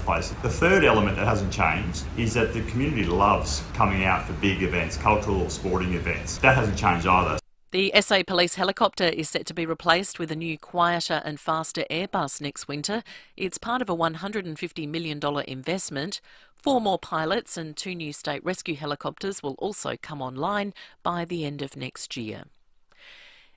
place. The third element that hasn't changed is that the community loves coming out for big events, cultural or sporting events. That hasn't changed either. The SA Police helicopter is set to be replaced with a new, quieter and faster Airbus next winter. It's part of a $150 million investment. 4 more pilots and 2 new state rescue helicopters will also come online by the end of next year.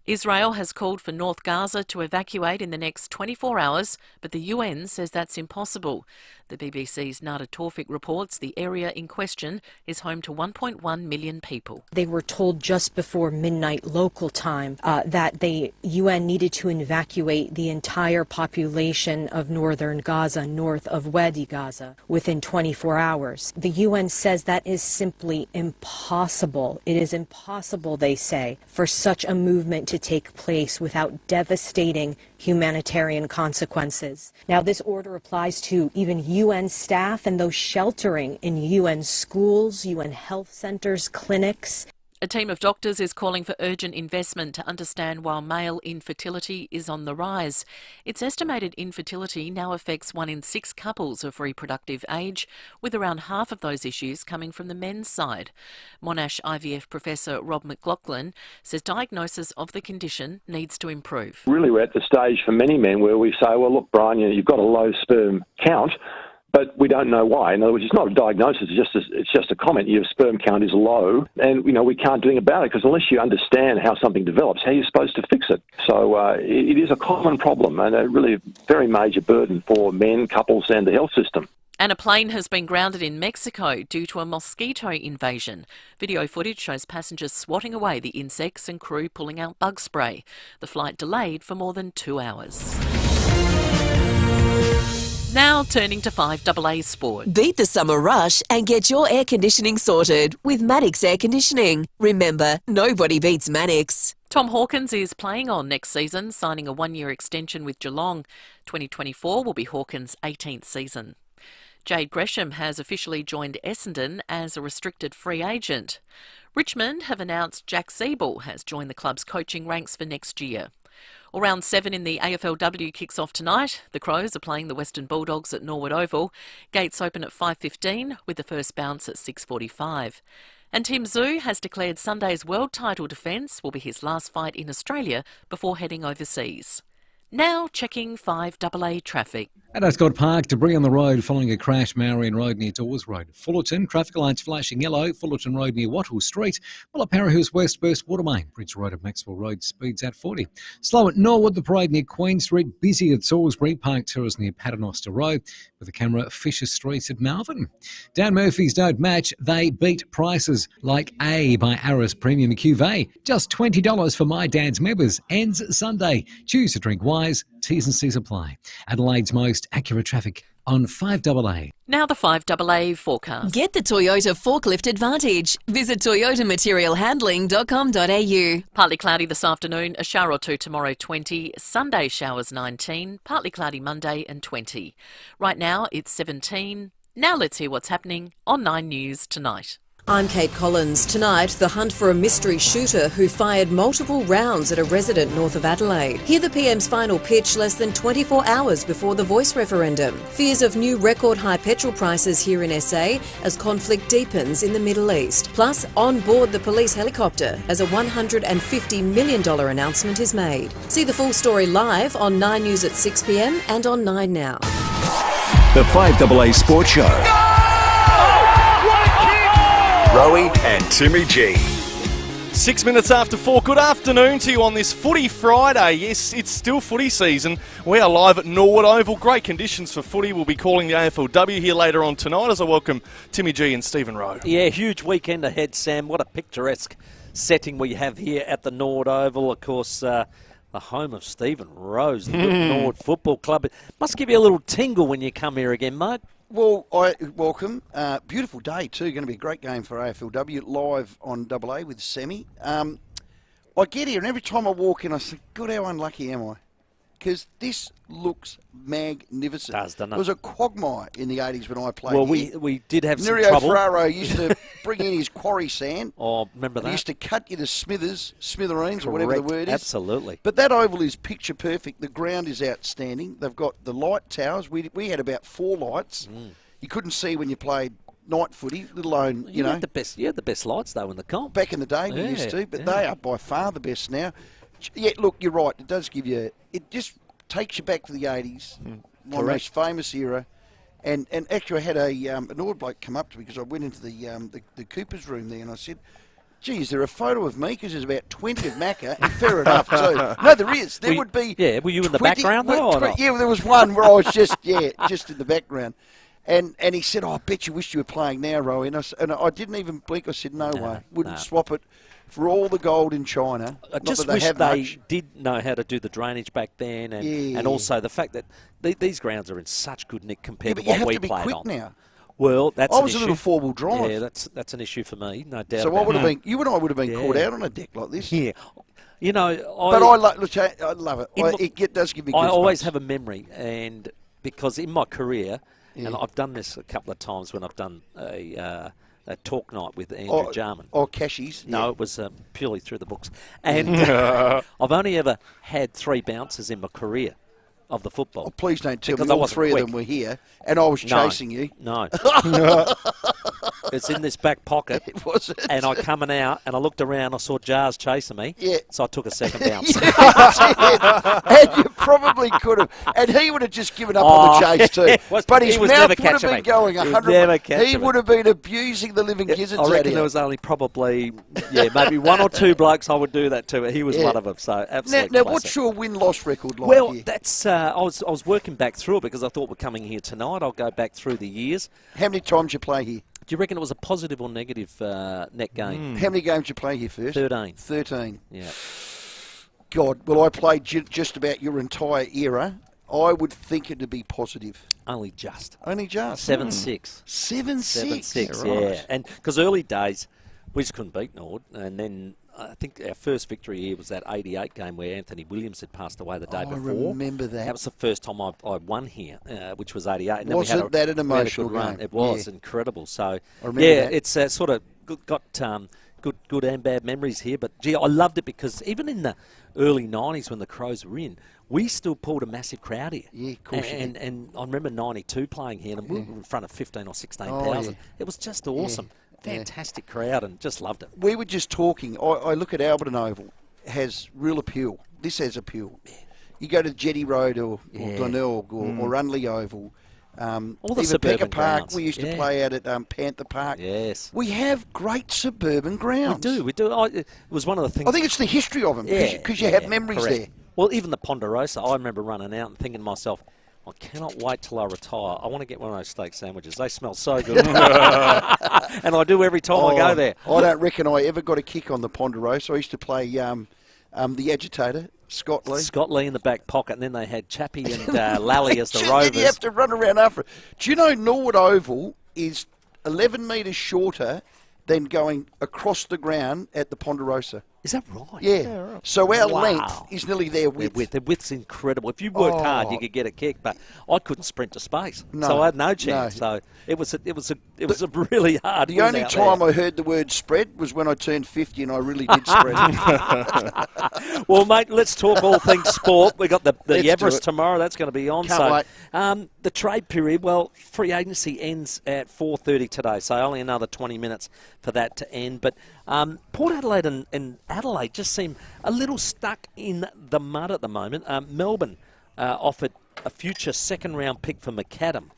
Israel has called for North Gaza to evacuate in the next 24 hours, but the UN says that's impossible. The BBC's Nada Tawfik reports the area in question is home to 1.1 million people. They were told just before midnight local time that the UN needed to evacuate the entire population of northern Gaza, north of Wadi Gaza, within 24 hours. The UN says that is simply impossible. It is impossible, they say, for such a movement to take place without devastating humanitarian consequences. Now, this order applies to even UN staff and those sheltering in UN schools, UN health centers, clinics. A team of doctors is calling for urgent investment to understand why male infertility is on the rise. It's estimated infertility now affects 1 in 6 couples of reproductive age, with around half of those issues coming from the men's side. Monash IVF professor Rob McLaughlin says diagnosis of the condition needs to improve. Really, we're at the stage for many men where we say, well, look, Brian, you've got a low sperm count, but we don't know why. In other words, it's not a diagnosis, it's just a comment. Your sperm count is low, and we can't do anything about it, because unless you understand how something develops, how are you supposed to fix it? So it is a common problem and a really very major burden for men, couples and the health system. And a plane has been grounded in Mexico due to a mosquito invasion. Video footage shows passengers swatting away the insects and crew pulling out bug spray. The flight delayed for more than 2 hours. Now turning to 5AA Sport. Beat the summer rush and get your air conditioning sorted with Mannix Air Conditioning. Remember, nobody beats Mannix. Tom Hawkins is playing on next season, signing a 1-year extension with Geelong. 2024 will be Hawkins' 18th season. Jade Gresham has officially joined Essendon as a restricted free agent. Richmond have announced Jack Siebel has joined the club's coaching ranks for next year. Well, round 7 in the AFLW kicks off tonight. The Crows are playing the Western Bulldogs at Norwood Oval. Gates open at 5:15 with the first bounce at 6:45. And Tim Zhu has declared Sunday's world title defence will be his last fight in Australia before heading overseas. Now checking 5AA traffic. At Ascot Park, debris on the road following a crash, Marion Road near Dawes Road. Fullerton, traffic lights flashing yellow. Fullerton Road near Wattle Street. While at Parahurst West, Burst Watermain. Bridge Road at Maxwell Road, speeds at 40. Slow at Norwood, the parade near Queen Street. Busy at Salisbury, Park Terrace near Paternoster Road. With the camera, Fisher Street at Malvern. Dan Murphy's don't match, they beat prices. Like A by Aris Premium Cuvée. Just $20 for My Dad's members. Ends Sunday. Choose to drink wise. T's and C's apply. Adelaide's most accurate traffic on 5AA. Now the 5AA forecast. Get the Toyota Forklift Advantage. Visit toyotamaterialhandling.com.au. Partly cloudy this afternoon, a shower or two tomorrow 20, Sunday showers 19, partly cloudy Monday and 20. Right now it's 17. Now let's hear what's happening on 9 News tonight. I'm Kate Collins. Tonight, the hunt for a mystery shooter who fired multiple rounds at a resident north of Adelaide. Hear the PM's final pitch less than 24 hours before the voice referendum. Fears of new record high petrol prices here in SA as conflict deepens in the Middle East. Plus, on board the police helicopter as a $150 million announcement is made. See the full story live on 9 News at 6 p.m. and on 9 Now. The 5AA Sports Show. Rowey and Timmy G. 6 minutes after 4. Good afternoon to you on this Footy Friday. Yes, it's still footy season. We are live at Norwood Oval. Great conditions for footy. We'll be calling the AFLW here later on tonight as I welcome Timmy G and Stephen Rowe. Yeah, huge weekend ahead, Sam. What a picturesque setting we have here at the Norwood Oval. Of course, the home of Stephen Rowe's, the Norwood Football Club. It must give you a little tingle when you come here again, mate. Well, welcome. Beautiful day too. Going to be a great game for AFLW live on AA with Semi. I get here and every time I walk in, I say, "God, how unlucky am I?" because this looks magnificent. Does, doesn't it? There was a quagmire in the 80s when I played Well, here. we did have some Nerio trouble. Ferraro used to bring in his quarry sand. Oh, remember and that? he used to cut you to smithereens, or Correct. whatever the word is. Absolutely. But that oval is picture perfect. The ground is outstanding. They've got the light towers. We had about 4 lights. You couldn't see when you played night footy, let alone, you know. Had the best lights, though, in the comp. Back in the day we used to, but they are by far the best now. Yeah, look, you're right. It does give you, it just takes you back to the 80s, my most famous era. And actually I had an old bloke come up to me because I went into the Cooper's room there and I said, gee, is there a photo of me? Because there's about 20 of Macca, and fair enough too. No, there is. There would be. Yeah, were you in the background though? Yeah, there was one where I was just in the background. And he said, oh, I bet you wish you were playing now, Rowey. And I didn't even blink. I said, no way. Wouldn't swap it for all the gold in China. I just wish they did know how to do the drainage back then, and also the fact that these grounds are in such good nick compared to what we played on. You have to be quick now. Well, that's I was a little 4-wheel drive. Yeah, that's an issue for me, no doubt. So I would have been. You and I would have been caught out on a deck like this. Yeah, you know. But I love it. It does give me. I always have a memory, and because in my career, and I've done this a couple of times when I've done a talk night with Andrew Jarman. Or Cashies. No, it was purely through the books. And I've only ever had 3 bounces in my career of the football. Oh, please don't tell me all 3 of them were here, and I was chasing you. No. It's in this back pocket. Was it? And I coming out, and I looked around, I saw Jars chasing me. Yeah. So I took a second bounce. And you probably could have. And he would have just given up on the chase too. But his mouth would have been going 100. He would have been abusing the living gizzards out of I reckon there was only probably, maybe 1 or 2 blokes I would do that to. He was one of them. So absolutely. Now what's your win-loss record like? Well, here? that's I was working back through it because I thought we're coming here tonight. I'll go back through the years. How many times you play here? Do you reckon it was a positive or negative net gain? How many games you play here first? 13. 13. Yeah. God, well, I played just about your entire era. I would think it to be positive. Only just. 7-6. 7-6, right. yeah. And because early days, we just couldn't beat Norwood. And then I think our first victory here was that 88 game where Anthony Williams had passed away the day before. I remember that. That was the first time I won here, which was 88. And then Wasn't that an emotional run. game? It was incredible. So, that. it's sort of got good and bad memories here. But, gee, I loved it because even in the early 90s when the Crows were in, we still pulled a massive crowd here. Yeah, of course. And I remember 92 playing here, and we were in front of 15 or 16,000. It was just awesome. Fantastic crowd, and just loved it. We were just talking. I look at Alberton Oval, has real appeal. This has appeal. You go to Jetty Road or Glenelg or Unley Oval. All the even suburban Pekka Park, grounds. we used to play out at Panther Park. Yes. We have great suburban grounds. We do. It was one of the things. I think it's the history of them, because you have memories there. Well, even the Ponderosa, I remember running out and thinking to myself, I cannot wait till I retire. I want to get one of those steak sandwiches. They smell so good. And I do every time I go there. I don't reckon I ever got a kick on the Ponderosa. I used to play the agitator, Scott Lee. Scott Lee in the back pocket, and then they had Chappie and Lally as the Rovers. You have to run around after it. Do you know Norwood Oval is 11 metres shorter than going across the ground at the Ponderosa? Is that right? Yeah. Right. So our length is nearly their width. The width's incredible. If you worked hard, you could get a kick, but I couldn't sprint to space, so I had no chance. So it was a really hard. The only time I heard the word spread was when I turned 50, and I really did spread. Well, mate, let's talk all things sport. We got the Everest tomorrow. That's going to be on. Can't wait. The trade period. Well, free agency ends at 4:30 today, so only another 20 minutes for that to end. But Port Adelaide and Adelaide just seem a little stuck in the mud at the moment. Melbourne offered a future second-round pick for McAdam.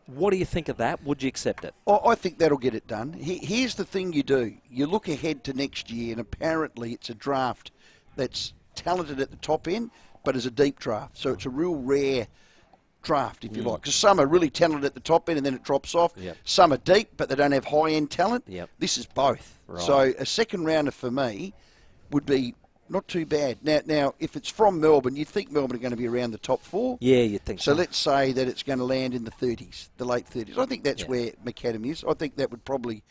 What do you think of that? Would you accept it? I think that'll get it done. Here's the thing you do. You look ahead to next year, and apparently it's a draft that's talented at the top end, but is a deep draft. So it's a real rare draft, if you like. Because some are really talented at the top end and then it drops off. Yep. Some are deep, but they don't have high-end talent. Yep. This is both. Right. So a second rounder for me would be not too bad. Now, if it's from Melbourne, you'd think Melbourne are going to be around the top 4. Yeah, you'd think so. So let's say that it's going to land in the 30s, the late 30s. I think that's where McAdam is. I think that would probably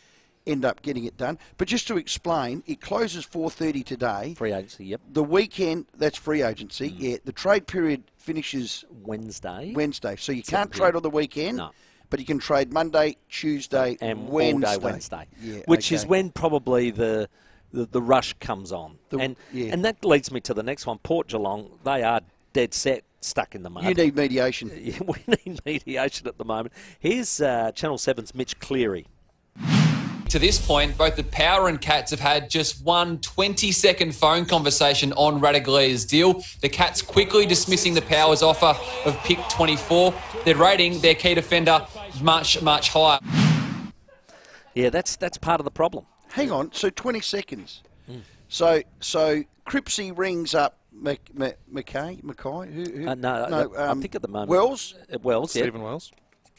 end up getting it done. But just to explain, it closes 4:30 today. Free agency, yep. The weekend, that's free agency. Yeah, the trade period finishes Wednesday. So you can't trade on the weekend. No. But you can trade Monday, Tuesday, and Wednesday. all day Wednesday. Yeah, which is when probably the rush comes on. And that leads me to the next one. Port Geelong, they are dead set, stuck in the mud. You need mediation. Yeah, we need mediation at the moment. Here's Channel 7's Mitch Cleary. To this point, both the Power and Cats have had just one 20-second phone conversation on Radagalia's deal. The Cats quickly dismissing the Power's offer of pick 24. They're rating their key defender much, much higher. Yeah, that's part of the problem. Hang on, so 20 seconds. So Cripsy rings up Mackay? Who? No, I think at the moment. Wells? Wells, yeah. Stephen Wells.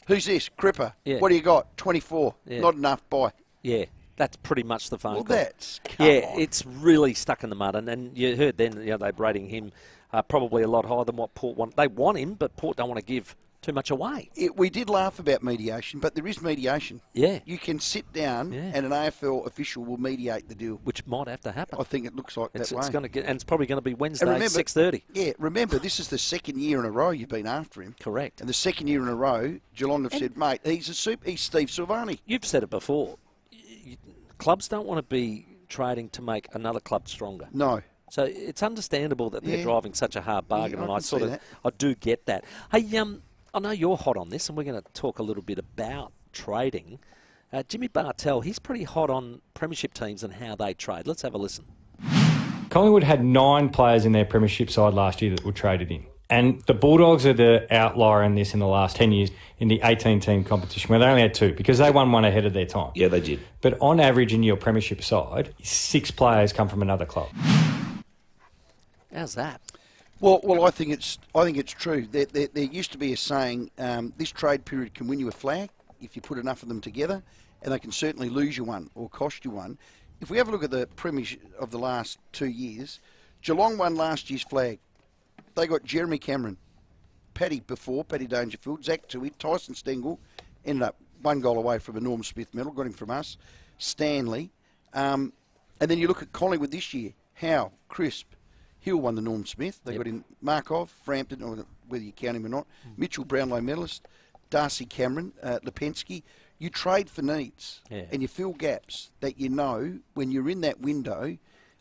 Who's this? Cripper. Yeah. What do you got? 24. Yeah. Not enough, bye. Yeah, that's pretty much the phone Well, call. come on. It's really stuck in the mud. And you heard then, they're rating him probably a lot higher than what Port want. They want him, but Port don't want to give too much away. We did laugh about mediation, but there is mediation. Yeah. You can sit down and an AFL official will mediate the deal. Which might have to happen. I think it looks like that way. It's going to get, and it's probably going to be Wednesday, And remember, 6:30. Yeah, remember, this is the second year in a row you've been after him. Correct. And the second year in a row, Geelong have said, mate, he's Steve Silvani. You've said it before. Clubs don't want to be trading to make another club stronger. No. So it's understandable that they're driving such a hard bargain, and I do get that. Hey, I know you're hot on this, and we're going to talk a little bit about trading. Jimmy Bartell, he's pretty hot on premiership teams and how they trade. Let's have a listen. Collingwood had 9 players in their premiership side last year that were traded in. And the Bulldogs are the outlier in this in the last 10 years in the 18-team competition, where they only had 2 because they won one ahead of their time. Yeah, they did. But on average in your premiership side, 6 players come from another club. How's that? Well, I think it's true. There used to be a saying: this trade period can win you a flag if you put enough of them together, and they can certainly lose you one or cost you one. If we have a look at the premiership of the last 2 years, Geelong won last year's flag. They got Jeremy Cameron, Paddy Dangerfield, Zach Tui, Tyson Stengel, ended up 1 goal away from a Norm Smith medal, got him from us, Stanley, and then you look at Collingwood this year: Howe, Crisp. Hill won the Norm Smith. They got in Markov, Frampton, or whether you count him or not, Mitchell, Brownlow medalist, Darcy Cameron, Lipinski. You trade for needs and you fill gaps that you know when you're in that window,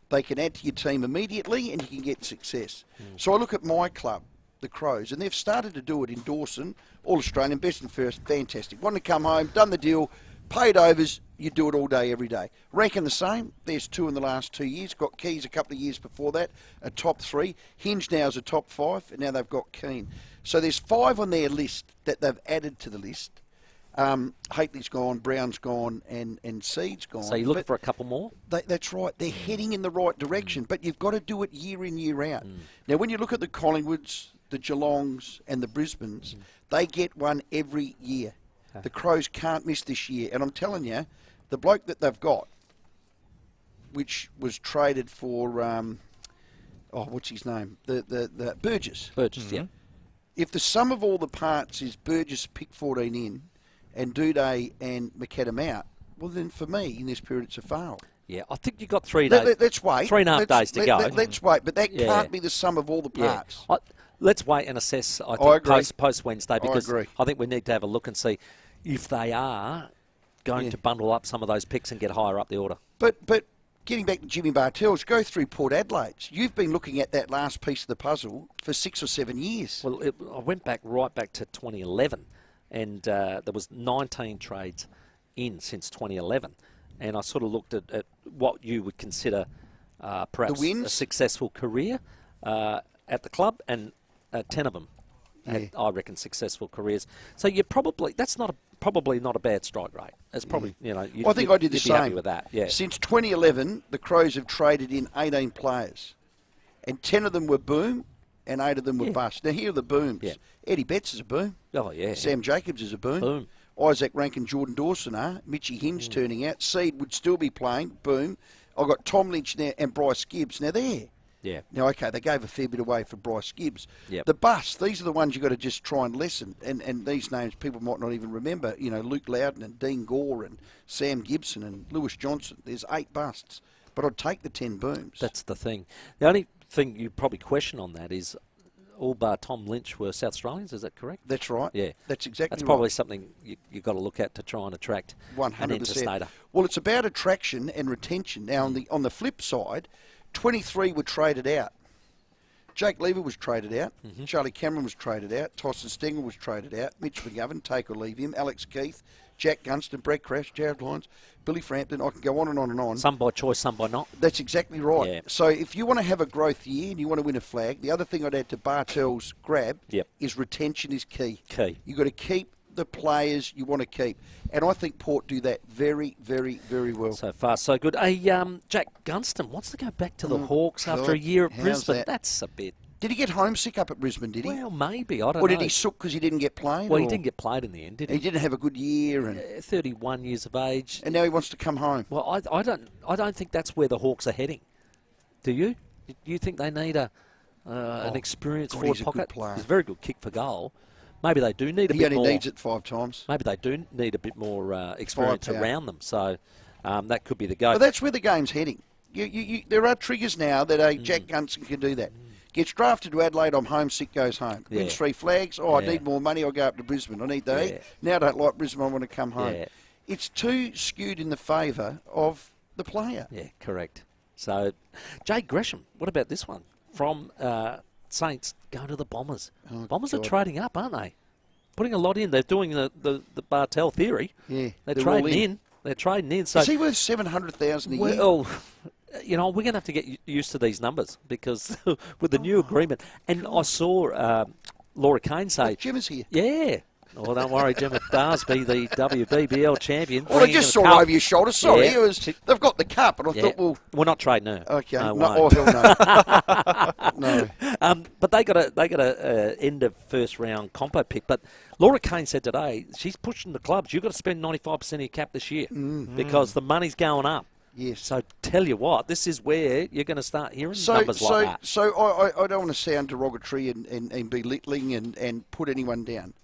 they can add to your team immediately and you can get success. So I look at my club, the Crows, and they've started to do it in Dawson, All-Australian, best and first, fantastic. Want to come home, done the deal, paid overs, you do it all day, every day. Ranking the same. There's 2 in the last 2 years. Got Keys a couple of years before that, a top 3. Hinge now is a top 5, and now they've got Keane. So there's 5 on their list that they've added to the list. Haitley's gone, Brown's gone, and Seed's gone. So you're looking for a couple more? That's right. They're heading in the right direction, but you've got to do it year in, year out. Now, when you look at the Collingwoods, the Geelongs, and the Brisbanes, they get one every year. The Crows can't miss this year. And I'm telling you, the bloke that they've got, which was traded for, what's his name? The Burgess. Burgess, yeah. If the sum of all the parts is Burgess pick 14 in and Duday and McAdam out, well, then for me, in this period, it's a fail. Yeah, I think you've got 3 days. Let's wait. 3.5 days to go. Let's wait, but that can't be the sum of all the parts. Yeah. Let's wait and assess, I think, post Wednesday, because I think we need to have a look and see if they are going to bundle up some of those picks and get higher up the order. But getting back to Jimmy Bartels, go through Port Adelaide's. You've been looking at that last piece of the puzzle for 6 or 7 years. Well, I went right back to 2011, and there was 19 trades in since 2011. And I sort of looked at what you would consider perhaps a successful career at the club, and 10 of them had, I reckon, successful careers. So you're probably probably not a bad strike rate. It's probably I think I did the same. Happy with that. Yeah. Since 2011, the Crows have traded in 18 players, and 10 of them were boom, and 8 of them were bust. Now here are the booms. Yeah. Eddie Betts is a boom. Oh yeah. Sam Jacobs is a boom. Boom. Isaac Rankin, Jordan Dawson are. Mitchie Hinge turning out. Seed would still be playing. Boom. I've got Tom Lynch now and Bryce Gibbs. Now there. Yeah. Now, okay, they gave a fair bit away for Bryce Gibbs. Yep. The bust, these are the ones you've got to just try and lessen. And these names people might not even remember. You know, Luke Loudon and Dean Gore and Sam Gibson and Lewis Johnson. There's 8 busts. But I'd take the 10 booms. That's the thing. The only thing you probably question on that is all bar Tom Lynch were South Australians, is that correct? That's right. Yeah. That's exactly That's right. probably something you've got to look at to try and attract 100%. an interstater. Well, it's about attraction and retention. Now, on the flip side, 23 were traded out. Jake Lever was traded out. Charlie Cameron was traded out. Tyson Stengel was traded out. Mitch McGovern, take or leave him. Alex Keith, Jack Gunston, Brett Crash, Jared Lyons, Billy Frampton. I can go on and on and on. Some by choice, some by not. That's exactly right. Yeah. So if you want to have a growth year and you want to win a flag, the other thing I'd add to Bartel's grab is retention is key. You've got to keep the players you want to keep. And I think Port do that very, very, very well. So far, so good. Jack Gunston wants to go back to the Hawks after a year at Brisbane. That's a bit... Did he get homesick up at Brisbane, did he? Well, maybe. I don't know. Or did he sook because he didn't get played? Well, he didn't get played in the end, did he? He didn't have a good year. And 31 years of age. And now he wants to come home. Well, I don't think that's where the Hawks are heading. Do you? Do you think they need an experienced forward pocket? He's a good player. He's a very good kick for goal. Maybe they do need a bit more. He only needs it 5 times. Maybe they do need a bit more experience around them. So that could be the go. But that's where the game's heading. There are triggers now that Jack Gunston can do that. Gets drafted to Adelaide, I'm homesick, goes home. Wins 3 flags, I need more money, I'll go up to Brisbane. I need the heat. Now I don't like Brisbane, I want to come home. It's too skewed in the favour of the player. Yeah, correct. So, Jade Gresham, what about this one? From Saints going to the Bombers. Bombers are trading up, aren't they? Putting a lot in. They're doing the Bartel theory. Yeah, they're trading in. They're trading in. So is he worth 700,000 a year? Well, you know, we're going to have to get used to these numbers because with the new agreement. And I saw Laura Kane say... Jim is here. Yeah. Oh, don't worry, Jim Darsby, the WBBL champion. Well, I just saw over your shoulder. Sorry, they've got the cup, and I thought, well... We're not trading her. Okay. No, hell no. No. But they got a end of first round compo pick. But Laura Kane said today, she's pushing the clubs. You've got to spend 95% of your cap this year because the money's going up. Yes. So tell you what, this is where you're going to start hearing numbers like that. So I don't want to sound derogatory and belittling and put anyone down.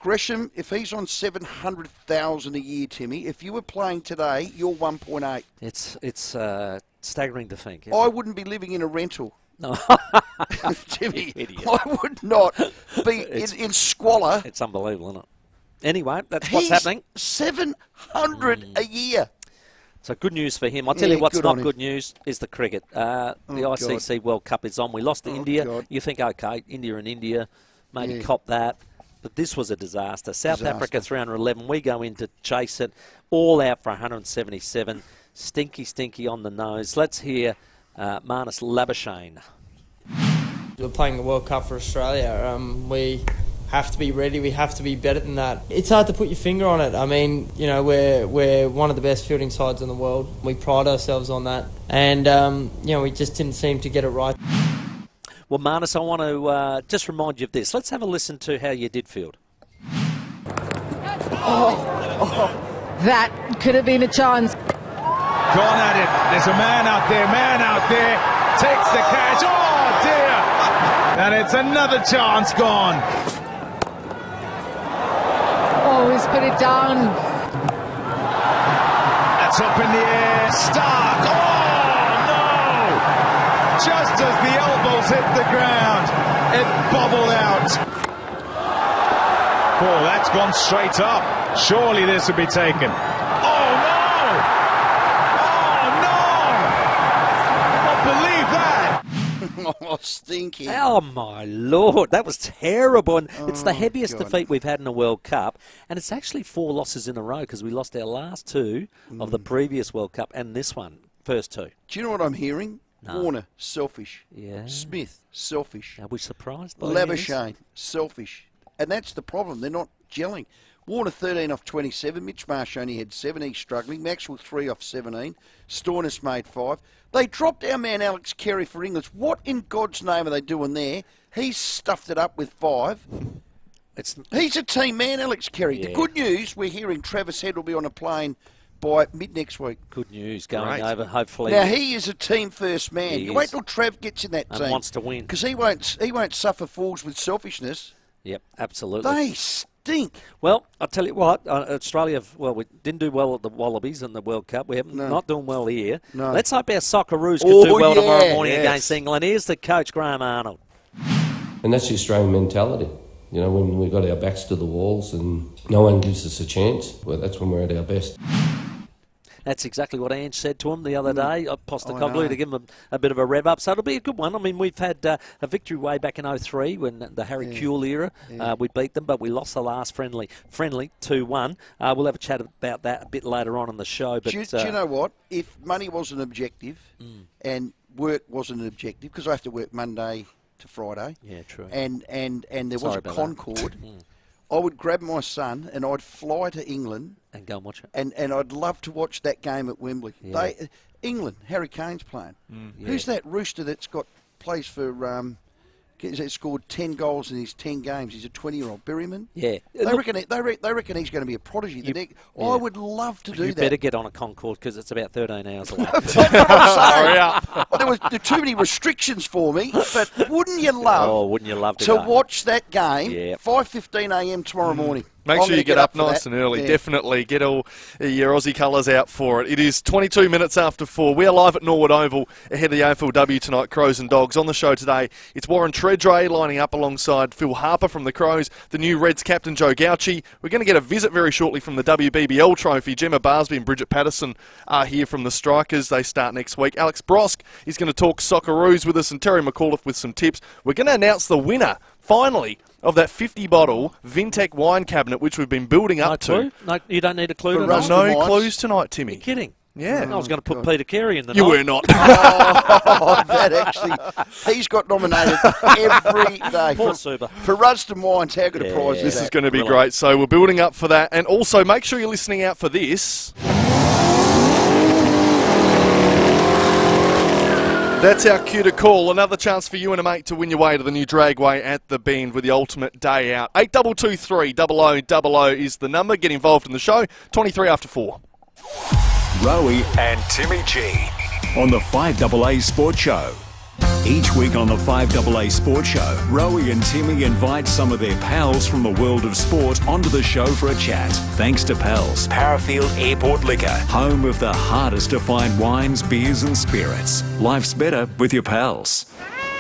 Gresham, if he's on 700,000 a year, Timmy, if you were playing today, you're 1.8. It's staggering to think. I wouldn't be living in a rental. No, Timmy, I would not be in squalor. It's unbelievable, isn't it? Anyway, that's what's happening. 700 a year. So good news for him. I'll tell you what's not good news is the cricket. The ICC World Cup is on. We lost to India. God. You think, okay, India, maybe cop that. But this was a disaster. South Africa 311. We go in to chase it. All out for 177. Stinky on the nose. Let's hear Marnus Labuschagne. We're playing the World Cup for Australia. We have to be ready. We have to be better than that. It's hard to put your finger on it. I mean, you know, we're one of the best fielding sides in the world. We pride ourselves on that. And, you know, we just didn't seem to get it right. Well, Marnus, I want to just remind you of this. Let's have a listen to how you did field. That could have been a chance. Gone at it. There's a man out there, takes the catch. Oh, dear. And it's another chance gone. Oh, he's put it down. That's up in the air. Stark. Oh, no. Just as the elbows hit the ground, it bobbled out. Oh, that's gone straight up. Surely this will be taken. Oh, no! Oh, no! I can't believe that! Oh, stinky. Oh, my Lord. That was terrible. And it's the heaviest defeat we've had in a World Cup. And it's actually 4 losses in a row because we lost our last 2 of the previous World Cup and this one, first 2. Do you know what I'm hearing? No. Warner, selfish. Yeah. Smith, selfish. Are we surprised by Labuschagne, selfish. And that's the problem. They're not gelling. Warner 13 off 27. Mitch Marsh only had 7. He's struggling. Maxwell 3 off 17. Stornis made 5. They dropped our man Alex Carey for England. What in God's name are they doing there? He's stuffed it up with 5. He's a team man, Alex Carey. Yeah. The good news, we're hearing Travis Head will be on a plane by mid next week. Good news going over, hopefully. Now, he is a team-first man. You wait till Trav gets in that and team. wants to win. Because he won't suffer fools with selfishness. Yep, absolutely. They stink. Well, I'll tell you what, Australia, we didn't do well at the Wallabies in the World Cup. We're not doing well here. No. Let's hope our Socceroos can do well tomorrow morning against England. Here's the coach, Graham Arnold. And that's the Australian mentality. You know, when we've got our backs to the walls and no one gives us a chance, well, that's when we're at our best. That's exactly what Ange said to him the other day, Postecoglou, to give him a bit of a rev up. So it'll be a good one. I mean, we've had a victory way back in 2003 when the Harry Kewell era. We beat them, but we lost the last friendly 2-1. We'll have a chat about that a bit later on in the show. But do you know what? If money was an objective and work wasn't an objective, because I have to work Monday to Friday. Yeah, true. And there was a Concorde. I would grab my son and I'd fly to England and go and watch it. And I'd love to watch that game at Wembley. Yeah. England, Harry Kane's playing. Who's that rooster that's plays for? That scored 10 goals in his 10 games. He's a 20-year-old. Berryman. Yeah. They reckon he's going to be a prodigy. I would love to do that. You better get on a Concorde because it's about 13 hours away. Hurry up. There were too many restrictions for me, but wouldn't you love to watch that game 5:15 a.m. tomorrow morning? Make sure you get up nice and early. Definitely get all your Aussie colours out for it. It is 22 minutes after 4. We are live at Norwood Oval ahead of the AFLW tonight, Crows and Dogs. On the show today, it's Warren Tredrea lining up alongside Phil Harper from the Crows, the new Reds captain Joe Gauci. We're going to get a visit very shortly from the WBBL trophy. Gemma Barsby and Bridget Patterson are here from the Strikers. They start next week. Alex Brosk is going to talk Socceroos with us and Terry McAuliffe with some tips. We're going to announce the winner, finally, of that 50-bottle Vintec wine cabinet, which we've been building up to. No, you don't need a clue tonight? No clues tonight, Timmy. You're kidding. Yeah. I was going to put Peter Carey in the You night. were not. That actually, he's got nominated every day. Poor Super. For Rudston Wines, how good a prize This is is going to be great. So we're building up for that. And also, make sure you're listening out for this. That's our cue to call. Another chance for you and a mate to win your way to the new Dragway at the Bend with the ultimate day out. 8223 0000 is the number. Get involved in the show. 23 after 4. Rowey and Timmy G on the 5AA Sports Show. Each week on the 5AA Sports Show, Rowey and Timmy invite some of their pals from the world of sport onto the show for a chat. Thanks to Pals, Parafield Airport Liquor, home of the hardest to find wines, beers and spirits. Life's better with your pals.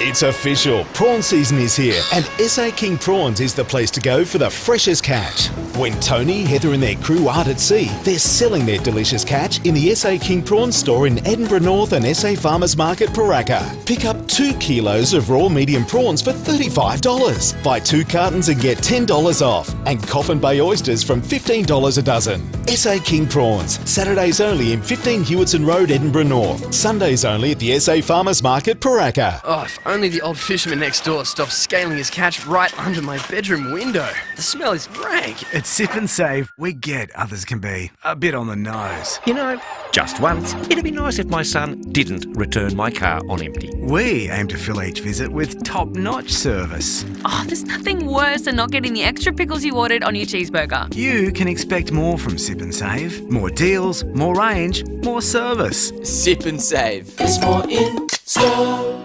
It's official. Prawn season is here, and SA King Prawns is the place to go for the freshest catch. When Tony, Heather and their crew aren't at sea, they're selling their delicious catch in the SA King Prawns store in Edinburgh North and SA Farmers Market, Paraka. Pick up 2 kilos of raw medium prawns for $35. Buy 2 cartons and get $10 off. And Coffin Bay oysters from $15 a dozen. SA King Prawns. Saturdays only in 15 Hewitson Road, Edinburgh North. Sundays only at the SA Farmers Market, Paraka. Oh, if only the old fisherman next door stopped scaling his catch right under my bedroom window. The smell is rank. At Sip and Save, we get others can be a bit on the nose. You know, just once, it'd be nice if my son didn't return my car on empty. We aim to fill each visit with top-notch service. Oh, there's nothing worse than not getting the extra pickles you ordered on your cheeseburger. You can expect more from Sip and Save. More deals, more range, more service. Sip and Save. There's more in store.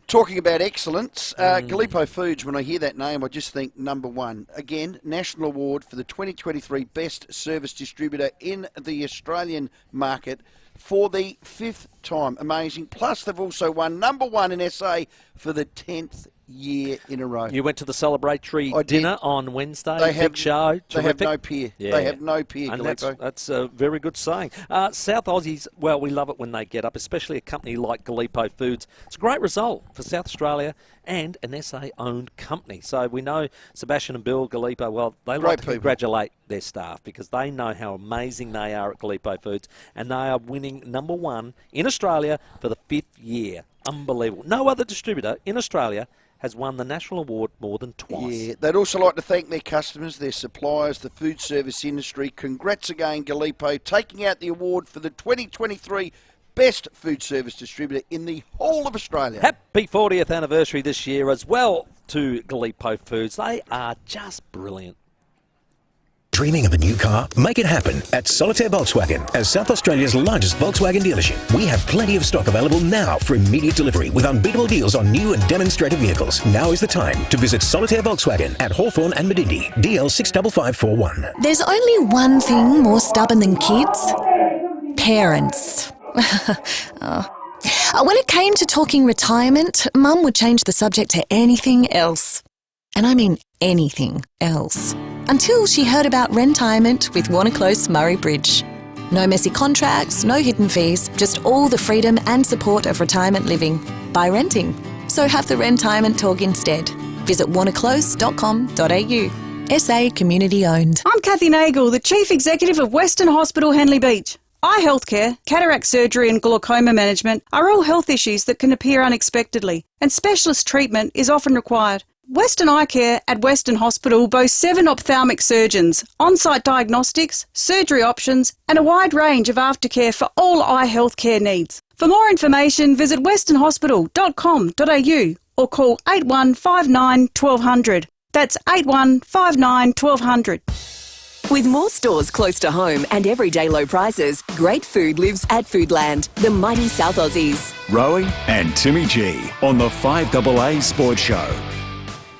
Talking about excellence, Gallipo Foods, when I hear that name, I just think number one. Again, National Award for the 2023 Best Service Distributor in the Australian market for the 5th time. Amazing. Plus, they've also won number one in SA for the 10th year in a row. You went to the celebratory dinner on Wednesday. They have big show. They have no peer. Yeah. They have no peer, and Gallipo. that's a very good saying. South Aussies, well, we love it when they get up, especially a company like Gallipo Foods. It's a great result for South Australia and an SA-owned company. So we know Sebastian and Bill Gallipo, well, they like to congratulate their staff because they know how amazing they are at Gallipo Foods, and they are winning number one in Australia for the 5th year. Unbelievable. No other distributor in Australia has won the national award more than twice. Yeah, they'd also like to thank their customers, their suppliers, the food service industry. Congrats again, Gallipo, taking out the award for the 2023 Best Food Service Distributor in the whole of Australia. Happy 40th anniversary this year as well to Gallipo Foods. They are just brilliant. Dreaming of a new car? Make it happen at Solitaire Volkswagen. As South Australia's largest Volkswagen dealership, we have plenty of stock available now for immediate delivery with unbeatable deals on new and demonstrator vehicles. Now is the time to visit Solitaire Volkswagen at Hawthorn and Medindi, DL 65541. There's only one thing more stubborn than kids. Parents. When it came to talking retirement, Mum would change the subject to anything else. And I mean anything else. Until she heard about Rentirement with Warner Close Murray Bridge. No messy contracts, no hidden fees, just all the freedom and support of retirement living by renting. So have the Rentirement talk instead. Visit warnerclose.com.au. SA Community Owned. I'm Kathy Nagel, the Chief Executive of Western Hospital Henley Beach. Eye healthcare, cataract surgery and glaucoma management are all health issues that can appear unexpectedly, and specialist treatment is often required. Western Eye Care at Western Hospital boasts 7 ophthalmic surgeons, on-site diagnostics, surgery options and a wide range of aftercare for all eye healthcare needs. For more information, visit westernhospital.com.au or call 8159 1200. That's 8159 1200. With more stores close to home and everyday low prices, great food lives at Foodland, the mighty South Aussies. Rowey and Timmy G on the 5AA Sports Show.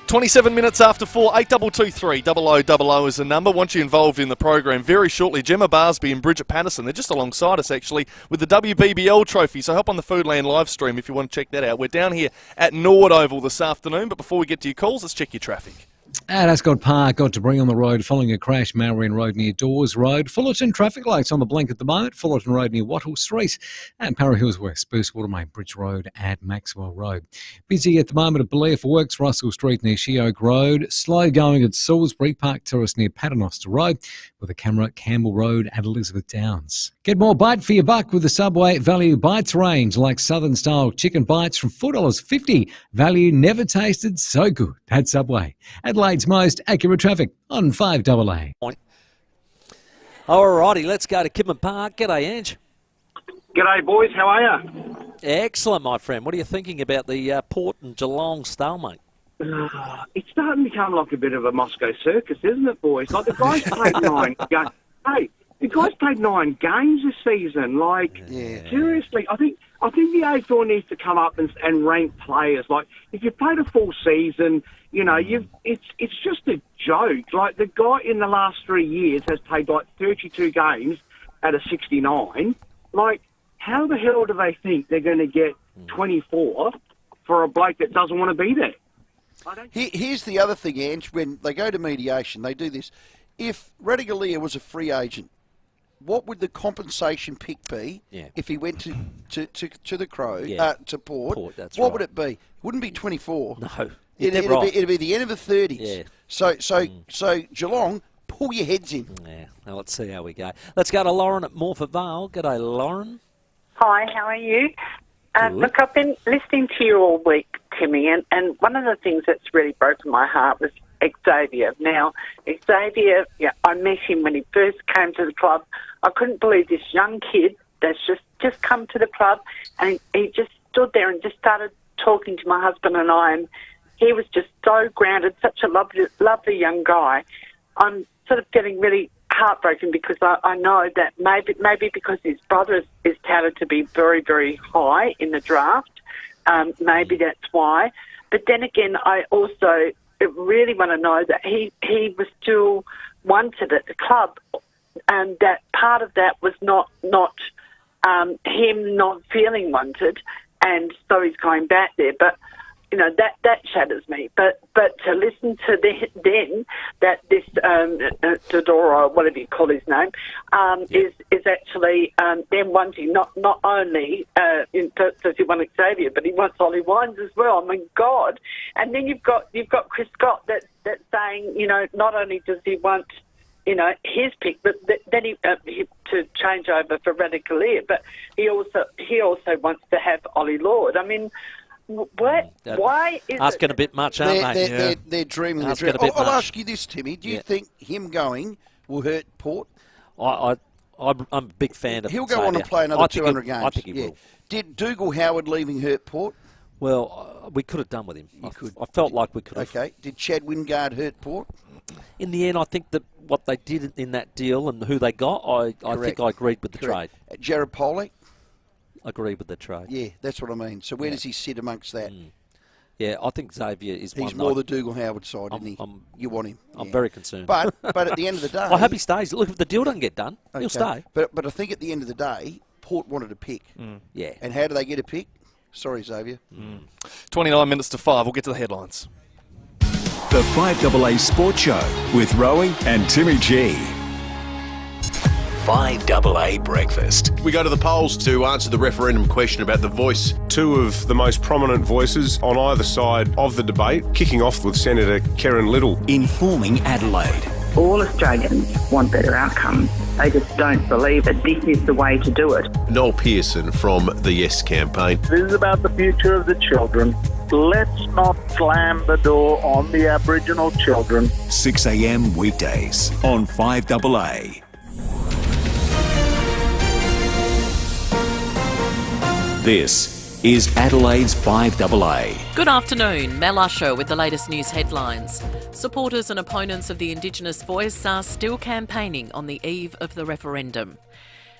27 minutes after 4, 8223 0000 is the number. Once you're involved in the program, very shortly, Gemma Barsby and Bridget Patterson, they're just alongside us actually with the WBBL trophy. So hop on the Foodland live stream if you want to check that out. We're down here at Norwood Oval this afternoon, but before we get to your calls, let's check your traffic. At Ascot Park, got debris on the road following a crash. Marion Road near Dawes Road. Fullerton traffic lights on the blink at the moment. Fullerton Road near Wattle Street. And Para Hills West, Burst Watermain Bridge Road at Maxwell Road. Busy at the moment at Belair for Works, Russell Street near Sheoak Road. Slow going at Salisbury, Park Terrace near Paternoster Road. With a camera, Campbell Road at Elizabeth Downs. Get more bite for your buck with the Subway Value Bites range, like Southern-style chicken bites from $4.50. Value never tasted so good at Subway. Adelaide's most accurate traffic on 5AA. All righty, let's go to Kidman Park. G'day, Ange. G'day, boys. How are you? Excellent, my friend. What are you thinking about the Port and Geelong stalemate? It's starting to become like a bit of a Moscow circus, isn't it, boys? Like the guys played 9 games. Hey, the guys played 9 games this season. Like, seriously, I think the AFL needs to come up and rank players. Like, if you played a full season, you know, it's just a joke. Like, the guy in the last 3 years has played like 32 games out of 69. Like, how the hell do they think they're going to get 24 for a bloke that doesn't want to be there? Here's the other thing, Ange. When they go to mediation, they do this. If Radigalia was a free agent, what would the compensation pick be if he went to the Crow, to Port? What would it be? It wouldn't be 24. No. It'd be the end of the 30s. Yeah. So Geelong, pull your heads in. Yeah. Now let's see how we go. Let's go to Lauren at Morpeth Vale. G'day, Lauren. Hi, how are you? Look, I've been listening to you all week, Timmy, and one of the things that's really broken my heart was Xavier. Now, Xavier, I met him when he first came to the club. I couldn't believe this young kid that's just come to the club, and he just stood there and just started talking to my husband and I, and he was just so grounded, such a lovely young guy. I'm sort of getting really heartbroken because I know that maybe because his brother is touted to be very, very high in the draft, maybe that's why. But then again, I also really want to know that he was still wanted at the club, and that part of that was not him not feeling wanted, and so he's going back there. But you know, that shatters me. But to listen to then that this Dodoro, whatever you call his name, is actually them wanting not only does he want Xavier, but he wants Ollie Wines as well. I mean, God. And then you've got Chris Scott that's saying, you know, not only does he want, you know, his pick, but then he to change over for Radicalia, but he also wants to have Ollie Lord. I mean, why is asking it? A bit much, aren't they? They're dreaming. I'll ask you this, Timmy. Do you think him going will hurt Port? I'm a big fan of. He'll go on and play another 200 games. I think he will. Did Dougal Howard leaving hurt Port? Well, we could have done with him. I felt like we could have. Okay. Did Chad Wingard hurt Port? In the end, I think that what they did in that deal and who they got, I think I agreed with the trade. Jared Pollock? Agreed with the trade. Yeah, that's what I mean. So where does he sit amongst that? Yeah, I think Xavier is one. He's more the Dougal-Howard side, isn't he? You want him. I'm very concerned. But at the end of the day... I hope he stays. Look, if the deal doesn't get done, he'll stay. But I think at the end of the day, Port wanted a pick. Yeah. And how do they get a pick? Sorry, Xavier. 29 minutes to 5. We'll get to the headlines. The 5AA Sports Show with Rowey and Timmy G. 5AA Breakfast. We go to the polls to answer the referendum question about the voice. Two of the most prominent voices on either side of the debate, kicking off with Senator Karen Little. Informing Adelaide. All Australians want better outcomes. They just don't believe that this is the way to do it. Noel Pearson from the Yes campaign. This is about the future of the children. Let's not slam the door on the Aboriginal children. 6 a.m. weekdays on 5AA. This is Adelaide's 5AA. Good afternoon, Mel Usher with the latest news headlines. Supporters and opponents of the Indigenous voice are still campaigning on the eve of the referendum.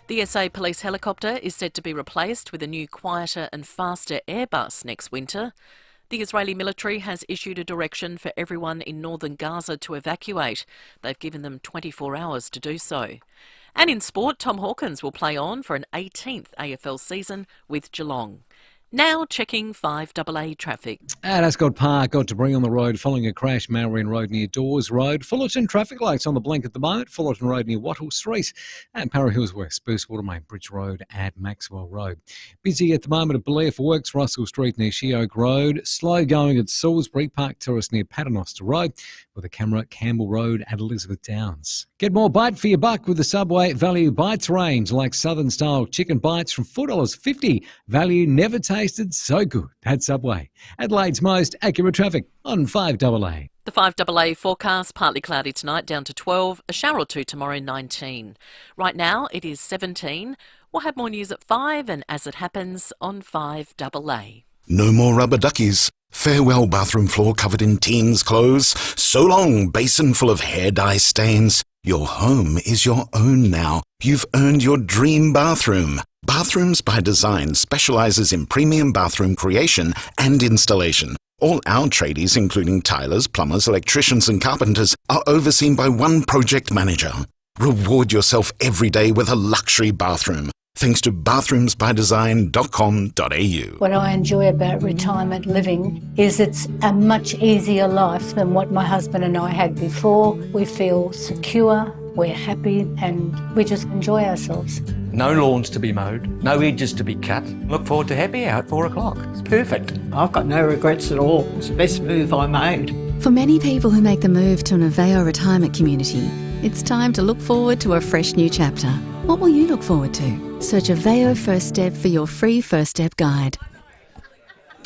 The SA police helicopter is said to be replaced with a new, quieter and faster Airbus next winter. The Israeli military has issued a direction for everyone in northern Gaza to evacuate. They've given them 24 hours to do so. And in sport, Tom Hawkins will play on for an 18th AFL season with Geelong. Now checking 5AA traffic. At Ascot Park, got to bring on the road following a crash, Marion Road near Dawes Road. Fullerton traffic lights on the blink at the moment. Fullerton Road near Wattle Street. And Para Hills West, Burst Watermain Bridge Road at Maxwell Road. Busy at the moment at Blair for Works, Russell Street near Sheoak Road. Slow going at Salisbury, Park Terrace near Paternoster Road. With a camera, Campbell Road at Elizabeth Downs. Get more bite for your buck with the Subway Value Bites range, like Southern Style Chicken Bites from $4.50. Value never tasted so good at Subway. Adelaide's most accurate traffic on 5AA. The 5AA forecast, partly cloudy tonight, down to 12, a shower or two tomorrow, 19. Right now it is 17. We'll have more news at 5 and as it happens on 5AA. No more rubber duckies. Farewell bathroom floor covered in teens' clothes. So long, basin full of hair dye stains. Your home is your own now. You've earned your dream bathroom. Bathrooms by Design specialises in premium bathroom creation and installation. All our tradies, including tilers, plumbers, electricians and carpenters, are overseen by one project manager. Reward yourself every day with a luxury bathroom. Thanks to bathroomsbydesign.com.au. What I enjoy about retirement living is it's a much easier life than what my husband and I had before. We feel secure, we're happy, and we just enjoy ourselves. No lawns to be mowed, no edges to be cut. Look forward to happy hour at 4 o'clock. It's perfect. I've got no regrets at all. It's the best move I made. For many people who make the move to an FIVEAA retirement community, it's time to look forward to a fresh new chapter. What will you look forward to? Search FIVEAA First Step for your free First Step guide.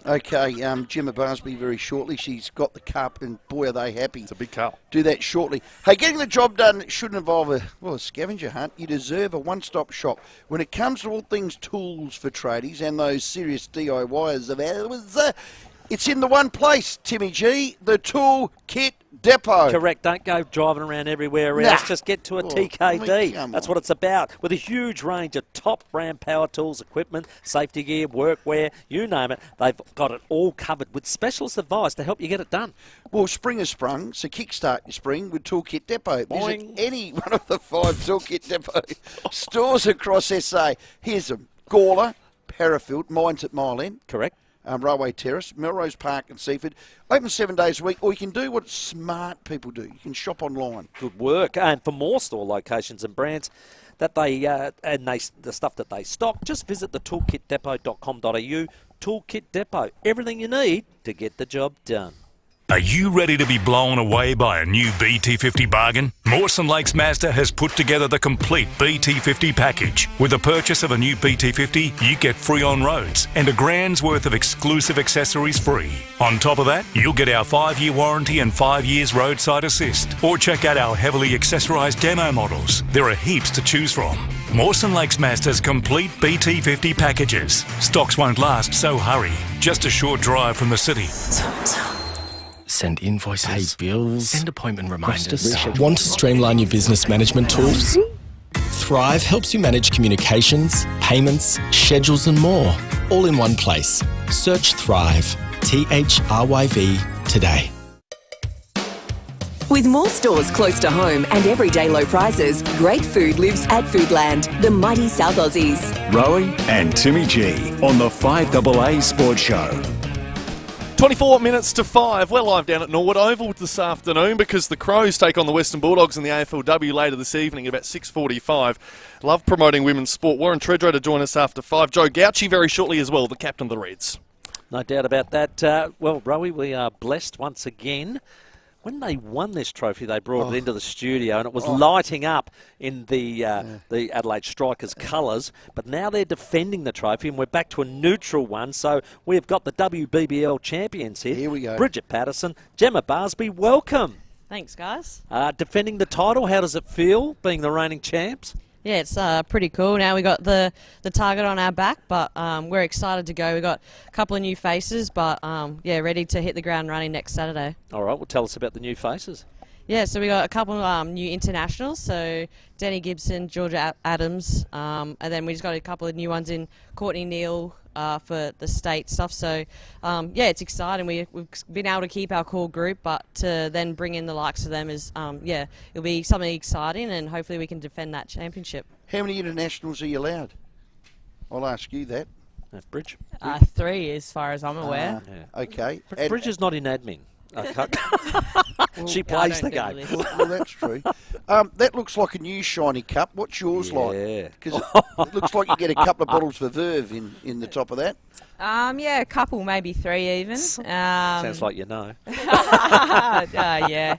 Okay, Gemma Barsby very shortly. She's got the cup, and boy, are they happy. It's a big cup. Do that shortly. Hey, getting the job done shouldn't involve a scavenger hunt. You deserve a one-stop shop. When it comes to all things tools for tradies and those serious DIYers of ours, it's in the one place, Timmy G, the Tool Kit Depot. Correct. Don't go driving around everywhere else. Just get to a TKD. That's what it's about. With a huge range of top brand power tools, equipment, safety gear, workwear, you name it. They've got it all covered with specialist advice to help you get it done. Well, spring has sprung, so kickstart your spring with Toolkit Depot. Visit any one of the 5 Toolkit Depot stores across SA. Here's them. Gawler, Parafield, mine's at Mile End. Correct. Rowey Terrace, Melrose Park and Seaford. Open 7 days a week, or you can do what smart people do. You can shop online. Good work. And for more store locations and brands that the stuff that they stock, just visit the toolkitdepot.com.au. Toolkit Depot. Everything you need to get the job done. Are you ready to be blown away by a new BT50 bargain? Mawson Lakes Mazda has put together the complete BT50 package. With the purchase of a new BT50, you get free on roads and a grand's worth of exclusive accessories free. On top of that, you'll get our 5-year warranty and 5 years roadside assist. Or check out our heavily accessorised demo models. There are heaps to choose from. Mawson Lakes Mazda's complete BT50 packages. Stocks won't last, so hurry. Just a short drive from the city. Send invoices, pay bills, send appointment reminders. Want to streamline your business management tools? Thrive helps you manage communications, payments, schedules and more, all in one place. Search Thrive, THRYV, today. With more stores close to home and everyday low prices, great food lives at Foodland, the mighty South Aussies. Rowey and Timmy G on the 5AA Sports Show. 24 minutes to 5. We're live down at Norwood Oval this afternoon because the Crows take on the Western Bulldogs in the AFLW later this evening at about 6:45. Love promoting women's sport. Warren Treadrow to join us after 5. Joe Gauci very shortly as well, the captain of the Reds. No doubt about that. Well, Rowey, we are blessed once again. When they won this trophy, they brought it into the studio and it was lighting up in the Adelaide Strikers colours. But now they're defending the trophy and we're back to a neutral one. So we've got the WBBL champions here. Here we go. Bridget Patterson, Gemma Barsby, welcome. Thanks, guys. Defending the title, how does it feel being the reigning champs? Yeah, it's pretty cool. Now we got the target on our back, but we're excited to go. We got a couple of new faces, but yeah, ready to hit the ground running next Saturday. All right, well, tell us about the new faces. Yeah, so we got a couple of new internationals. So Danny Gibson, Georgia Adams, and then we just got a couple of new ones in Courtney Neal for the state stuff. So yeah, it's exciting. We've been able to keep our core group, but to then bring in the likes of them is yeah, it'll be something exciting, and hopefully we can defend that championship. How many internationals are you allowed? I'll ask you that. Bridge? 3 as far as I'm aware. Okay. Bridge is not in admin. She plays the game. Well, that's true. That looks like a new shiny cup. What's yours like? Because it looks like you get a couple of bottles for Verve in the top of that. Yeah, a couple, maybe 3 even. Sounds like you know. Yeah.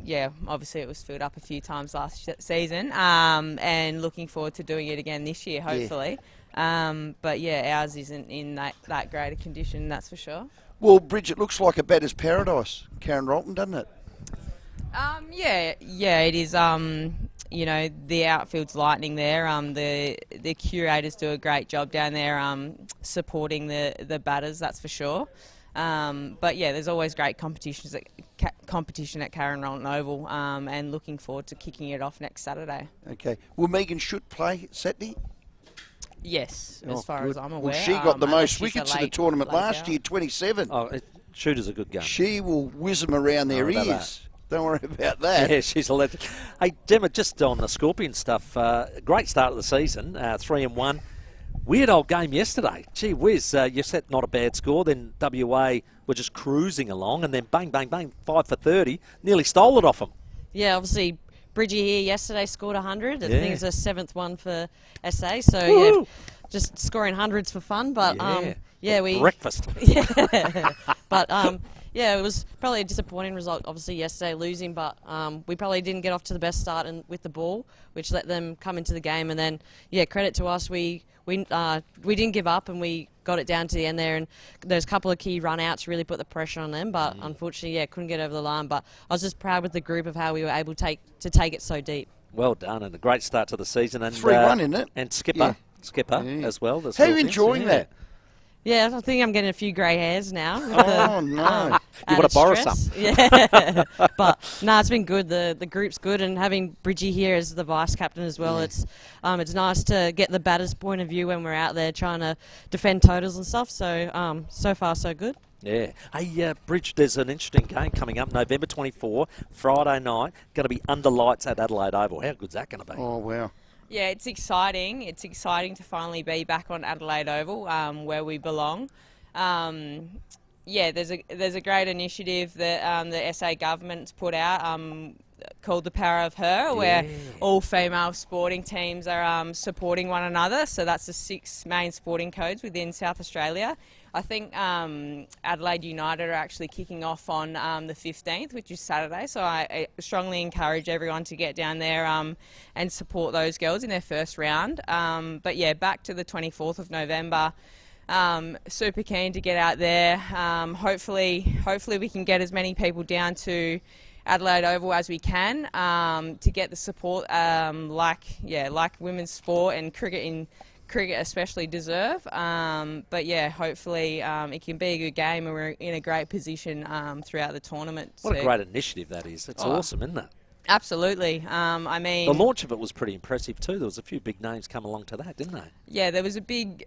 Yeah, obviously it was filled up a few times last season, and looking forward to doing it again this year, hopefully. But yeah, ours isn't in that great a condition, that's for sure. Well, Bridget, looks like a batter's paradise, Karen Rolton, doesn't it? Yeah, it is. You know, the outfield's lightning there. The curators do a great job down there, supporting the batters, that's for sure. But yeah, there's always great competition at Karen Rolton Oval, and looking forward to kicking it off next Saturday. Okay. Will Megan Schutt play Saturday? Yes, as far as I'm aware. Well, she got the most wickets in the tournament last year, 27. Shooter's a good gun. She will whiz them around their ears. Don't worry about that. Yeah, she's a legend. Hey, Gemma, just on the Scorpion stuff, great start of the season, 3-1. Weird old game yesterday. Gee whiz, you set not a bad score, then WA were just cruising along, and then bang, bang, bang, 5 for 30, nearly stole it off them. Yeah, obviously, Bridgie here yesterday scored 100. I think it's a 7th one for SA, so yeah, just scoring hundreds for fun, but yeah, we... Breakfast. Yeah, but yeah, it was probably a disappointing result, obviously, yesterday losing, but we probably didn't get off to the best start with the ball, which let them come into the game, and then, yeah, credit to us, we didn't give up, and we got it down to the end there, and there's a couple of key run-outs really put the pressure on them, but unfortunately, yeah, couldn't get over the line, but I was just proud with the group of how we were able to take it so deep. Well done, and a great start to the season. And 3-1, isn't it? And Skipper as well. How are you enjoying that? Yeah, I think I'm getting a few grey hairs now. Oh, no. You want to borrow some? Yeah. But, no, it's been good. The group's good, and having Bridgie here as the vice-captain as well, it's nice to get the batter's point of view when we're out there trying to defend totals and stuff. So, so far, so good. Yeah. Hey, Bridge, there's an interesting game coming up, November 24, Friday night. Going to be under lights at Adelaide Oval. How good's that going to be? Oh, wow. Yeah, it's exciting. It's exciting to finally be back on Adelaide Oval, where we belong. Yeah, there's a great initiative that the SA government's put out called The Power of Her, where all female sporting teams are supporting one another. So that's the 6 main sporting codes within South Australia. I think Adelaide United are actually kicking off on the 15th, which is Saturday. So I strongly encourage everyone to get down there and support those girls in their first round. But yeah, back to the 24th of November. Super keen to get out there. Hopefully we can get as many people down to Adelaide Oval as we can to get the support like women's sport and cricket especially deserve. But yeah, hopefully it can be a good game and we're in a great position throughout the tournament. What a great initiative that is. It's awesome, isn't it? Absolutely. I mean, the launch of it was pretty impressive too. There was a few big names come along to that, didn't they? Yeah, there was a big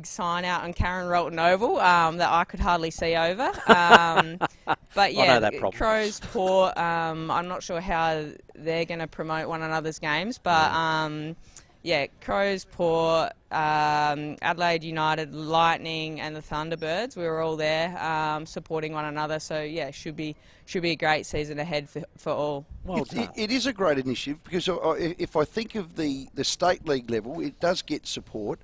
sign out on Karen Rolton Oval that I could hardly see over. But yeah, Crows Port. I'm not sure how they're going to promote one another's games, but yeah, Crows Port, Adelaide United, Lightning, and the Thunderbirds. We were all there supporting one another. So yeah, should be a great season ahead for all. Well, it is a great initiative because if I think of the state league level, it does get support.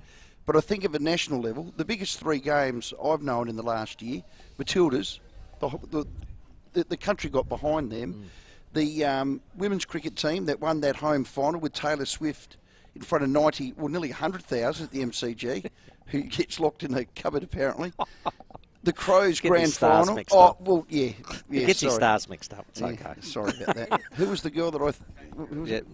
But I think of a national level, the biggest 3 games I've known in the last year, Matildas, the country got behind them. The women's cricket team that won that home final with Taylor Swift in front of nearly 100,000 at the MCG, who gets locked in a cupboard apparently. The Crows grand final. Oh, well, yeah. You get your stars mixed up. It's okay. Sorry about that. Who was the girl that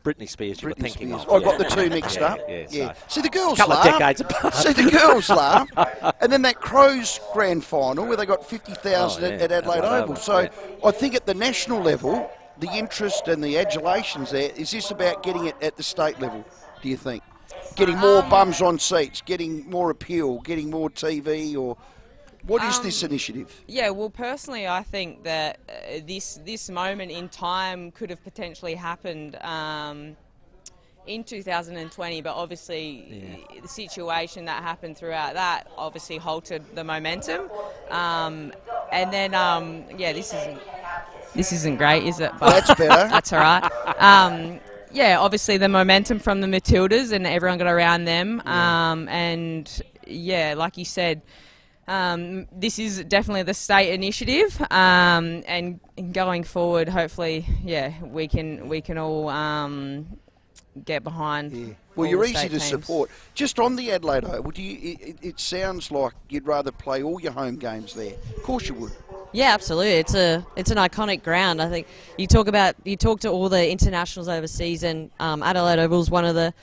Britney Spears. You were thinking of. I got the 2 mixed up. Yeah. See, the girls couple laugh. Of decades apart. See, the girls laugh. And then that Crows grand final where they got 50,000 at Adelaide Oval. So I think at the national level, the interest and the adulations there, is this about getting it at the state level, do you think? Getting more bums on seats, getting more appeal, getting more TV, or what is this initiative? Yeah, well, personally, I think that this moment in time could have potentially happened in 2020, but obviously the situation that happened throughout that obviously halted the momentum. And then, this isn't great, is it? But that's better. That's all right. Yeah, obviously the momentum from the Matildas and everyone got around them. And yeah, like you said, this is definitely the state initiative. And going forward, hopefully, we can all get behind. Yeah. Well, you're easy to support. Just on the Adelaide Oval, it sounds like you'd rather play all your home games there. Of course you would. Yeah, absolutely. It's an iconic ground. I think you talk to all the internationals overseas, and Adelaide Oval's one of the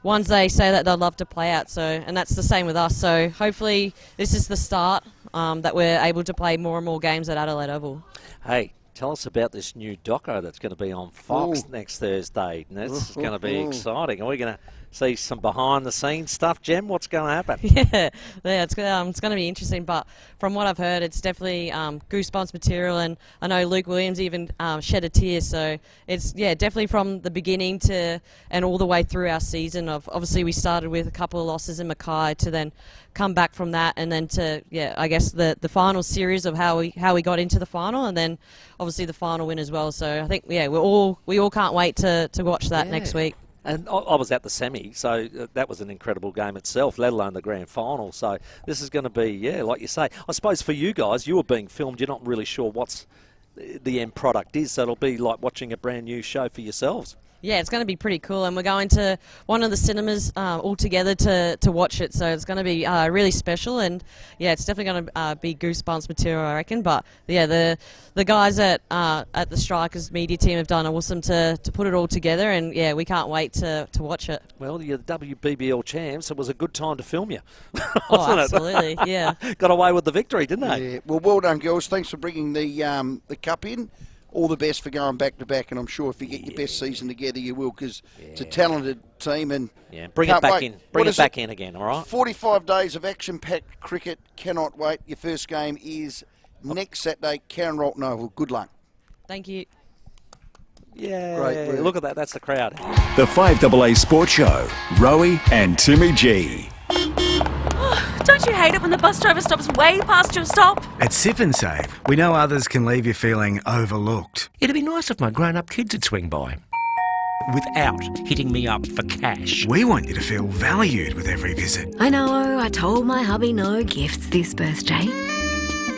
ones they say that they'd love to play at. So, and that's the same with us. So hopefully this is the start that we're able to play more and more games at Adelaide Oval. Hey, tell us about this new doco that's going to be on Fox next Thursday. That's going to be exciting. Are we going to see some behind-the-scenes stuff, Jem? What's going to happen? Yeah, it's going to be interesting. But from what I've heard, it's definitely goosebumps material. And I know Luke Williams even shed a tear. So it's definitely from the beginning to and all the way through our season. Obviously, we started with a couple of losses in Mackay to then come back from that, and then to I guess the final series of how we got into the final, and then obviously the final win as well. So I think we all can't wait to watch that next week. And I was at the semi, so that was an incredible game itself, let alone the grand final. So this is going to be, like you say, I suppose for you guys, you were being filmed, you're not really sure what's the end product is, so it'll be like watching a brand new show for yourselves. Yeah, it's going to be pretty cool, and we're going to one of the cinemas all together to watch it, so it's going to be really special, and it's definitely going to be goosebumps material, I reckon. But the guys at the Strikers media team have done awesome to put it all together, and we can't wait to watch it. Well, you're the WBBL champs. It was a good time to film you. Oh, absolutely, yeah. Got away with the victory, didn't they? Yeah. Well done, girls. Thanks for bringing the cup in. All the best for going back to back, and I'm sure if you get your best season together, you will, because it's a talented team. And bring it back in. Bring it back in again, all right? 45 days of action-packed cricket. Cannot wait. Your first game is next Saturday, Karen Rolton Oval. Good luck. Thank you. Yeah, great. Look at that. That's the crowd. The 5AA Sports Show, Rowey and Timmy G. Don't you hate it when the bus driver stops way past your stop? At Sip and Save, we know others can leave you feeling overlooked. It'd be nice if my grown-up kids would swing by. without hitting me up for cash. We want you to feel valued with every visit. I know, I told my hubby no gifts this birthday,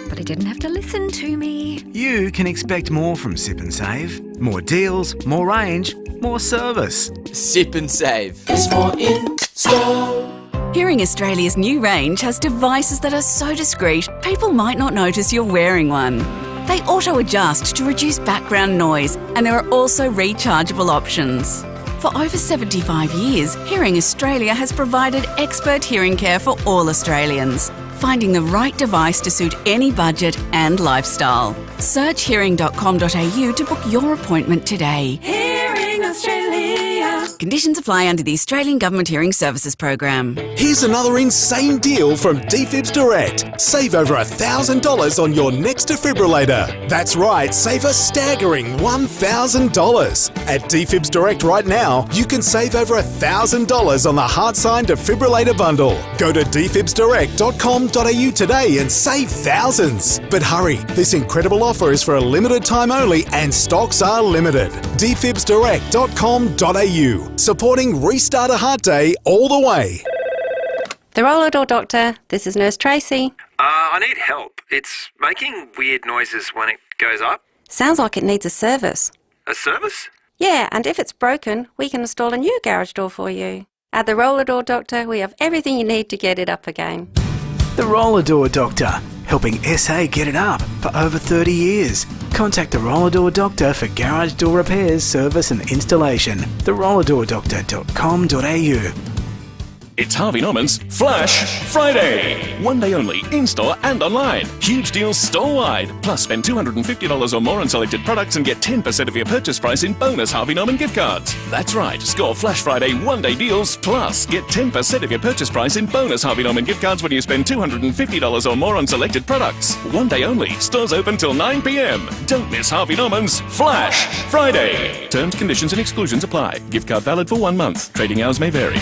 but he didn't have to listen to me. You can expect more from Sip and Save. More deals, more range, more service. Sip and Save. There's more in store. Hearing Australia's new range has devices that are so discreet, people might not notice you're wearing one. They auto-adjust to reduce background noise, and there are also rechargeable options. For over 75 years, Hearing Australia has provided expert hearing care for all Australians, finding the right device to suit any budget and lifestyle. Search hearing.com.au to book your appointment today. Hearing Australia. Conditions apply under the Australian Government Hearing Services Program. Here's another insane deal from DFibs Direct. Save over $1,000 on your next defibrillator. That's right, save a staggering $1,000. At DFibs Direct right now, you can save over $1,000 on the Heart Sign Defibrillator Bundle. Go to dfibsdirect.com.au today and save thousands. But hurry, this incredible offer is for a limited time only and stocks are limited. dfibsdirect.com.au. Supporting Restart a Heart Day all the way. The roller door doctor, this is Nurse Tracy. I need help. It's making weird noises when it goes up. Sounds like it needs a service. A service? Yeah, and if it's broken, we can install a new garage door for you. At the Roller Door Doctor, we have everything you need to get it up again. The Roller Door Doctor, helping SA get it up for over 30 years. Contact the Roller Door Doctor for garage door repairs, service and installation. therollerdoordoctor.com.au. It's Harvey Norman's Flash Friday. One day only, in-store and online. Huge deals store-wide. Plus, spend $250 or more on selected products and get 10% of your purchase price in bonus Harvey Norman gift cards. That's right, score Flash Friday one-day deals, plus get 10% of your purchase price in bonus Harvey Norman gift cards when you spend $250 or more on selected products. One day only, stores open till 9 p.m. Don't miss Harvey Norman's Flash Friday. Terms, conditions and exclusions apply. Gift card valid for 1 month. Trading hours may vary.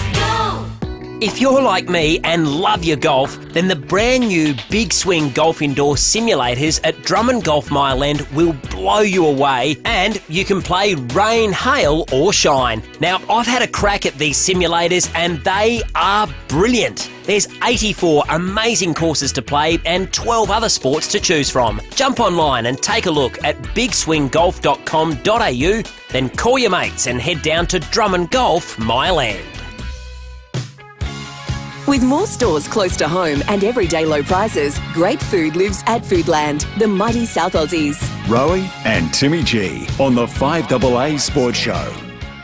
If you're like me and love your golf, then the brand new Big Swing Golf Indoor Simulators at Drummond Golf Mile End will blow you away, and you can play rain, hail or shine. Now, I've had a crack at these simulators and they are brilliant. There's 84 amazing courses to play and 12 other sports to choose from. Jump online and take a look at bigswinggolf.com.au, then call your mates and head down to Drummond Golf Mile End. With more stores close to home and everyday low prices, great food lives at Foodland, the mighty South Aussies. Rowey and Timmy G on the 5AA Sports Show.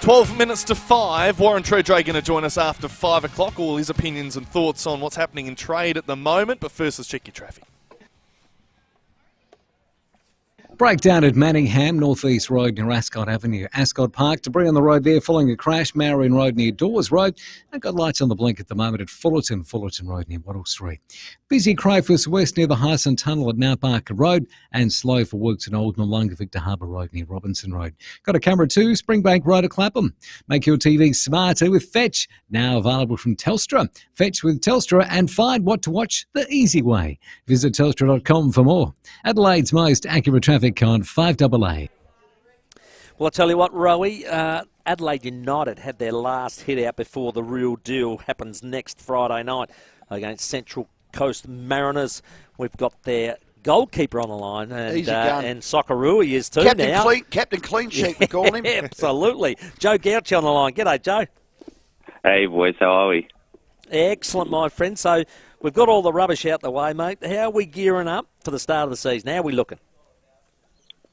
12 minutes to 5. Warren Treadray going to join us after 5 o'clock. All his opinions and thoughts on what's happening in trade at the moment. But first, let's check your traffic. Breakdown at Manningham, North East Road near Ascot Avenue. Ascot Park, debris on the road there following a crash. Marion Road near Dawes Road. And got lights on the blink at the moment at Fullerton Road near Wattle Street. Busy Crowfoot West near the Hyson Tunnel at Nowbarker Road. And slow for works in Old Noonlunga Victor Harbour Road near Robinson Road. Got a camera too, Springbank Road at Clapham. Make your TV smarter with Fetch. Now available from Telstra. Fetch with Telstra and find what to watch the easy way. Visit telstra.com for more. Adelaide's most accurate traffic on 5AA. Well, I tell you what, Rowey, Adelaide United had their last hit out before the real deal happens next Friday night against Central Coast Mariners. We've got their goalkeeper on the line, and Socceroos is too now. Captain Clean Sheet, we call him. Absolutely. Joe Gouch on the line. G'day, Joe. Hey, boys, how are we? Excellent, my friend. So we've got all the rubbish out the way, mate. How are we gearing up for the start of the season? How are we looking?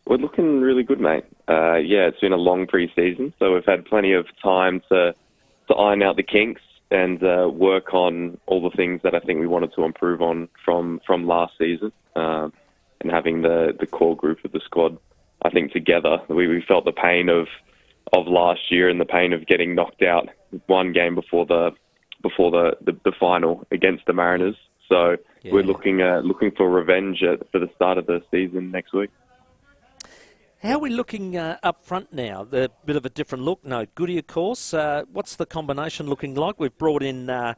We're looking really good, mate. It's been a long pre-season, so we've had plenty of time to iron out the kinks and work on all the things that I think we wanted to improve on from last season. And having the core group of the squad, I think together, we felt the pain of last year and the pain of getting knocked out one game before the final against the Mariners. So we're looking for revenge for the start of the season next week. How are we looking up front now? A bit of a different look. No Goody, of course. What's the combination looking like? We've brought in our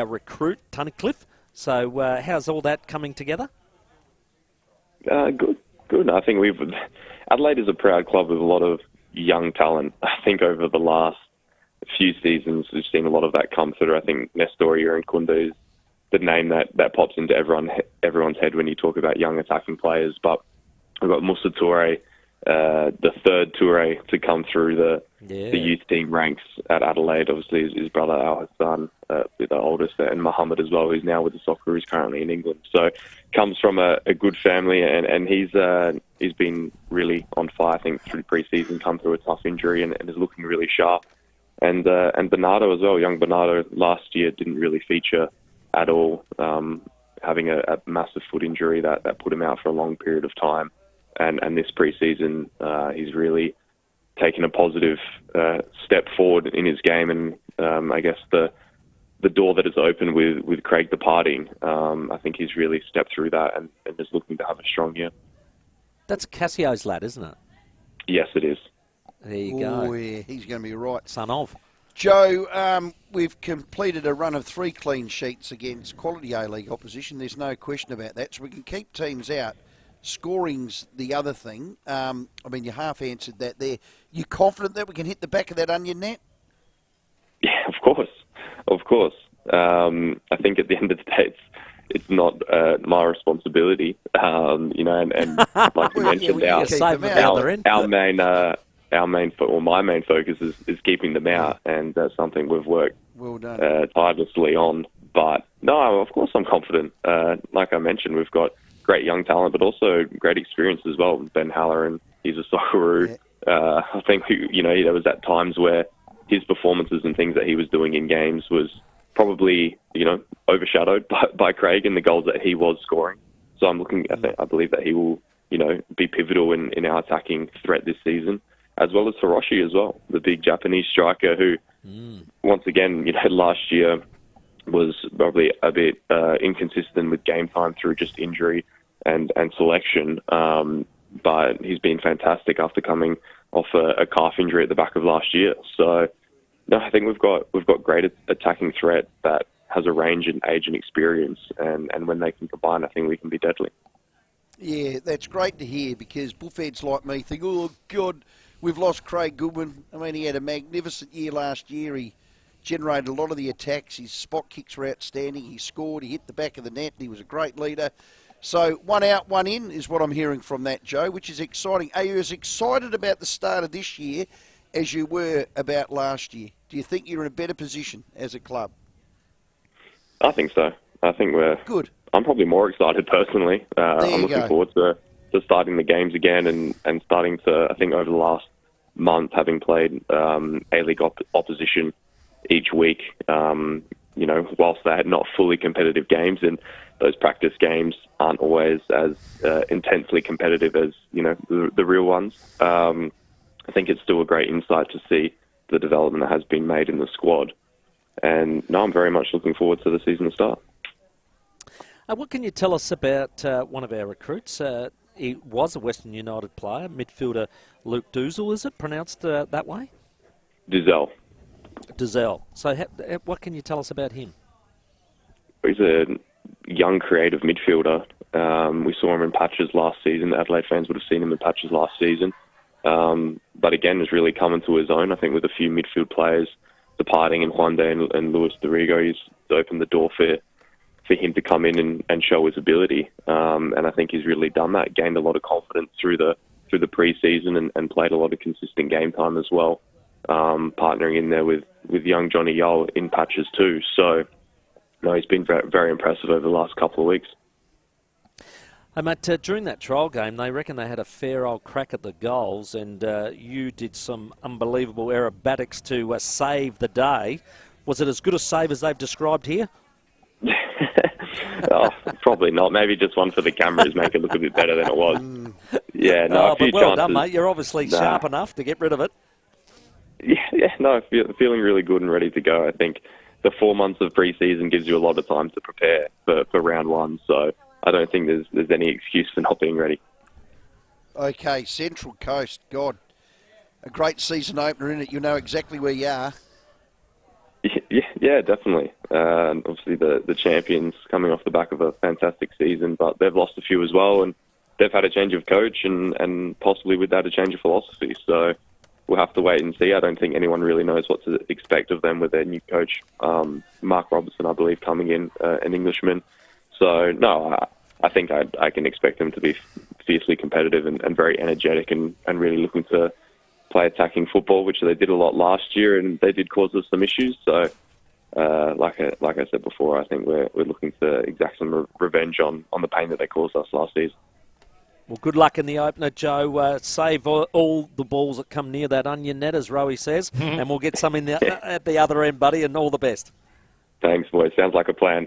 recruit, Tunnicliffe. So how's all that coming together? Good. I think Adelaide is a proud club with a lot of young talent. I think over the last few seasons, we've seen a lot of that come through. I think Nestoria and Kundu is the name that pops into everyone's head when you talk about young attacking players. But we've got Moussa Touré, the third Touré to come through the youth team ranks at Adelaide. Obviously, his brother Al Hassan, the oldest, and Mohammed as well, who's now with the Socceroos currently in England. So comes from a good family, and he's been really on fire, I think, through pre-season, come through a tough injury and is looking really sharp. And Bernardo as well. Young Bernardo last year didn't really feature at all, having a massive foot injury that put him out for a long period of time. And this pre-season, he's really taken a positive step forward in his game. And I guess the door that is open with Craig departing, I think he's really stepped through that and is looking to have a strong year. That's Cassio's lad, isn't it? Yes, it is. There you go. Oh, yeah, he's going to be right. Son of. Joe, we've completed a run of 3 clean sheets against quality A-League opposition. There's no question about that. So we can keep teams out. Scoring's the other thing. I mean, you half answered that there. You confident that we can hit the back of that onion net? Yeah, of course. I think at the end of the day, it's not my responsibility. And like you mentioned, my main focus is keeping them out, and that's something we've worked tirelessly on. But no, of course I'm confident. Like I mentioned, we've got great young talent, but also great experience as well. Ben Halloran, he's a Socceroo. I think, there was at times where his performances and things that he was doing in games was probably, overshadowed by Craig and the goals that he was scoring. So I believe that he will, be pivotal in our attacking threat this season, as well as Hiroshi as well, the big Japanese striker who, once again, last year was probably a bit inconsistent with game time through just injury and selection. But he's been fantastic after coming off a calf injury at the back of last year. So, no, I think we've got great attacking threat that has a range in age and experience, and when they can combine, I think we can be deadly. Yeah, that's great to hear, because bullfeds like me think, oh, God, we've lost Craig Goodwin. I mean, he had a magnificent year last year. He generated a lot of the attacks. His spot kicks were outstanding. He scored. He hit the back of the net. He was a great leader. So 1 out, 1 in is what I'm hearing from that, Joe, which is exciting. Are you as excited about the start of this year as you were about last year? Do you think you're in a better position as a club? I think so. I think we're good. I'm probably more excited personally. I'm looking forward to starting the games again and starting to, I think over the last month, having played A-League opposition each week, whilst they had not fully competitive games, and those practice games aren't always as intensely competitive as, the real ones. I think it's still a great insight to see the development that has been made in the squad. And no, I'm very much looking forward to the season to start. What can you tell us about one of our recruits? He was a Western United player, midfielder Luke Duzel, is it pronounced that way? Duzel. So what can you tell us about him? He's a young, creative midfielder. We saw him in patches last season. The Adelaide fans would have seen him in patches last season. But again, has really come into his own, I think, with a few midfield players departing in Juande and Luis Dorigo. He's opened the door for him to come in and show his ability. And I think he's really done that, gained a lot of confidence through the pre-season and played a lot of consistent game time as well, partnering in there with young Johnny Yole in patches too. So, no, he's been very, very impressive over the last couple of weeks. Hey, mate, during that trial game, they reckon they had a fair old crack at the goals, and you did some unbelievable aerobatics to save the day. Was it as good a save as they've described here? Oh, probably not. Maybe just one for the cameras, make it look a bit better than it was. Yeah, no, a few but well chances. done, mate. You're obviously sharp enough to get rid of it. No, feeling really good and ready to go. I think the 4 months of pre-season gives you a lot of time to prepare for round one, so I don't think there's any excuse for not being ready. Okay, Central Coast, God, a great season opener in it. You know exactly where you are. Yeah, definitely. Obviously, the champions coming off the back of a fantastic season, but they've lost a few as well, and they've had a change of coach and possibly with that a change of philosophy. So, we'll have to wait and see. I don't think anyone really knows what to expect of them with their new coach, Mark Robertson, I believe, coming in, an Englishman. So, no, I think I can expect them to be fiercely competitive and very energetic and really looking to play attacking football, which they did a lot last year, and they did cause us some issues. So, like I said before, I think we're looking to exact some revenge on the pain that they caused us last season. Well, good luck in the opener, Joe. Save all the balls that come near that onion net, as Rowey says, and we'll get some in at the other end, buddy, and all the best. Thanks, boys. Sounds like a plan.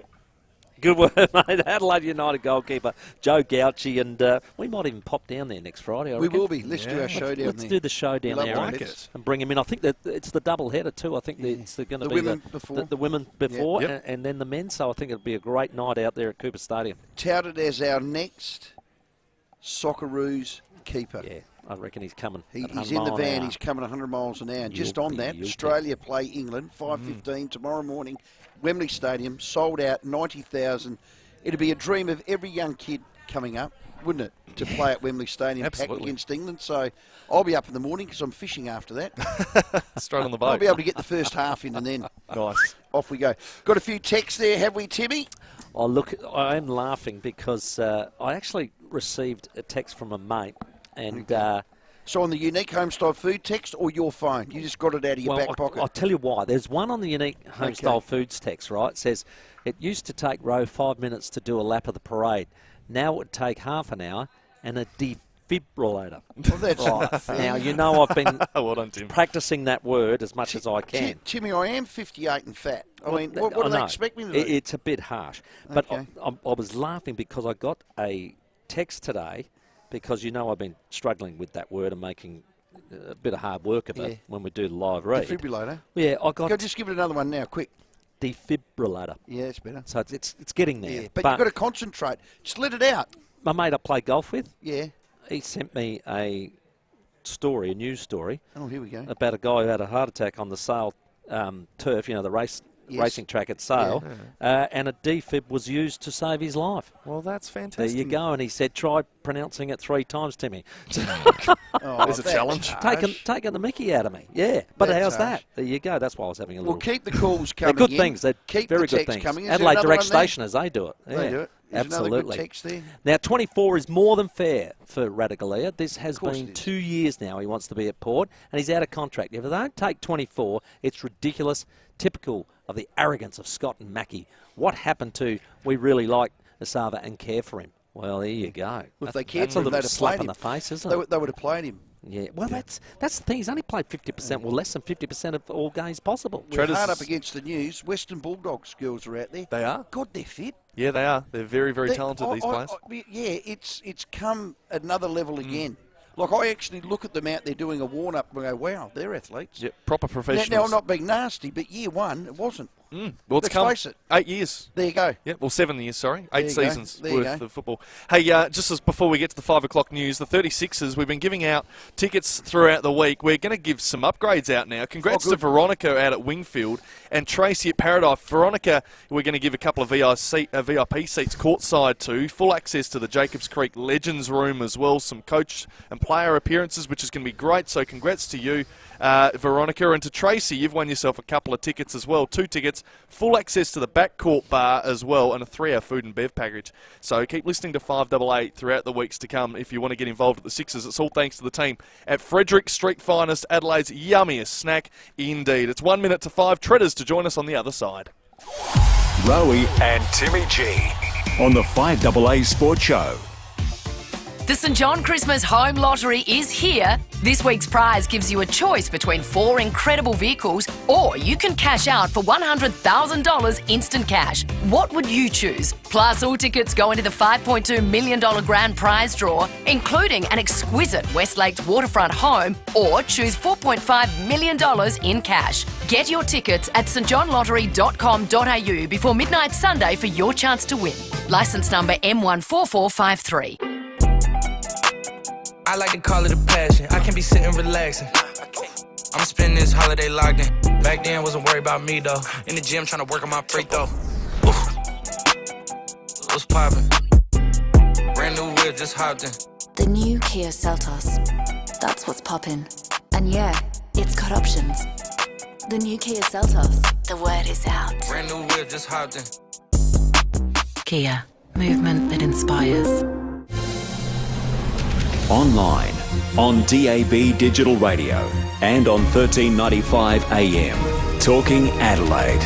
Good work, mate. Adelaide United goalkeeper Joe Gauci, and we might even pop down there next Friday. I We reckon. will be. Let's do our show down there. Let's do the show down there, like it. and bring him in. I think that it's the double header too. I think it's going to be women before. the women before, Yep. and then the men. So I think it'll be a great night out there at Cooper Stadium. Touted as our next Socceroos keeper. Yeah, I reckon he's coming. He's in the van. He's coming 100 miles an hour. And just on that, Australia play England 5:15 tomorrow morning, Wembley Stadium, sold out, 90,000. It'd be a dream of every young kid coming up, wouldn't it, to play at Wembley Stadium packed against England. So I'll be up in the morning because I'm fishing after that. Straight on the boat. I'll be able to get the first half in and then off we go. Got a few texts there, have we, Timmy? Oh, look, I am laughing because I actually received a text from a mate, and so on the unique homestyle food text or your phone? You just got it out of your back pocket? I'll tell you why. There's one on the unique homestyle foods text, right? It says, it used to take Row 5 minutes to do a lap of the parade. Now it would take half an hour and a defibrillator. Well, that's right. Now, you know I've been well done, Tim. practicing that word as much as I can. Timmy, I am 58 and fat. I mean, what do they expect me to do? It's a bit harsh. But I was laughing because I got a text today because, you know, I've been struggling with that word and making a bit of hard work of it when we do the live read. Defibrillator? Yeah, I got... Go, just give it another one now, quick. Defibrillator. Yeah, it's better. So it's getting there. Yeah, but you've got to concentrate. Just let it out. My mate I play golf with, he sent me a story, a news story. Oh, here we go. About a guy who had a heart attack on the Sale turf, you know, the racing track at Sale, and a defib was used to save his life. Well, that's fantastic. There you go. And he said, try pronouncing it 3 times, Timmy. There's a challenge. Taking the mickey out of me. Yeah. But That's how's harsh. that? There you go. That's why I was having a little... Well, keep the calls coming They're good in. things. They're Keep very the good text things. coming. Is there Adelaide another Direct one there? Stationers, they do it. Yeah. They do it. Is Absolutely. another good text there? Now, 24 is more than fair for Radicalea. This has been 2 years now. He wants to be at Port, and he's out of contract. If they don't take 24, it's ridiculous, typical of the arrogance of Scott and Mackie. What happened to we really like Asava and care for him? Well, there you go. Well, if they cared That's for a him, little they'd have slap played in him. the face, isn't it? They would have played him. Yeah, well, that's the thing. He's only played 50%, well, less than 50% of all games possible. We're hard up against the news. Western Bulldogs girls are out there. They are? God, they're fit. Yeah, they are. They're very, very talented, these players. It's come another level again. Like, I actually look at them out there doing a warm-up and go, wow, they're athletes. Yeah, proper professionals. Now, I'm not being nasty, but year one, it wasn't. Well, Let's it's come face it. 8 years. There you go. Yeah, well, 7 years, sorry. 8 There you go. seasons There you worth go. of football. Hey, just as before we get to the 5 o'clock news, the 36ers, we've been giving out tickets throughout the week. We're going to give some upgrades out now. Congrats to Veronica out at Wingfield and Tracy at Paradise. Veronica, we're going to give a couple of VIP seats courtside to, full access to the Jacobs Creek Legends Room as well, some coach and player appearances, which is going to be great. So congrats to you, Veronica. And to Tracy, you've won yourself a couple of tickets as well. 2 tickets, full access to the backcourt bar as well, and a 3-hour food and bev package. So keep listening to 5AA throughout the weeks to come if you want to get involved at the Sixers. It's all thanks to the team at Frederick Street Finest, Adelaide's yummiest snack indeed. It's 1 minute to 5. Treaders to join us on the other side. Rowey and Timmy G on the 5AA Sports Show. The St John Christmas Home Lottery is here. This week's prize gives you a choice between 4 incredible vehicles, or you can cash out for $100,000 instant cash. What would you choose? Plus, all tickets go into the $5.2 million grand prize draw, including an exquisite West Lakes waterfront home, or choose $4.5 million in cash. Get your tickets at stjohnlottery.com.au before midnight Sunday for your chance to win. Licence number M14453. I like to call it a passion. I can be sitting relaxing. I'm spending this holiday locked in. Back then, wasn't worried about me though. In the gym, trying to work on my free throw. What's poppin'? Brand new whip, just hopped in. The new Kia Seltos. That's what's poppin'. And yeah, it's got options. The new Kia Seltos. The word is out. Brand new whip, just hopped in. Kia. Movement that inspires. Online, on DAB Digital Radio and on 1395 AM. Talking Adelaide.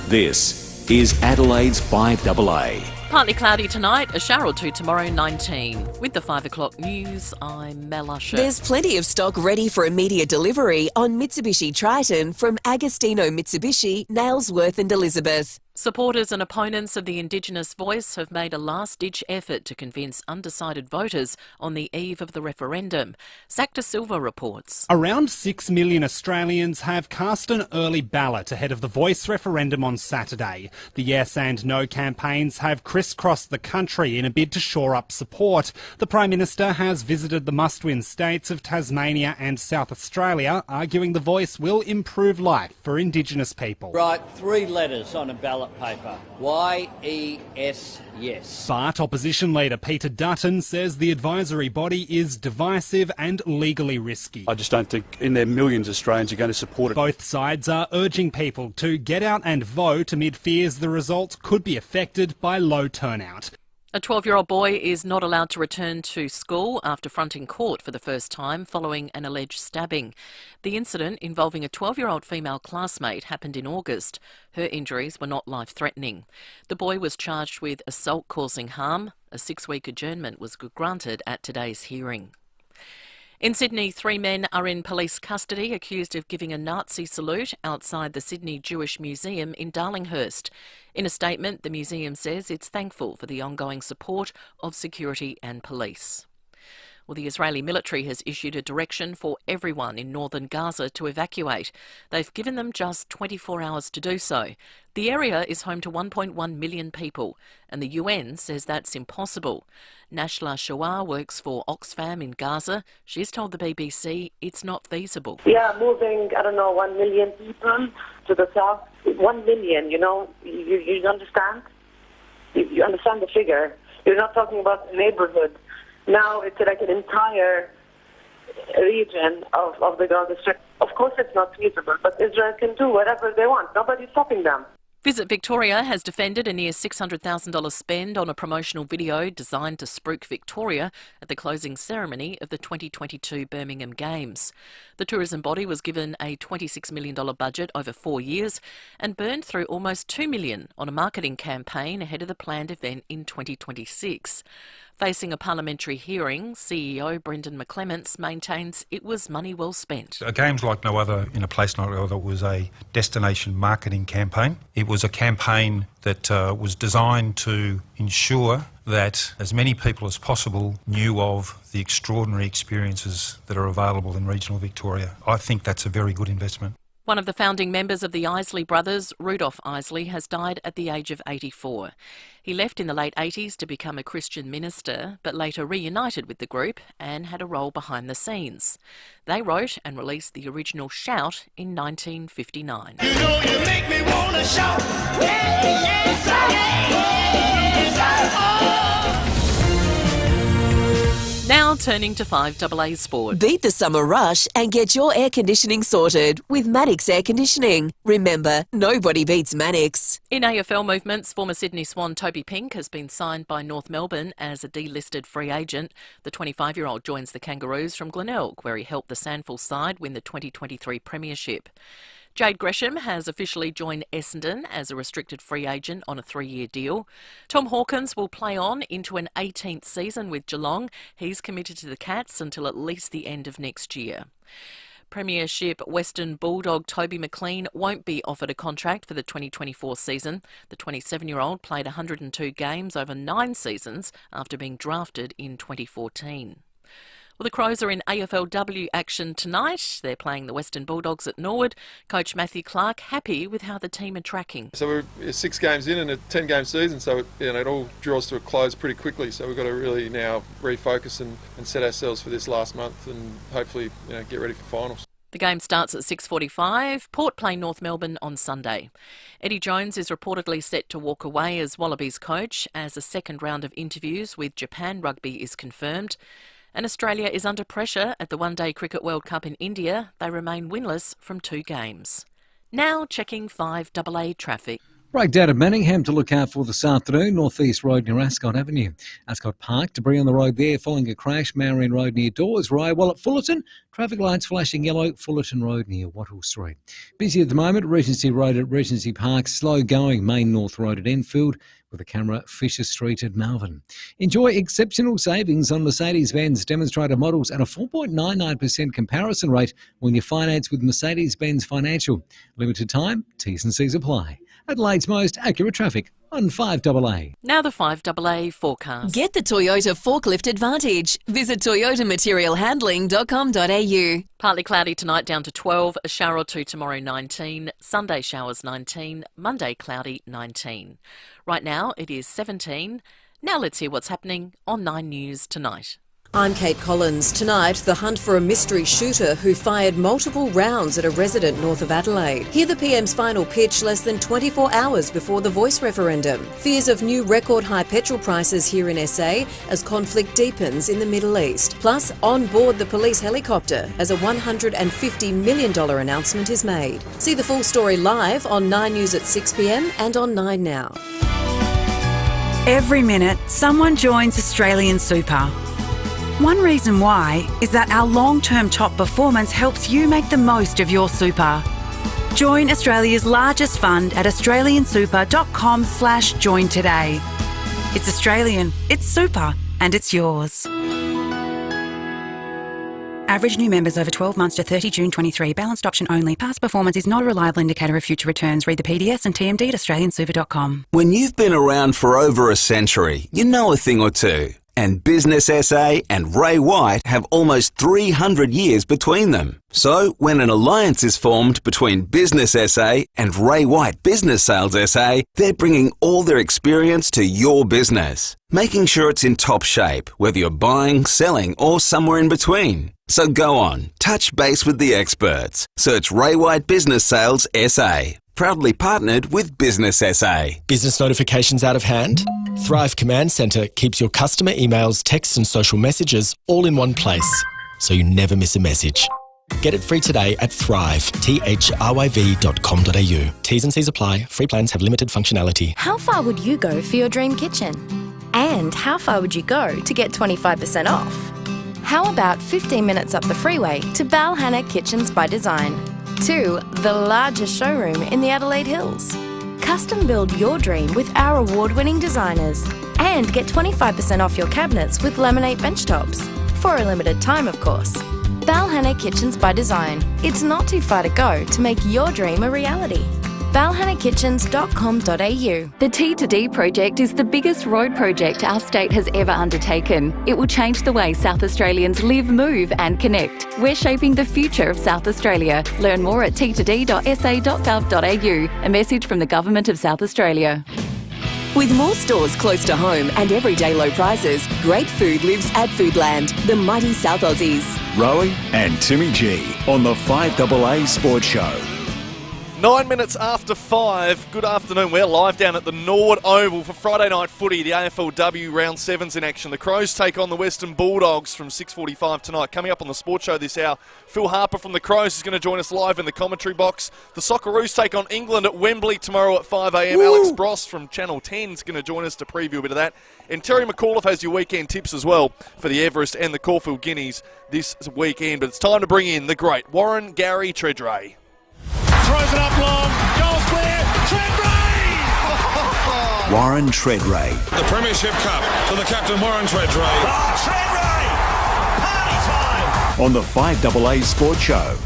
This is Adelaide's 5AA. Partly cloudy tonight, a shower or two tomorrow, 19. With the 5 o'clock news, I'm Mel Usher. There's plenty of stock ready for immediate delivery on Mitsubishi Triton from Agostino Mitsubishi, Nailsworth and Elizabeth. Supporters and opponents of the Indigenous voice have made a last-ditch effort to convince undecided voters on the eve of the referendum. Zacta Silva reports. Around 6 million Australians have cast an early ballot ahead of the voice referendum on Saturday. The yes and no campaigns have crisscrossed the country in a bid to shore up support. The Prime Minister has visited the must-win states of Tasmania and South Australia, arguing the voice will improve life for Indigenous people. Write 3 letters on a ballot paper. Y-E-S, yes. But opposition leader Peter Dutton says the advisory body is divisive and legally risky. I just don't think in their millions of Australians are going to support it. Both sides are urging people to get out and vote amid fears the results could be affected by low turnout. A 12-year-old boy is not allowed to return to school after fronting court for the first time following an alleged stabbing. The incident involving a 12-year-old female classmate happened in August. Her injuries were not life-threatening. The boy was charged with assault causing harm. A 6-week adjournment was granted at today's hearing. In Sydney, 3 men are in police custody accused of giving a Nazi salute outside the Sydney Jewish Museum in Darlinghurst. In a statement, the museum says it's thankful for the ongoing support of security and police. Well, the Israeli military has issued a direction for everyone in northern Gaza to evacuate. They've given them just 24 hours to do so. The area is home to 1.1 million people, and the UN says that's impossible. Nashla Shawar works for Oxfam in Gaza. She's told the BBC it's not feasible. We are moving, 1 million people to the south. 1 million, you understand? You understand the figure. You're not talking about the neighborhood. Now it's like an entire region of the Gaza Strip. Of course it's not feasible, but Israel can do whatever they want. Nobody's stopping them. Visit Victoria has defended a near $600,000 spend on a promotional video designed to spruik Victoria at the closing ceremony of the 2022 Birmingham Games. The tourism body was given a $26 million budget over 4 years and burned through almost $2 million on a marketing campaign ahead of the planned event in 2026. Facing a parliamentary hearing, CEO Brendan McClements maintains it was money well spent. A game's like no other in a place like no other was a destination marketing campaign. It was a campaign that was designed to ensure that as many people as possible knew of the extraordinary experiences that are available in regional Victoria. I think that's a very good investment. One of the founding members of the Isley brothers, Rudolph Isley, has died at the age of 84. He left in the late 80s to become a Christian minister, but later reunited with the group and had a role behind the scenes. They wrote and released the original Shout in 1959. You know you make me wanna shout. Yes, Now turning to 5AA Sport. Beat the summer rush and get your air conditioning sorted with Mannix Air Conditioning. Remember, nobody beats Mannix. In AFL movements, former Sydney Swan Toby Pink has been signed by North Melbourne as a delisted free agent. The 25-year-old joins the Kangaroos from Glenelg, where he helped the Sandful side win the 2023 Premiership. Jade Gresham has officially joined Essendon as a restricted free agent on a 3-year deal. Tom Hawkins will play on into an 18th season with Geelong. He's committed to the Cats until at least the end of next year. Premiership Western Bulldog Toby McLean won't be offered a contract for the 2024 season. The 27-year-old played 102 games over 9 seasons after being drafted in 2014. Well, the Crows are in AFLW action tonight. They're playing the Western Bulldogs at Norwood. Coach Matthew Clark happy with how the team are tracking. So we're 6 games in and a 10-game season, so it all draws to a close pretty quickly. So we've got to really now refocus and set ourselves for this last month and hopefully get ready for finals. The game starts at 6:45. Port play North Melbourne on Sunday. Eddie Jones is reportedly set to walk away as Wallabies coach as a second round of interviews with Japan Rugby is confirmed. And Australia is under pressure at the One-Day Cricket World Cup in India. They remain winless from 2 games. Now checking 5AA traffic. Breakdown at Manningham to look out for this afternoon. North East Road near Ascot Avenue. Ascot Park, debris on the road there following a crash. Marion Road near Dawes. Rowey, while at Fullerton, traffic lights flashing yellow. Fullerton Road near Wattle Street. Busy at the moment. Regency Road at Regency Park. Slow going. Main North Road at Enfield. With a camera, Fisher Street at Malvern. Enjoy exceptional savings on Mercedes-Benz demonstrator models at a 4.99% comparison rate when you finance with Mercedes-Benz Financial. Limited time, T's and C's apply. Adelaide's most accurate traffic on 5AA. Now the 5AA forecast. Get the Toyota Forklift Advantage. Visit toyotamaterialhandling.com.au. Partly cloudy tonight down to 12, a shower or 2 tomorrow 19, Sunday showers 19, Monday cloudy 19. Right now it is 17. Now let's hear what's happening on 9 News tonight. I'm Kate Collins. Tonight, the hunt for a mystery shooter who fired multiple rounds at a resident north of Adelaide. Hear the PM's final pitch less than 24 hours before the Voice referendum. Fears of new record high petrol prices here in SA as conflict deepens in the Middle East. Plus, on board the police helicopter as a $150 million announcement is made. See the full story live on 9 News at 6 p.m. and on 9 Now. Every minute, someone joins Australian Super. One reason why is that our long-term top performance helps you make the most of your super. Join Australia's largest fund at australiansuper.com/join today. It's Australian, it's super, and it's yours. Average new members over 12 months to 30 June 23. Balanced option only. Past performance is not a reliable indicator of future returns. Read the PDS and TMD at australiansuper.com. When you've been around for over a century, you know a thing or two. And Business SA and Ray White have almost 300 years between them. So when an alliance is formed between Business SA and Ray White Business Sales SA, they're bringing all their experience to your business, making sure it's in top shape, whether you're buying, selling, or somewhere in between. So go on, touch base with the experts. Search Ray White Business Sales SA. Proudly partnered with Business SA. Business notifications out of hand? Thrive Command Centre keeps your customer emails, texts and social messages all in one place, so you never miss a message. Get it free today at thrive.com.au. T's and C's apply. Free plans have limited functionality. How far would you go for your dream kitchen? And how far would you go to get 25% off? How about 15 minutes up the freeway to Balhanna Kitchens by Design? 2, the largest showroom in the Adelaide Hills. Custom build your dream with our award-winning designers and get 25% off your cabinets with laminate bench tops. For a limited time, of course. Balhanna Kitchens by Design. It's not too far to go to make your dream a reality. balhannakitchens.com.au. The T2D project is the biggest road project our state has ever undertaken. It will change the way South Australians live, move and connect. We're shaping the future of South Australia. Learn more at t2d.sa.gov.au. A message from the Government of South Australia. With more stores close to home and everyday low prices, great food lives at Foodland, the mighty South Aussies. Rowey and Timmy G on the 5AA Sports Show. 9 minutes after 5. Good afternoon. We're live down at the Norwood Oval for Friday night footy. The AFLW round 7's in action. The Crows take on the Western Bulldogs from 6:45 tonight. Coming up on the Sports Show this hour, Phil Harper from the Crows is going to join us live in the commentary box. The Socceroos take on England at Wembley tomorrow at 5 a.m. Woo! Alex Bross from Channel 10 is going to join us to preview a bit of that. And Terry McAuliffe has your weekend tips as well for the Everest and the Caulfield Guineas this weekend. But it's time to bring in the great Warren Gary Treadray. Throws it up long. Goal square. Treadray! Warren Treadray. The Premiership Cup to the captain, Warren Treadray. Oh, Treadray! Party time! On the 5AA Sports Show.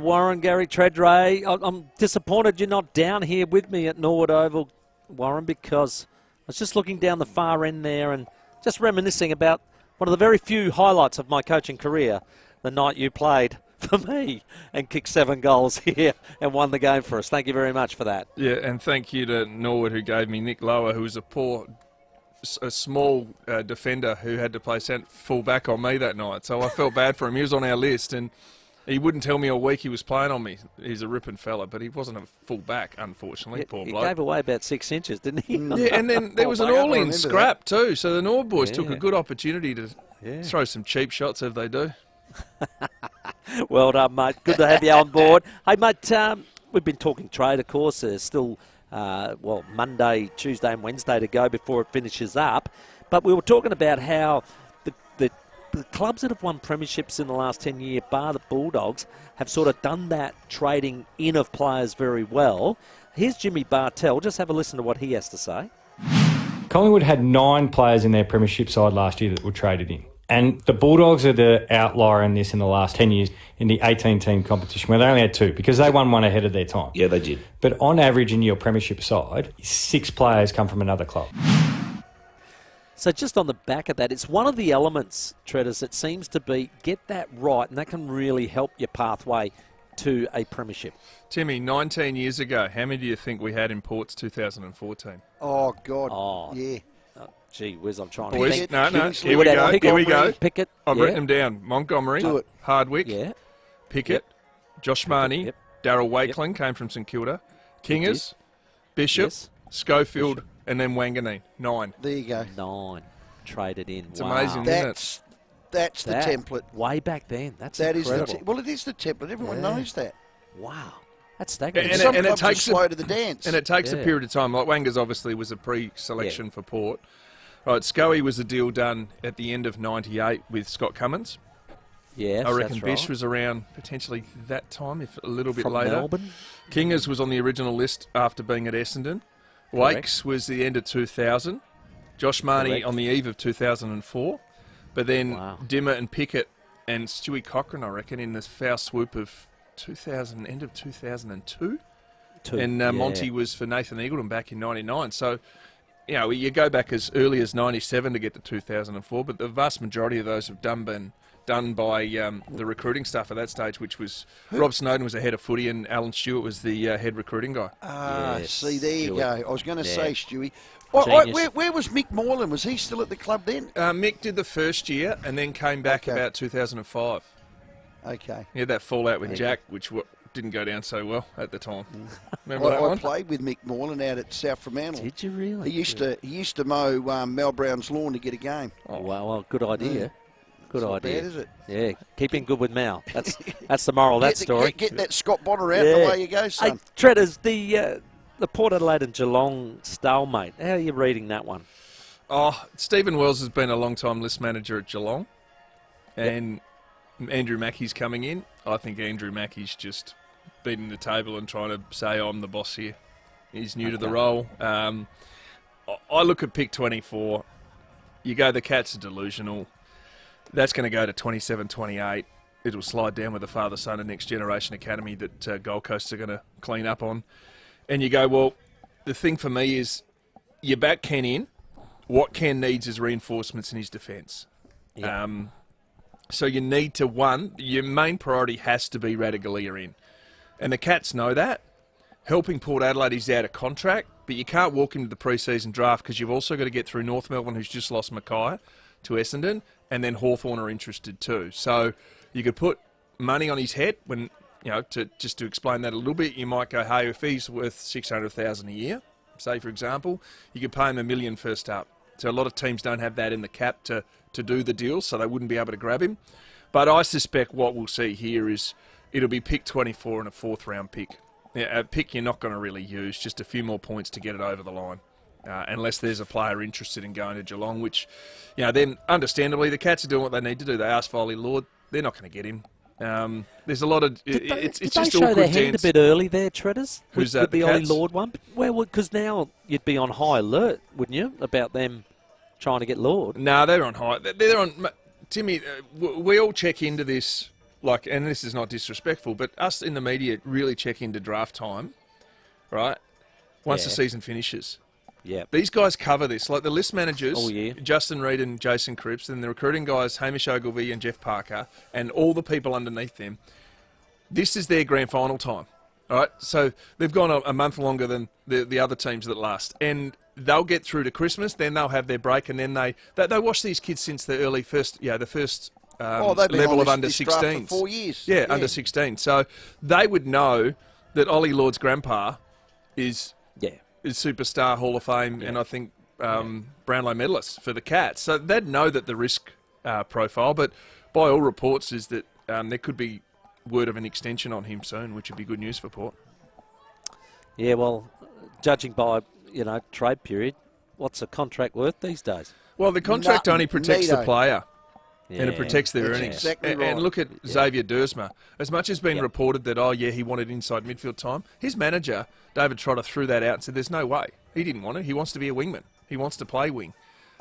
Warren Gary Treadray. I'm disappointed you're not down here with me at Norwood Oval, Warren, because I was just looking down the far end there and just reminiscing about one of the very few highlights of my coaching career, the night you played for me and kicked 7 goals here and won the game for us. Thank you very much for that. Yeah, and thank you to Norwood, who gave me Nick Lower, who was a small defender who had to play full back on me that night. So I felt bad for him. He was on our list, and He wouldn't tell me all week he was playing on me. He's a ripping fella, but he wasn't a full back, unfortunately. Poor bloke. He gave away about 6 inches, didn't he? Yeah, and then there was an all-in scrap too. So the Norwood boys took Yeah. a good opportunity to throw some cheap shots, as they do. Well done, mate. Good to have you on board. Hey, mate, we've been talking trade, of course. There's still, Monday, Tuesday and Wednesday to go before it finishes up. But we were talking about how the clubs that have won premierships in the last 10 years, bar the Bulldogs, have sort of done that trading in of players very well. Here's Jimmy Bartell. Just have a listen to what he has to say. Collingwood had 9 players in their premiership side last year that were traded in. And the Bulldogs are the outlier in this in the last 10 years in the 18-team competition, where they only had 2, because they won one ahead of their time. Yeah, they did. But on average in your premiership side, 6 players come from another club. So just on the back of that, it's one of the elements, Treaders, that seems to be get that right, and that can really help your pathway to a premiership. Timmy, 19 years ago, how many do you think we had in Ports 2014? Oh, God. Yeah. Gee whiz, I'm trying Boys, to think. no, here we go. Pickett. I've written them down. Montgomery, Do it. Hardwick, Pickett, Josh Marnie, Darryl Wakeling came from St Kilda, Kingers, Bishop, Schofield, and then Wanganeen. 9. There you go. 9 traded in. It's amazing, isn't it? That's the template. Way back then. That is incredible. well, it is the template. Everyone knows that. Wow. That's staggering. And it takes slow to the dance. And it takes a period of time. Like Wangers obviously was a pre-selection for Port. Right, Scully was a deal done at the end of 98 with Scott Cummins. Yes, I reckon that's Bish right. was around potentially that time, if a little bit From later. Melbourne? Kingers was on the original list after being at Essendon. Correct. Wakes was the end of 2000. Josh Marnie Correct. on the eve of 2004. But then Wow. Dimmer and Pickett and Stewie Cochran, I reckon, in the foul swoop of end of 2002. And Monty was for Nathan Eagleton back in 99. So, you know, you go back as early as 97 to get to 2004, but the vast majority of those have been done by the recruiting staff at that stage, which was Rob Snowden was the head of footy and Alan Stewart was the head recruiting guy. See, there you go. I was going to say, Stewie. Where was Mick Moreland? Was he still at the club then? Mick did the first year and then came back about 2005. Okay. He had that fallout with Jack, which didn't go down so well at the time. Remember that one? I played with Mick Moreland out at South Fremantle. Did you really? He used to mow Mel Brown's lawn to get a game. Oh, wow. Well, good idea. Good Not idea. bad, is it? Yeah, keeping good with Mal. That's the moral of that story. Get that Scott Bonner out, and away you go, son. Hey, Treaders, the Port Adelaide and Geelong stalemate. How are you reading that one? Oh, Stephen Wells has been a long-time list manager at Geelong, and Andrew Mackey's coming in. I think Andrew Mackey's just beating the table and trying to say, I'm the boss here. He's new to the role. I look at pick 24. You go, the Cats are delusional. That's going to go to 27-28. It'll slide down with the father-son and Next Generation Academy that Gold Coast are going to clean up on. And you go, well, the thing for me is you back Ken in. What Ken needs is reinforcements in his defence. Yeah. So you need to, your main priority has to be Radaglia in. And the Cats know that. Helping Port Adelaide is out of contract, but you can't walk into the pre-season draft because you've also got to get through North Melbourne, who's just lost Mackay to Essendon, and then Hawthorn are interested too. So you could put money on his head when, just to explain that a little bit, you might go, hey, if he's worth $600,000 a year, say for example, you could pay him $1 million first up. So a lot of teams don't have that in the cap to do the deal, so they wouldn't be able to grab him. But I suspect what we'll see here is it'll be pick 24 and a 4th round pick. A pick you're not going to really use, just a few more points to get it over the line. Unless there's a player interested in going to Geelong, which, then understandably the Cats are doing what they need to do. They asked Foley Lord, they're not going to get him. There's a lot of it's did just they show awkward their hand dance. a bit early there, Treaders? Who's with that? the The Ollie Cats? Lord one? Well, because now you'd be on high alert, wouldn't you, about them trying to get Lord? No, they're on high. They're on. Timmy, we all check into this, and this is not disrespectful, but us in the media really check into draft time, right? Once the season finishes. Yeah. These guys cover this. Like the list managers, All year. Justin Reid and Jason Cripps, and the recruiting guys, Hamish Ogilvie and Jeff Parker, and all the people underneath them. This is their grand final time. All right, so they've gone a month longer than the other teams that last, and they'll get through to Christmas. Then they'll have their break, and then they watch these kids since the first they've been level on of under this draft 16s. for 4 years. Yeah, under 16. So they would know that Ollie Lord's grandpa is superstar Hall of Fame, and I think Brownlow medalist for the Cats. So they'd know that the risk profile, but by all reports is that there could be word of an extension on him soon, which would be good news for Port. Yeah, well, judging by, trade period, what's a contract worth these days? Well, the contract only protects the player. And it protects their That's earnings. exactly right. And look at Xavier Dersma. As much as been reported that, he wanted inside midfield time, his manager, David Trotter, threw that out and said, there's no way. He didn't want it. He wants to be a wingman. He wants to play wing.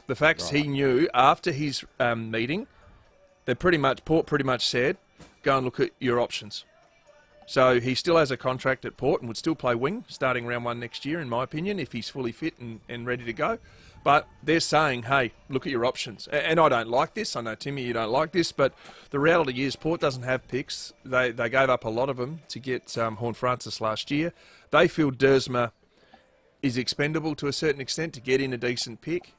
The facts he knew after his meeting, Port pretty much said, go and look at your options. So he still has a contract at Port and would still play wing starting round 1 next year, in my opinion, if he's fully fit and ready to go. But they're saying, hey, look at your options. And I don't like this. I know, Timmy, you don't like this. But the reality is Port doesn't have picks. They gave up a lot of them to get Horne-Francis last year. They feel Dersma is expendable to a certain extent to get in a decent pick.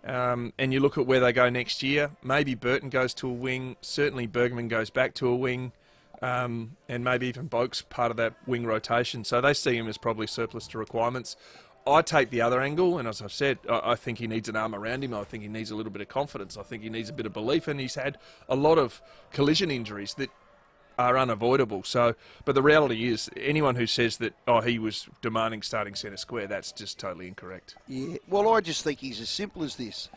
And you look at where they go next year. Maybe Burton goes to a wing. Certainly Bergman goes back to a wing. And maybe even Boak's part of that wing rotation. So they see him as probably surplus to requirements. I take the other angle, and as I've said, I think he needs an arm around him. I think he needs a little bit of confidence. I think he needs a bit of belief, and he's had a lot of collision injuries that are unavoidable. So, but the reality is, anyone who says that, he was demanding starting centre square, that's just totally incorrect. Yeah, well, I just think he's as simple as this.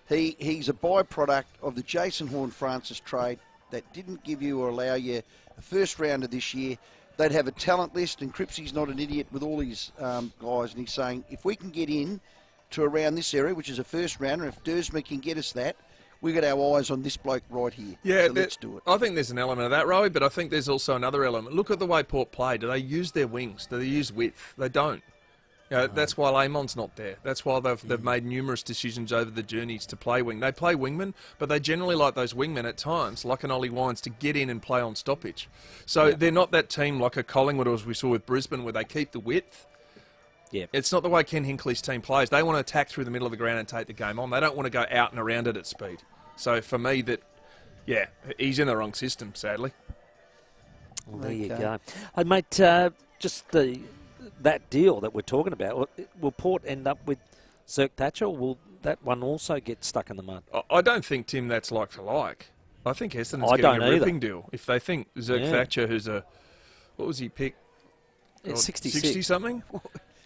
He's a byproduct of the Jason Horne-Francis trade that didn't give you or allow you a first rounder this year. They'd have a talent list, and Cripsy's not an idiot with all his guys, and he's saying, if we can get in to around this area, which is a first rounder, if Dersma can get us that, we got our eyes on this bloke right here. Yeah, so let's do it. I think there's an element of that, Rowey, but I think there's also another element. Look at the way Port play. Do they use their wings? Do they use width? They don't. That's why Lamon's not there. That's why they've made numerous decisions over the journeys to play wing. They play wingmen, but they generally like those wingmen at times, like an Ollie Wines, to get in and play on stoppage. So they're not that team like a Collingwood, as we saw with Brisbane, where they keep the width. Yeah. It's not the way Ken Hinckley's team plays. They want to attack through the middle of the ground and take the game on. They don't want to go out and around it at speed. So for me, he's in the wrong system, sadly. Well, there you go. Hey, mate, just that deal that we're talking about, will Port end up with Zerk Thatcher, or will that one also get stuck in the mud? I don't think, Tim, that's like for like. I think Essendon's getting a ripping deal. If they think Zerk Thatcher, who's what was he picked? It's 66. 60-something?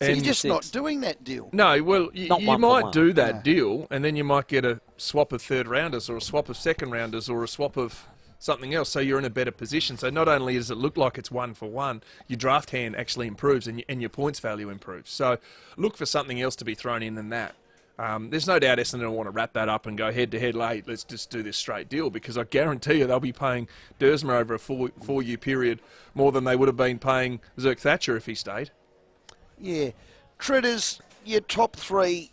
So you're just not doing that deal? No, well, you might do that deal, and then you might get a swap of third rounders or a swap of second rounders or a swap of something else, so you're in a better position. So not only does it look like it's 1-for-1, your draft hand actually improves and your points value improves. So look for something else to be thrown in than that. There's no doubt Essendon will want to wrap that up and go head-to-head late. Let's just do this straight deal, because I guarantee you they'll be paying Dersma over a four-year period more than they would have been paying Zerk Thatcher if he stayed. Yeah. Critters, your top three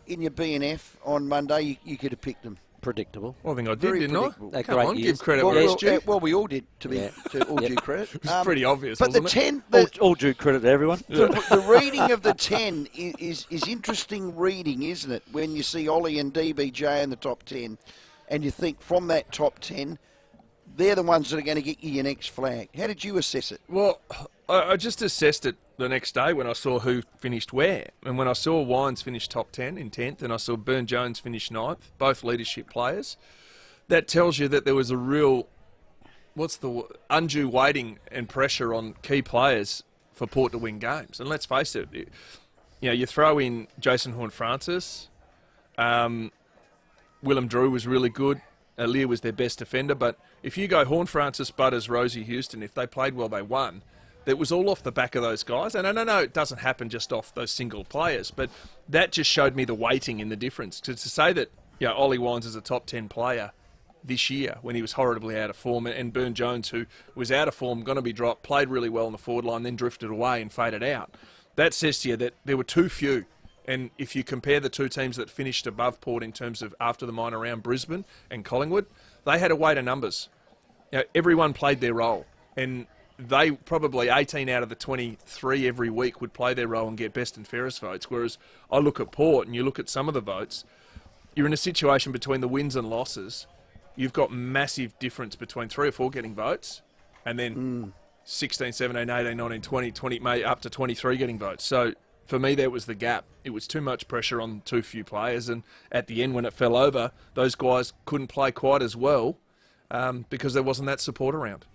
in your BNF on Monday, you could have picked them. Predictable. Well, I think I did, Very didn't I? predictable. Come on, give credit well, where it's due. well, we all did, to all due credit. It was pretty obvious, but wasn't all due credit to everyone. The reading of the 10 is interesting reading, isn't it? When you see Ollie and DBJ in the top 10, and you think from that top 10, they're the ones that are going to get you your next flag. How did you assess it? Well, I just assessed it the next day when I saw who finished where. And when I saw Wines finish top 10 in 10th, and I saw Burn-Jones finish 9th, both leadership players, that tells you that there was a real, undue weighting and pressure on key players for Port to win games. And let's face it, you throw in Jason Horne-Francis, Willem Drew was really good, Lear was their best defender, but if you go Horne-Francis, Butters, Rosie, Houston, if they played well, they won. It was all off the back of those guys. And I know it doesn't happen just off those single players, but that just showed me the weighting in the difference. To say that Ollie Wines is a top 10 player this year when he was horribly out of form, and Burn-Jones, who was out of form, going to be dropped, played really well in the forward line, then drifted away and faded out. That says to you that there were too few. And if you compare the two teams that finished above Port in terms of after the minor round, Brisbane and Collingwood, they had a weight of numbers. Everyone played their role. And they probably 18 out of the 23 every week would play their role and get best and fairest votes. Whereas I look at Port and you look at some of the votes, you're in a situation between the wins and losses you've got massive difference between 3 or 4 getting votes and then 16, 17, 18, 19, 20, up to 23 getting votes. So for me, there was the gap. It was too much pressure on too few players, and at the end, when it fell over, those guys couldn't play quite as well because there wasn't that support around.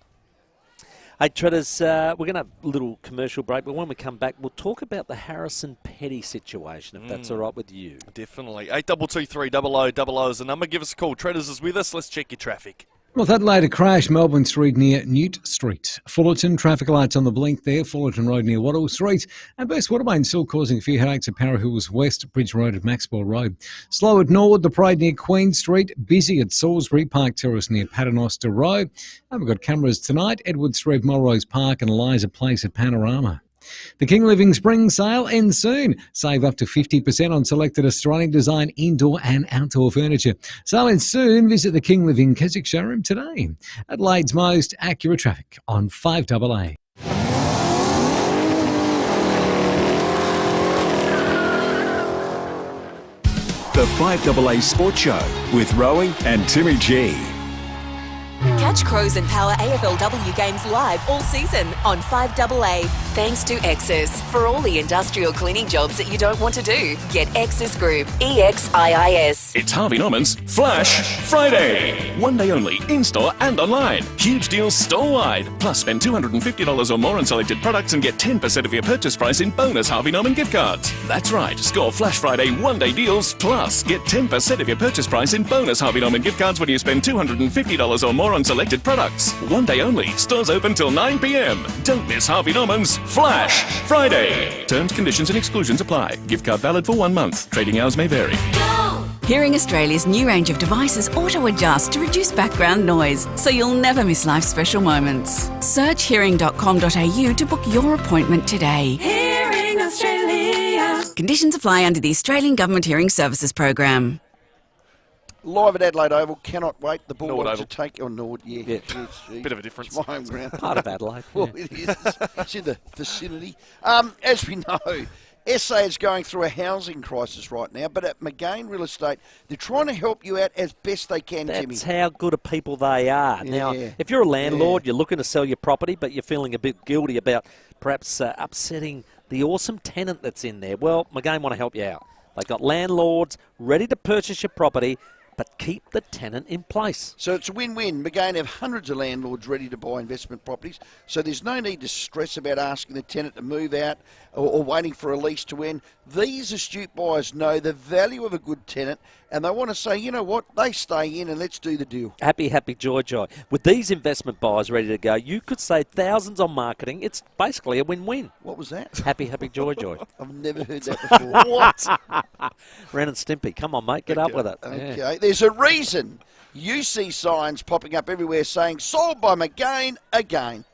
Hey, Treaders, we're going to have a little commercial break, but when we come back, we'll talk about the Harrison Petty situation, if that's all right with you. Definitely. 8223 0000 is the number. Give us a call. Treaders is with us. Let's check your traffic. North Adelaide, a crash, Melbourne Street near Newt Street. Fullerton, traffic lights on the blink there. Fullerton Road near Wattle Street. And Burst Watermain still causing a few headaches at Para Hills West, Bridge Road at Maxwell Road. Slow at Norwood, the parade near Queen Street. Busy at Salisbury, Park Terrace near Paternoster Road. And we've got cameras tonight. Edward Street, Melrose Park and Eliza Place at Panorama. The King Living Spring Sale ends soon. Save up to 50% on selected Australian design indoor and outdoor furniture. Sale ends soon. Visit the King Living Keswick showroom today. Adelaide's most accurate traffic on 5AA. The 5AA Sports Show with Rowey and Timmy G. Catch Crows and Power AFLW games live all season on 5AA. Thanks to Exis. For all the industrial cleaning jobs that you don't want to do, get Exis Group. EXIIS. It's Harvey Norman's Flash Friday. One day only, in-store and online. Huge deals store-wide. Plus, spend $250 or more on selected products and get 10% of your purchase price in bonus Harvey Norman gift cards. That's right. Score Flash Friday one-day deals, plus get 10% of your purchase price in bonus Harvey Norman gift cards when you spend $250 or more on selected products. One day only. Stores open till 9 p.m. Don't miss Harvey Norman's Flash Friday. Terms, conditions and exclusions apply. Gift card valid for 1 month. Trading hours may vary. Hearing Australia's new range of devices auto-adjust to reduce background noise, so you'll never miss life's special moments. Search hearing.com.au to book your appointment today. Hearing Australia. Conditions apply under the Australian Government Hearing Services Program. Live at Adelaide Oval, cannot wait. The Bulldogs to take on Norwood. Bit of a difference. It's my home ground. Part of Adelaide. Well, it is. It's in the vicinity. As we know, SA is going through a housing crisis right now, but at McAdam Real Estate, they're trying to help you out as best they can, Timmy. That's how good a people they are. Now, if you're a landlord, you're looking to sell your property, but you're feeling a bit guilty about perhaps upsetting the awesome tenant that's in there, well, McAdam want to help you out. They've got landlords ready to purchase your property, but keep the tenant in place. So it's a win-win. McAdam have hundreds of landlords ready to buy investment properties, so there's no need to stress about asking the tenant to move out or waiting for a lease to end. These astute buyers know the value of a good tenant, and they want to say, you know what, they stay in and let's do the deal. Happy, happy, joy, joy. With these investment buyers ready to go, you could save thousands on marketing. It's basically a win-win. What was that? Happy, happy, joy, joy. I've never heard that before. What? Ren and Stimpy, come on, mate, get up with it. Okay, yeah. There's a reason you see signs popping up everywhere saying, sold by McAdam again.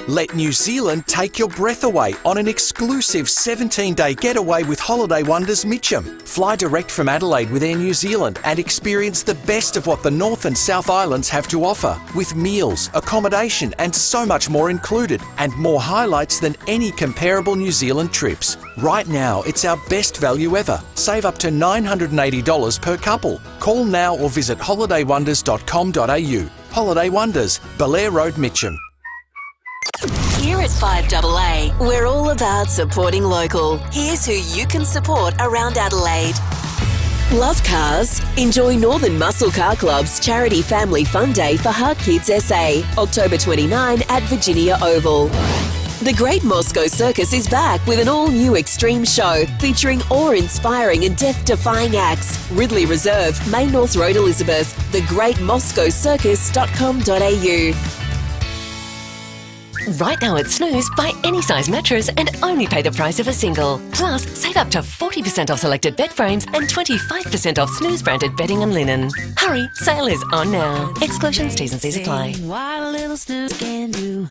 Let New Zealand take your breath away on an exclusive 17-day getaway with Holiday Wonders Mitcham. Fly direct from Adelaide with Air New Zealand and experience the best of what the North and South Islands have to offer, with meals, accommodation and so much more included, and more highlights than any comparable New Zealand trips. Right now, it's our best value ever. Save up to $980 per couple. Call now or visit holidaywonders.com.au. Holiday Wonders, Belair Road, Mitcham. Here at 5AA, we're all about supporting local. Here's who you can support around Adelaide. Love cars? Enjoy Northern Muscle Car Club's Charity Family Fun Day for Heart Kids SA, October 29 at Virginia Oval. The Great Moscow Circus is back with an all-new extreme show featuring awe-inspiring and death-defying acts. Ridley Reserve, Main North Road, Elizabeth. thegreatmoscowcircus.com.au. Right now at Snooze, buy any size mattress and only pay the price of a single. Plus, save up to 40% off selected bed frames and 25% off Snooze-branded bedding and linen. Hurry, sale is on now. Exclusions, T's and C's apply. What a little snooze can do.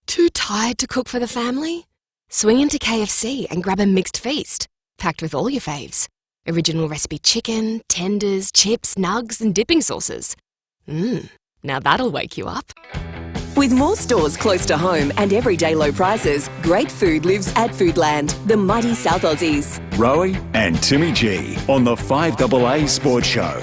Too tired to cook for the family? Swing into KFC and grab a mixed feast, packed with all your faves. Original recipe chicken, tenders, chips, nugs and dipping sauces. Now that'll wake you up. With more stores close to home and everyday low prices, great food lives at Foodland, the mighty South Aussies. Rowey and Timmy G on the 5AA Sports Show.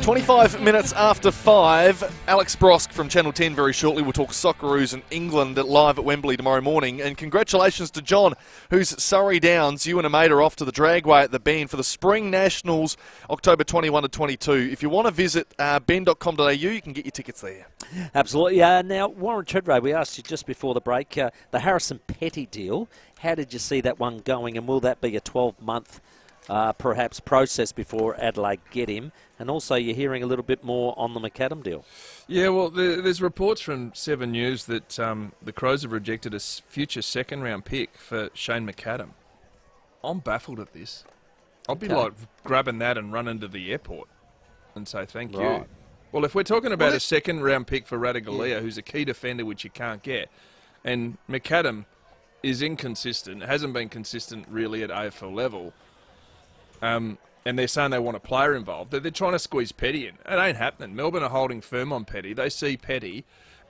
25 minutes after 5, Alex Brosk from Channel 10 very shortly. We'll talk Socceroos and England live at Wembley tomorrow morning. And congratulations to John, whose Surrey Downs, you and a mate are off to the Dragway at the Bend for the Spring Nationals, October 21 to 22. If you want to visit ben.com.au, you can get your tickets there. Absolutely. Now, Warren Treadray, we asked you just before the break, the Harrison Petty deal, how did you see that one going, and will that be a 12-month perhaps process before Adelaide get him? And also you're hearing a little bit more on the McAdam deal. Yeah, well, there's reports from 7 News that the Crows have rejected a future second-round pick for Shane McAdam. I'm baffled at this. I'd be like grabbing that and running to the airport and say thank you. Well, if we're talking about a second-round pick for Radigalia, who's a key defender which you can't get, and McAdam is inconsistent, hasn't been consistent really at AFL level, and they're saying they want a player involved, they're trying to squeeze Petty in. It ain't happening. Melbourne are holding firm on Petty. They see Petty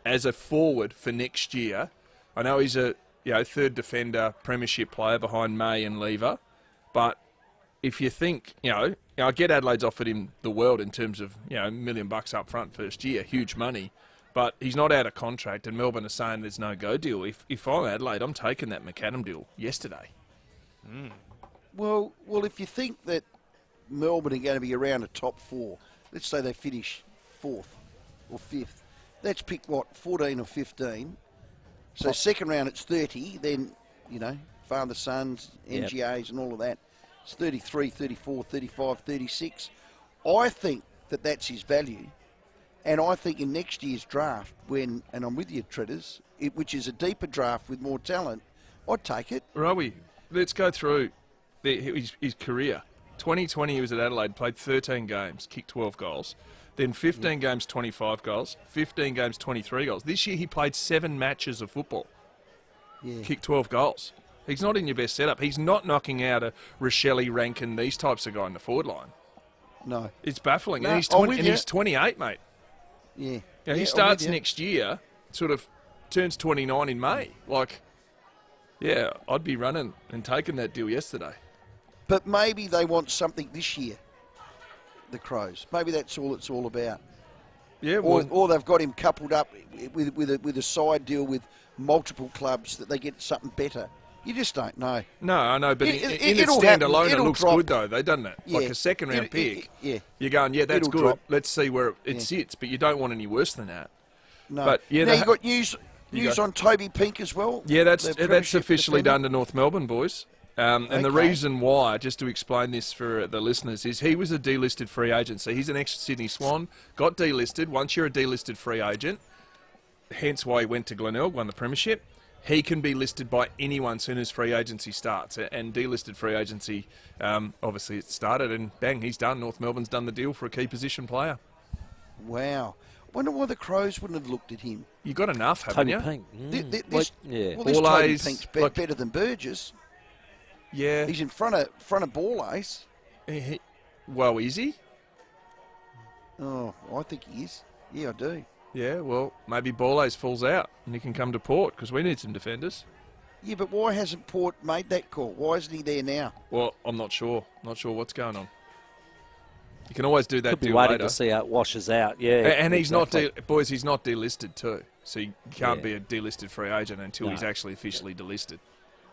as a forward for next year. I know he's a third defender, premiership player behind May and Lever, but if you think, I get Adelaide's offered him the world in terms of, $1 million up front first year, huge money, but he's not out of contract, and Melbourne are saying there's no go deal. If I'm Adelaide, I'm taking that McAdam deal yesterday. Well, if you think that Melbourne are going to be around the top 4, let's say they finish 4th or 5th, that's pick 14 or 15. So second round it's 30, then, father, sons, NGAs and all of that. It's 33, 34, 35, 36. I think that that's his value. And I think in next year's draft, and I'm with you, Treaders, which is a deeper draft with more talent, I'd take it. Rowey, let's go through his career. 2020 he was at Adelaide, played 13 games, kicked 12 goals. Then 15 games, 25 goals. 15 games, 23 goals. This year he played 7 matches of football. Kicked 12 goals. He's not in your best setup. He's not knocking out a Rochelle, Rankin, these types of guys in the forward line. No. It's baffling. No, and he's 28, mate. Yeah. He starts next year, sort of turns 29 in May. I'd be running and taking that deal yesterday. But maybe they want something this year, the Crows. Maybe that's all it's all about. Yeah, well, or they've got him coupled up with a side deal with multiple clubs that they get something better. You just don't know. No, I know, but in its standalone, it looks good, though. They've done that. Like a second-round pick. You're going, that's good. Drop. Let's see where it sits. But you don't want any worse than that. No. But, now, you've got news on Toby Pink as well. Yeah, that's officially done to North Melbourne, boys. And the reason why, just to explain this for the listeners, is he was a delisted free agent. So he's an ex-Sydney Swan, got delisted. Once you're a delisted free agent, hence why he went to Glenelg, won the premiership, he can be listed by anyone soon as free agency starts. And delisted free agency, obviously it started, and bang, he's done. North Melbourne's done the deal for a key position player. Wow. I wonder why the Crows wouldn't have looked at him. You got enough, haven't you? Pink. This Toby Pink's better than Burgess. Yeah. He's in front of Ball Ace. Well, is he? Oh, I think he is. Yeah, I do. Yeah, well, maybe Ball Ace falls out and he can come to Port because we need some defenders. Yeah, but why hasn't Port made that call? Why isn't he there now? Well, I'm not sure. Not sure what's going on. You can always do that Could be deal waiting later. to see how it washes out. Yeah, and he's exactly. boys. He's not delisted too, so you can't be a delisted free agent until he's actually officially delisted.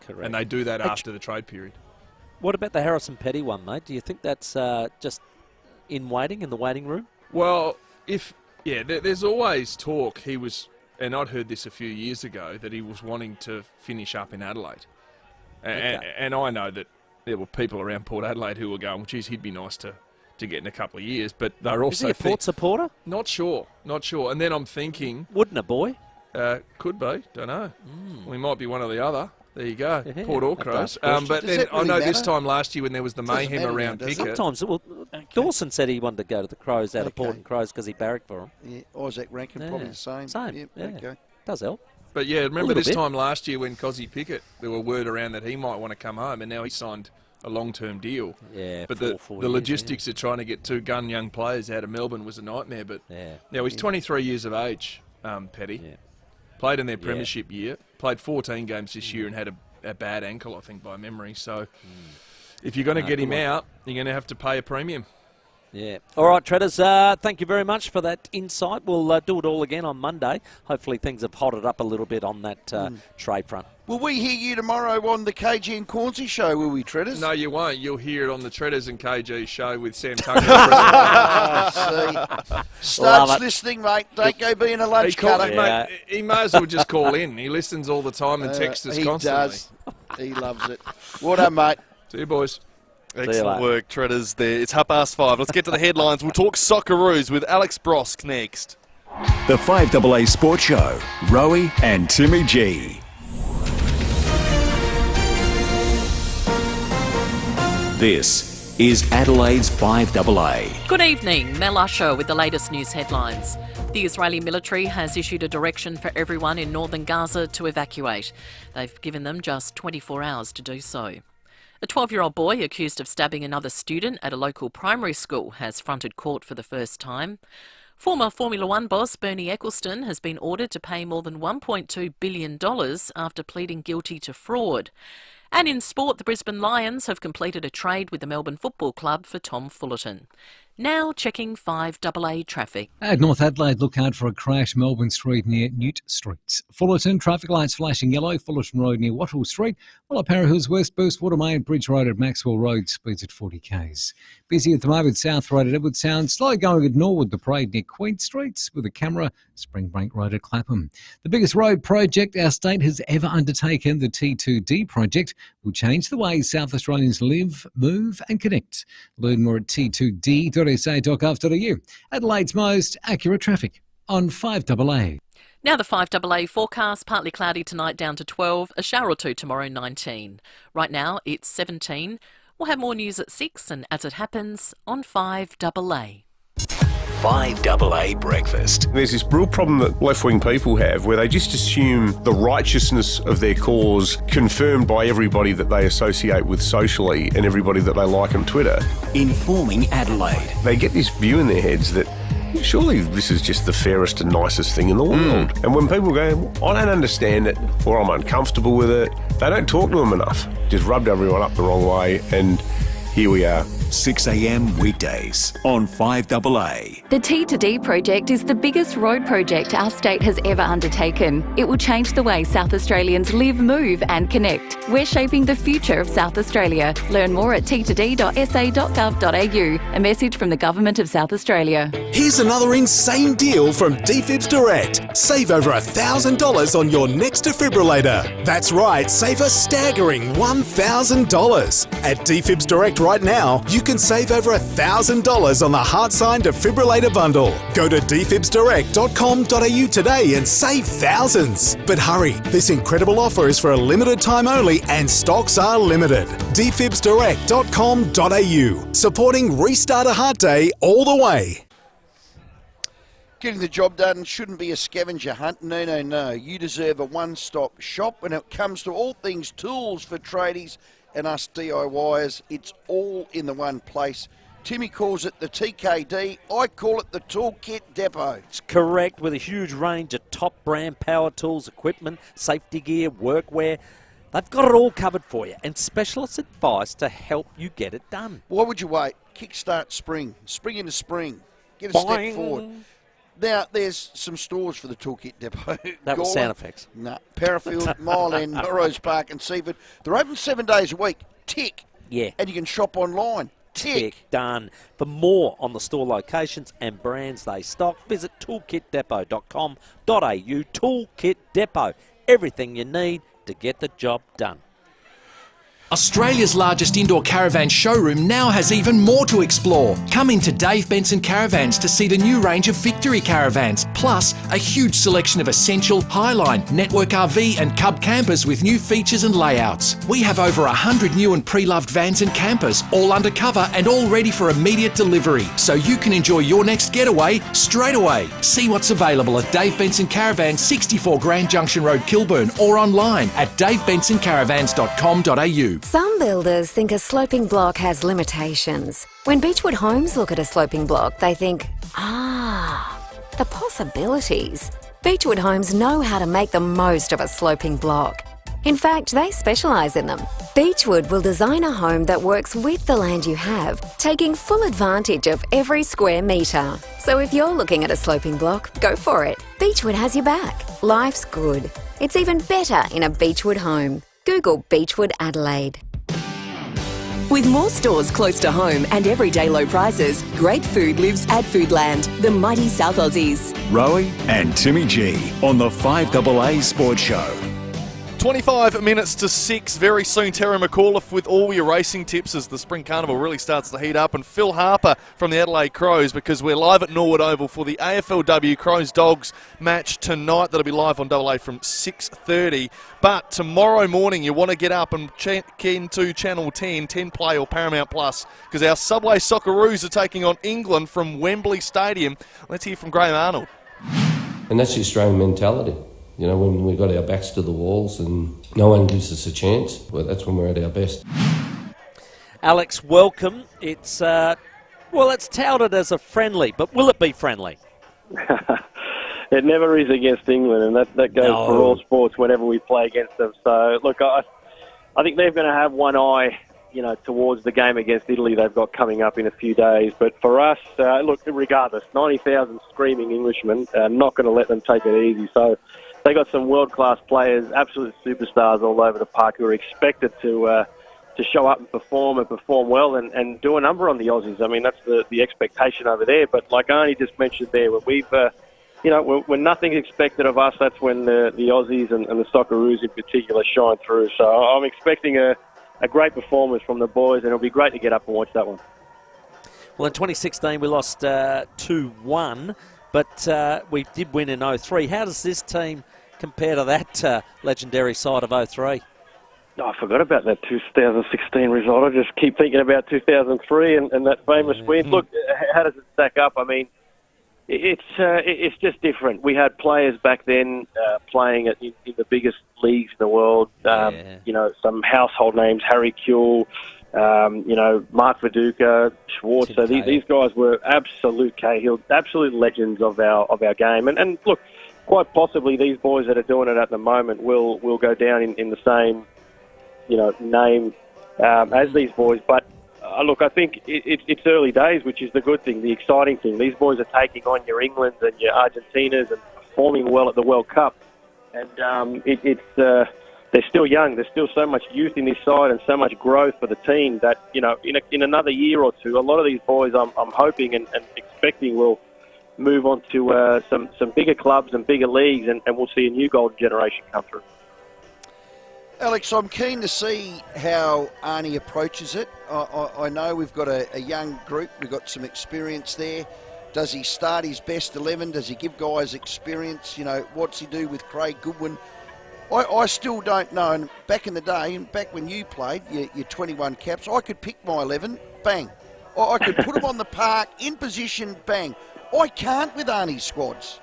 Correct. And they do that after the trade period. What about the Harrison Petty one, mate? Do you think that's just in the waiting room? Well, there's always talk. He was, and I'd heard this a few years ago, that he was wanting to finish up in Adelaide. And I know that there were people around Port Adelaide who were going, geez, he'd be nice to get in a couple of years. But they're also... Is he a Port supporter? Not sure. And then I'm thinking... Wouldn't a boy? Could be. Don't know. We might be one or the other. There you go, Port or Crows. But then I know this time last year when there was the mayhem around Pickett. Sometimes, Dawson said he wanted to go to the Crows out of Port and Crows because he barracked for him. Yeah, Isaac Rankin, probably the same. Same, yeah. Okay. Does help. But yeah, remember this time last year when Cozzy Pickett, there were word around that he might want to come home, and now he signed a long-term deal. Yeah, but the logistics of trying to get 2 young players out of Melbourne was a nightmare. But now he's 23 years of age, Petty. Played in their premiership year. Played 14 games this year and had a bad ankle, I think, by memory. So if you're going to get him out, you're going to have to pay a premium. Yeah. All right, Treaders, thank you very much for that insight. We'll do it all again on Monday. Hopefully things have hotted up a little bit on that trade front. Will we hear you tomorrow on the KG and Cornsey show, will we, Treaders? No, you won't. You'll hear it on the Treaders and KG show with Sam Tucker. Starts listening, mate. Don't go being a lunch cutter. Mate, he may as well just call in. He listens all the time and texts us constantly. He does. He loves it. Well done, mate. See you, boys. Excellent work, Treaders, there. It's 5:30. Let's get to the headlines. We'll talk Socceroos with Alex Brosk next. The 5AA Sports Show, Rowey and Timmy G. This is Adelaide's 5AA. Good evening, Mel Usher with the latest news headlines. The Israeli military has issued a direction for everyone in northern Gaza to evacuate. They've given them just 24 hours to do so. A 12-year-old boy accused of stabbing another student at a local primary school has fronted court for the first time. Former Formula One boss Bernie Ecclestone has been ordered to pay more than $1.2 billion after pleading guilty to fraud. And in sport, the Brisbane Lions have completed a trade with the Melbourne Football Club for Tom Fullerton. Now checking 5AA traffic. At North Adelaide, look out for a crash, Melbourne Street near Newt Street. Fullerton, traffic lights flashing yellow, Fullerton Road near Wattle Street, while at Para Hills West, Burst Watermain, Bridge Road at Maxwell Road, speeds at 40 k's. Busy at the moment, South Road at Edward Sound, slow going at Norwood, the parade near Queen Street, with a camera, Springbank Road at Clapham. The biggest road project our state has ever undertaken, the T2D project, will change the way South Australians live, move and connect. Learn more at t2d.sa.gov.au. Adelaide's most accurate traffic on 5AA. Now the 5AA forecast, partly cloudy tonight down to 12, a shower or two tomorrow 19. Right now it's 17. We'll have more news at 6 and as it happens on 5AA. 5AA Breakfast. There's this real problem that left-wing people have where they just assume the righteousness of their cause confirmed by everybody that they associate with socially and everybody that they like on Twitter. Informing Adelaide. They get this view in their heads that surely this is just the fairest and nicest thing in the world. And when people go, I don't understand it or I'm uncomfortable with it, they don't talk to them enough. Just rubbed everyone up the wrong way and here we are. 6 a.m. weekdays on 5AA. The T2D project is the biggest road project our state has ever undertaken. It will change the way South Australians live, move and connect. We're shaping the future of South Australia. Learn more at t2d.sa.gov.au. A message from the Government of South Australia. Here's another insane deal from DFIBS Direct. Save over $1,000 on your next defibrillator. That's right, save a staggering $1,000. At DFIBS Direct right now, you can save over $1,000 on the Heart Sign Defibrillator Bundle. Go to dfibsdirect.com.au today and save thousands. But hurry, this incredible offer is for a limited time only and stocks are limited. dfibsdirect.com.au, supporting Restart a Heart Day all the way. Getting the job done shouldn't be a scavenger hunt. No. You deserve a one-stop shop when it comes to all things tools for tradies and us DIYers. It's all in the one place. Timmy calls it the TKD. I call it the Toolkit Depot. It's correct, with a huge range of top brand power tools, equipment, safety gear, workwear. They've got it all covered for you and specialist advice to help you get it done. Why would you wait? Kickstart spring. Spring into spring. Get a step forward. Now, there's some stores for the Toolkit Depot. That was sound effects. No. Parafield, Mile End, Melrose Park and Seaford. They're open 7 days a week. Tick. Yeah. And you can shop online. Tick. Done. For more on the store locations and brands they stock, visit toolkitdepot.com.au. Toolkit Depot. Everything you need to get the job done. Australia's largest indoor caravan showroom now has even more to explore. Come into Dave Benson Caravans to see the new range of Victory caravans, plus a huge selection of Essential, Highline, Network RV and Cub campers with new features and layouts. We have over 100 new and pre-loved vans and campers, all undercover and all ready for immediate delivery, so you can enjoy your next getaway straight away. See what's available at Dave Benson Caravans, 64 Grand Junction Road, Kilburn, or online at daveBensonCaravans.com.au. Some builders think a sloping block has limitations. When Beechwood Homes look at a sloping block, they think, the possibilities. Beechwood Homes know how to make the most of a sloping block. In fact, they specialise in them. Beechwood will design a home that works with the land you have, taking full advantage of every square metre. So if you're looking at a sloping block, go for it. Beechwood has your back. Life's good. It's even better in a Beechwood home. Google Beechwood Adelaide. With more stores close to home and everyday low prices, great food lives at Foodland, the mighty South Aussies. Rowey and Timmy G on the 5AA Sports Show. 25 minutes to 6. Very soon, Terry McAuliffe with all your racing tips as the Spring Carnival really starts to heat up. And Phil Harper from the Adelaide Crows, because we're live at Norwood Oval for the AFLW Crows-Dogs match tonight. That'll be live on AA from 6:30. But tomorrow morning, you want to get up and check into Channel 10, 10 Play or Paramount Plus, because our Subway Socceroos are taking on England from Wembley Stadium. Let's hear from Graham Arnold. And that's the Australian mentality. You know, when we've got our backs to the walls and no one gives us a chance, well, that's when we're at our best. Alex, welcome. It's touted as a friendly, but will it be friendly? It never is against England, and that goes for all sports whenever we play against them. So, look, I think they're going to have one eye, towards the game against Italy they've got coming up in a few days. But for us, look, regardless, 90,000 screaming Englishmen, not going to let them take it easy. So they got some world-class players, absolute superstars all over the park who are expected to show up and perform well and do a number on the Aussies. I mean, that's the expectation over there. But like Arnie just mentioned there, when we've, when nothing's expected of us, that's when the Aussies and the Socceroos in particular shine through. So I'm expecting a great performance from the boys, and it'll be great to get up and watch that one. Well, in 2016 we lost 2-1, but we did win in 03. How does this team compare to that legendary side of 03? Oh, I forgot about that 2016 result. I just keep thinking about 2003 and that famous win. Look, how does it stack up? I mean, it's just different. We had players back then playing in the biggest leagues in the world. Some household names: Harry Kuehl, Mark Viduka, Schwartz. So these guys were absolute Cahill, absolute legends of our game. And look, quite possibly these boys that are doing it at the moment will go down in the same name as these boys. But look, I think it's early days, which is the good thing, the exciting thing. These boys are taking on your Englands and your Argentinas and performing well at the World Cup. And they're still young. There's still so much youth in this side and so much growth for the team that, in another year or two, a lot of these boys I'm hoping and expecting will move on to some bigger clubs and bigger leagues, and we'll see a new golden generation come through. Alex, I'm keen to see how Arnie approaches it. I know we've got a young group. We've got some experience there. Does he start his best 11? Does he give guys experience? What's he do with Craig Goodwin? I still don't know. And back in the day, and back when you played, your 21 caps, I could pick my 11, bang. I could put them on the park, in position, bang. I can't with Arnie's squads.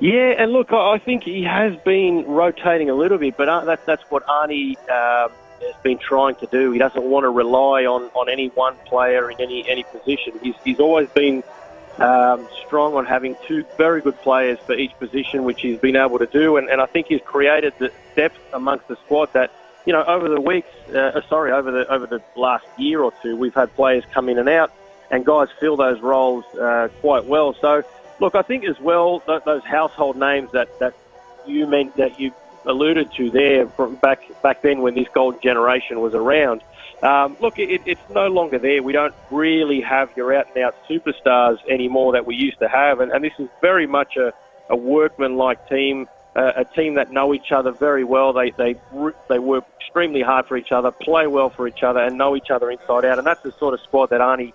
Yeah, and look, I think he has been rotating a little bit, but that's what Arnie has been trying to do. He doesn't want to rely on any one player in any position. He's always been strong on having two very good players for each position, which he's been able to do, and I think he's created the depth amongst the squad that, over the last year or two, we've had players come in and out, and guys fill those roles quite well. So, look, I think as well those household names that you alluded to there from back then when this golden generation was around. Look, it's no longer there. We don't really have your out-and-out superstars anymore that we used to have, and this is very much a workman-like team, a team that know each other very well. They work extremely hard for each other, play well for each other, and know each other inside out, and that's the sort of squad that Arnie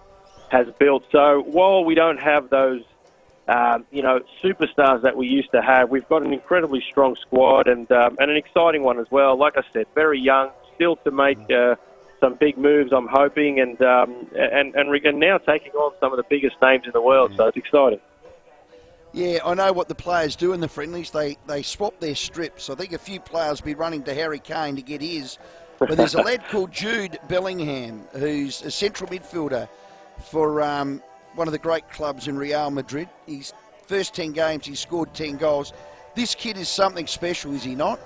has built. So while we don't have those superstars that we used to have, we've got an incredibly strong squad and an exciting one as well. Like I said, very young, still to make some big moves, I'm hoping, and now taking on some of the biggest names in the world. So it's exciting. Yeah, I know what the players do in the friendlies. They swap their strips. I think a few players will be running to Harry Kane to get his. But there's a lad called Jude Bellingham, who's a central midfielder for one of the great clubs in Real Madrid. He's First 10 games, he's scored 10 goals. This kid is something special, is he not?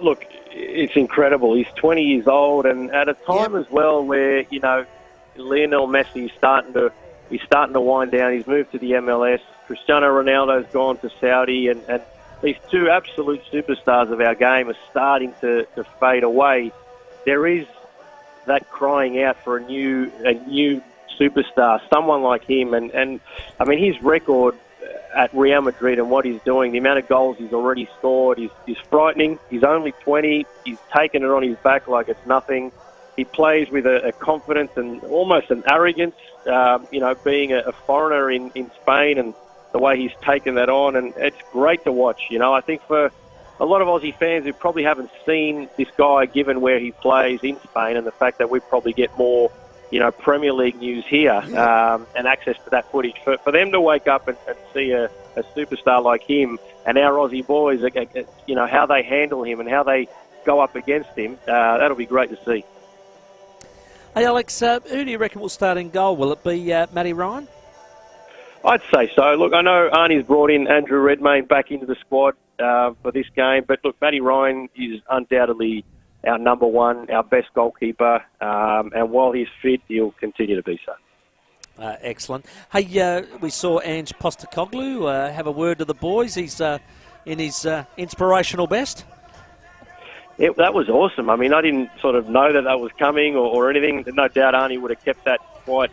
Look, it's incredible. He's 20 years old, and at a time as well where, you know, Lionel Messi is starting to wind down. He's moved to the MLS. Cristiano Ronaldo's gone to Saudi, and these two absolute superstars of our game are starting to fade away. There is that crying out for a new superstar, someone like him, and I mean, his record at Real Madrid and what he's doing, the amount of goals he's already scored is frightening. He's only 20. He's taken it on his back like it's nothing. He plays with a confidence and almost an arrogance, you know, being a foreigner in Spain, and the way he's taken that on, and it's great to watch. You know, I think for a lot of Aussie fans who probably haven't seen this guy, given where he plays in Spain, and the fact that we probably get more, you know, Premier League news here, and access to that footage, for them to wake up and see a superstar like him, and our Aussie boys, you know, how they handle him and how they go up against him, that'll be great to see. Hey, Alex, who do you reckon will start in goal? Will it be Matty Ryan? I'd say so. Look, I know Arnie's brought in Andrew Redmayne back into the squad for this game, but look, Matty Ryan is undoubtedly our number one, our best goalkeeper, and while he's fit, he'll continue to be so. Excellent. Hey, we saw Ange Postecoglou have a word to the boys. He's in his inspirational best. That was awesome. I mean, I didn't sort of know that was coming or anything. No doubt Arnie would have kept that quite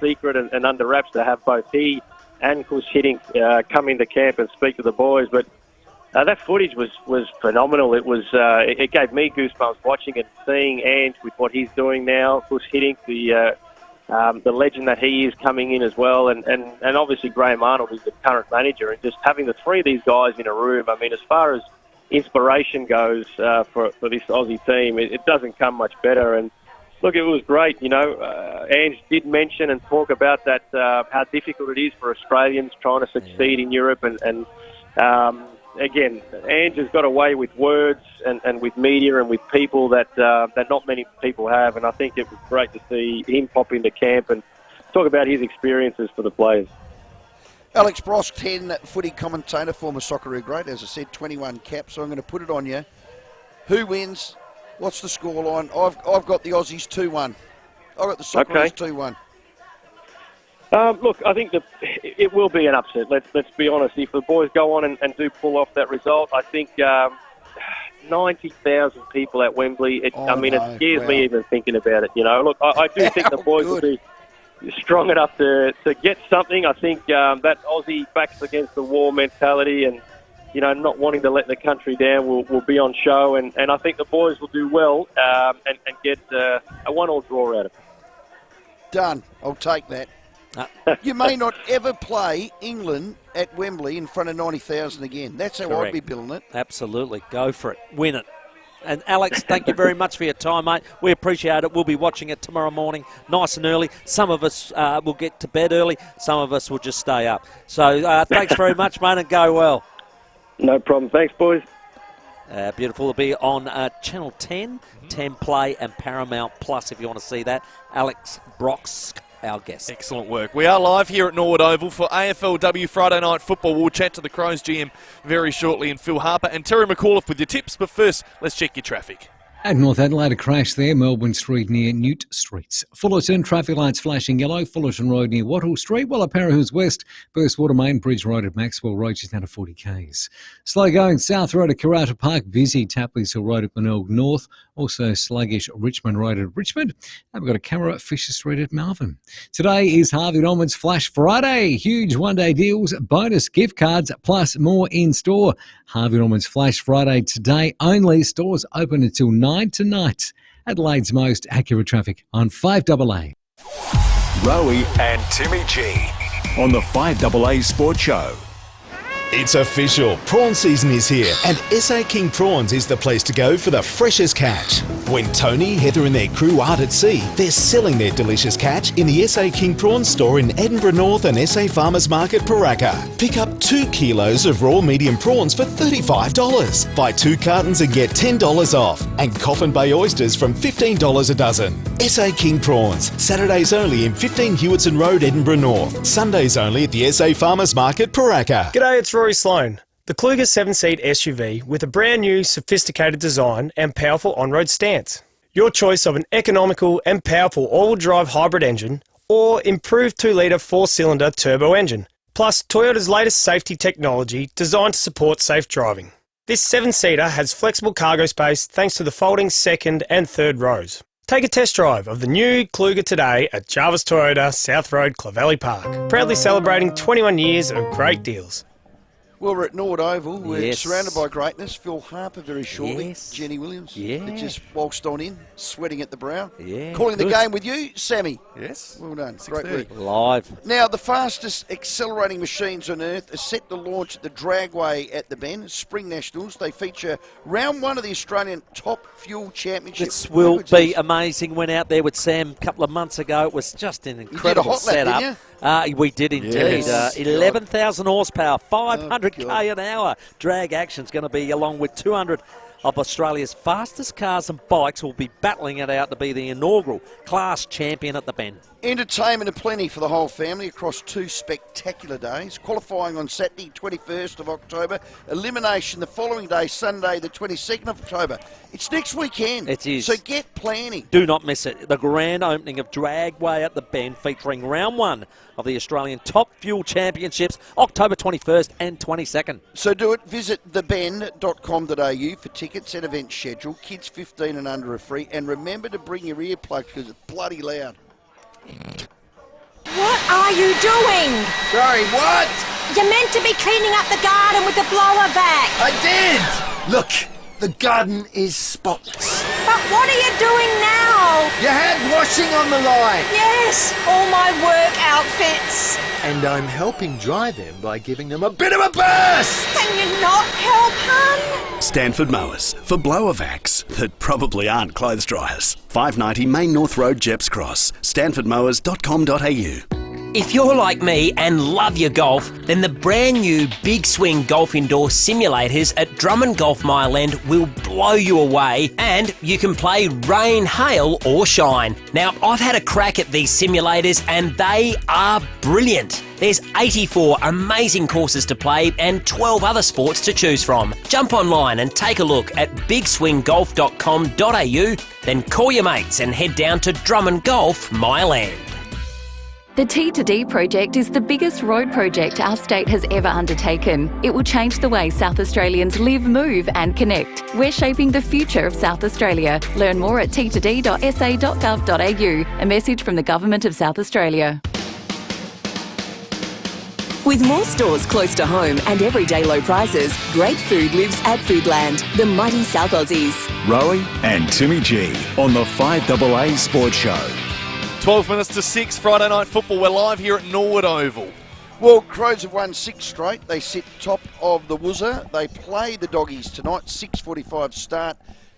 secret and under wraps, to have both he and Kush Hiddink come into camp and speak to the boys. But that footage was phenomenal. It gave me goosebumps watching it, seeing Ange with what he's doing now. Kush Hiddink, the legend that he is, coming in as well, and obviously Graham Arnold is the current manager, and just having the three of these guys in a room. I mean, as far as inspiration goes for this Aussie team, it doesn't come much better. And look, it was great. You know, Ange did mention and talk about that, how difficult it is for Australians trying to succeed in Europe, and again, Ange has got away with words and with media and with people that not many people have, and I think it was great to see him pop into camp and talk about his experiences for the players. Alex Brosk, 10 footy commentator, former Socceroo great, as I said, 21 caps, so I'm going to put it on you. Who wins? What's the scoreline? I've got the Aussies 2-1. I've got the Socceroos 2-1. Look, I think it will be an upset. Let's be honest. If the boys go on and do pull off that result, I think 90,000 people at Wembley. It scares me even thinking about it. You know, look, I do think the boys will be strong enough to get something. I think that Aussie backs against the wall mentality and, you know, not wanting to let the country down will be on show, and I think the boys will do well and get a 1-1 draw out of it. Done. I'll take that. You may not ever play England at Wembley in front of 90,000 again. That's how I'd be billing it. Absolutely. Go for it. Win it. And Alex, thank you very much for your time, mate. We appreciate it. We'll be watching it tomorrow morning, nice and early. Some of us will get to bed early. Some of us will just stay up. So thanks very much, mate, and go well. No problem. Thanks, boys. Beautiful. It'll be on Channel 10, 10 Play and Paramount Plus if you want to see that. Alex Brosk, our guest. Excellent work. We are live here at Norwood Oval for AFLW Friday Night Football. We'll chat to the Crows GM very shortly, and Phil Harper and Terry McAuliffe with your tips. But first, let's check your traffic. At North Adelaide, a crash there, Melbourne Street near Newt Streets. Fullerton, traffic lights flashing yellow. Fullerton Road near Wattle Street. While Parahoo's West, Burstwater Main Bridge Road at Maxwell Road, just down to 40 k's. Slow going South Road at Karata Park. Busy Tapley's Hill Road at Glenelg North. Also sluggish Richmond Road at Richmond. And we've got a camera at Fisher Street at Malvern. Today is Harvey Norman's Flash Friday. Huge one-day deals, bonus gift cards, plus more in store. Harvey Norman's Flash Friday today only. Stores open until 9 tonight. Adelaide's most accurate traffic on 5AA. Rowey and Timmy G on the 5AA Sports Show. It's official. Prawn season is here, and SA King Prawns is the place to go for the freshest catch. When Tony, Heather and their crew aren't at sea, they're selling their delicious catch in the SA King Prawns store in Edinburgh North and SA Farmers Market, Paraka. Pick up 2 kilos of raw medium prawns for $35. Buy 2 cartons and get $10 off. And Coffin Bay oysters from $15 a dozen. SA King Prawns. Saturdays only in 15 Hewitson Road, Edinburgh North. Sundays only at the SA Farmers Market, Paraka. G'day, it's Rory Sloane. The Kluger 7-seat SUV with a brand new sophisticated design and powerful on-road stance. Your choice of an economical and powerful all-wheel drive hybrid engine or improved 2-litre 4-cylinder turbo engine. Plus Toyota's latest safety technology designed to support safe driving. This 7-seater has flexible cargo space thanks to the folding second and third rows. Take a test drive of the new Kluger today at Jarvis Toyota, South Road, Clovelly Park. Proudly celebrating 21 years of great deals. Well, we're at Norwood Oval. We're Yes. surrounded by greatness. Phil Harper very shortly. Yes. Jenny Williams. Yeah. That just waltzed on in, sweating at the brow. Yeah, Calling the good. game with you, Sammy. Yes. Well done. Great work. Live. Now, the fastest accelerating machines on Earth are set to launch at the Dragway at the Bend, Spring Nationals. They feature round one of the Australian Top Fuel Championship. This will be amazing. Went out there with Sam a couple of months ago. It was just an incredible hot lap, setup. didn't We did indeed. Yes. 11,000 horsepower, 500k an hour. Drag action's going to be along with 200 of Australia's fastest cars and bikes will be battling it out to be the inaugural class champion at the Bend. Entertainment aplenty for the whole family across 2 spectacular days. Qualifying on Saturday, 21st of October. Elimination the following day, Sunday, the 22nd of October. It's next weekend. It is. So get planning. Do not miss it. The grand opening of Dragway at the Bend featuring round one of the Australian Top Fuel Championships, October 21st and 22nd. So do it. Visit thebend.com.au for tickets and event schedule. Kids 15 and under are free. And remember to bring your earplugs because it's bloody loud. What are you doing? Sorry, what? You're meant to be cleaning up the garden with the blower vac. I did! Look, the garden is spotless. But what are you doing now? Your hand washing on the line. Yes, all my work outfits. And I'm helping dry them by giving them a bit of a burst! Can you not help, hun? Stanford Mowers for blower vacs that probably aren't clothes dryers. 590 Main North Road, Jeps Cross. stanfordmowers.com.au. If you're like me and love your golf, then the brand new Big Swing Golf Indoor Simulators at Drummond Golf Mile End will blow you away, and you can play rain, hail or shine. Now, I've had a crack at these simulators and they are brilliant. There's 84 amazing courses to play and 12 other sports to choose from. Jump online and take a look at bigswinggolf.com.au, then call your mates and head down to Drummond Golf Mile End. The T2D project is the biggest road project our state has ever undertaken. It will change the way South Australians live, move and connect. We're shaping the future of South Australia. Learn more at t2d.sa.gov.au. A message from the Government of South Australia. With more stores close to home and everyday low prices, great food lives at Foodland, the mighty South Aussies. Rowey and Timmy G on the 5AA Sports Show. 12 minutes to 6, Friday night football. We're live here at Norwood Oval. Well, Crows have won 6 straight. They sit top of the Woozah. They play the Doggies tonight, 6:45 start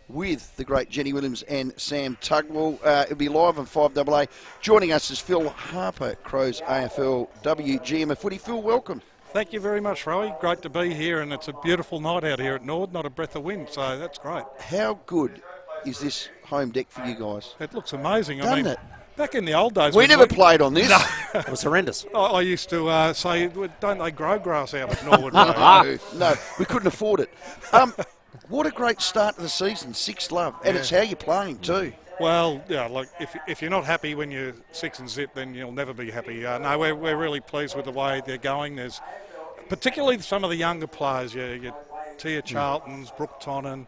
with the great Jenny Williams and Sam Tugwell. It'll be live on 5AA. Joining us is Phil Harper, Crows AFLW GM of footy. Phil, welcome. Thank you very much, Rowey. Great to be here, and it's a beautiful night out here at Norwood. Not a breath of wind, so that's great. How good is this home deck for you guys? It looks amazing. Doesn't it? Back in the old days... We never played on this. No. It was horrendous. I used to say, don't they grow grass out at Norwood? No, we couldn't afford it. What a great start to the season, 6 love. And it's how you're playing too. Well, yeah, look, if you're not happy when you're 6 and zip, then you'll never be happy. No, we're really pleased with the way they're going. There's particularly some of the younger players, your Tia Charltons, Brooke Tonnen,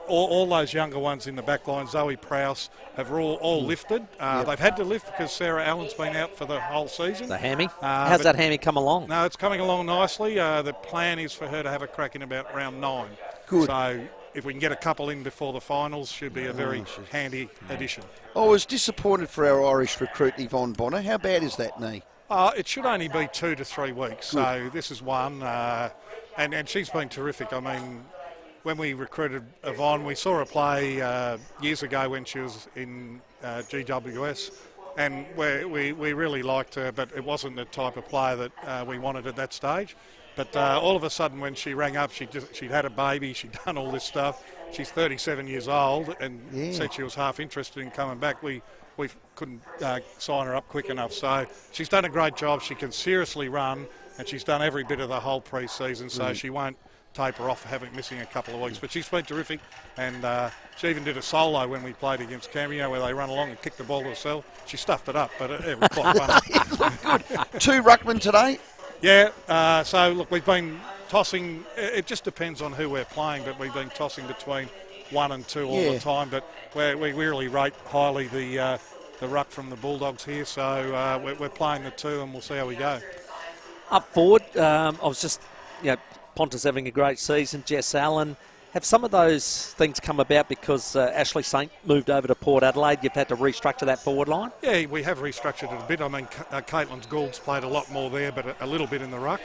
all those younger ones in the back line, Zoe Prowse, have all lifted. They've had to lift because Sarah Allen's been out for the whole season. The hammy? How's that hammy come along? No, it's coming along nicely. The plan is for her to have a crack in about round 9. Good. So if we can get a couple in before the finals, should be a very handy addition. I was disappointed for our Irish recruit, Yvonne Bonner. How bad is that knee? It should only be 2 to 3 weeks. So this is one. And she's been terrific. I mean, when we recruited Yvonne, we saw her play years ago when she was in GWS, and we really liked her, but it wasn't the type of player that we wanted at that stage. But all of a sudden, when she rang up, she'd had a baby, she'd done all this stuff, she's 37 years old and said she was half interested in coming back. We couldn't sign her up quick enough. So she's done a great job. She can seriously run, and she's done every bit of the whole pre-season, so she won't taper off missing a couple of weeks. But she's been terrific, and she even did a solo when we played against Canberra, where they run along and kick the ball to herself. She stuffed it up, but it was quite fun. It looked good. 2 ruckmen today? Yeah, so look, we've been tossing, it just depends on who we're playing, but we've been tossing between 1 and 2 all the time, but we really rate highly the ruck from the Bulldogs here, so we're playing the 2 and we'll see how we go. Up forward, I was just, Pontus having a great season, Jess Allen. Have some of those things come about because Ashley Saint moved over to Port Adelaide? You've had to restructure that forward line? Yeah, we have restructured it a bit. I mean, Caitlin Gould's played a lot more there, but a little bit in the ruck.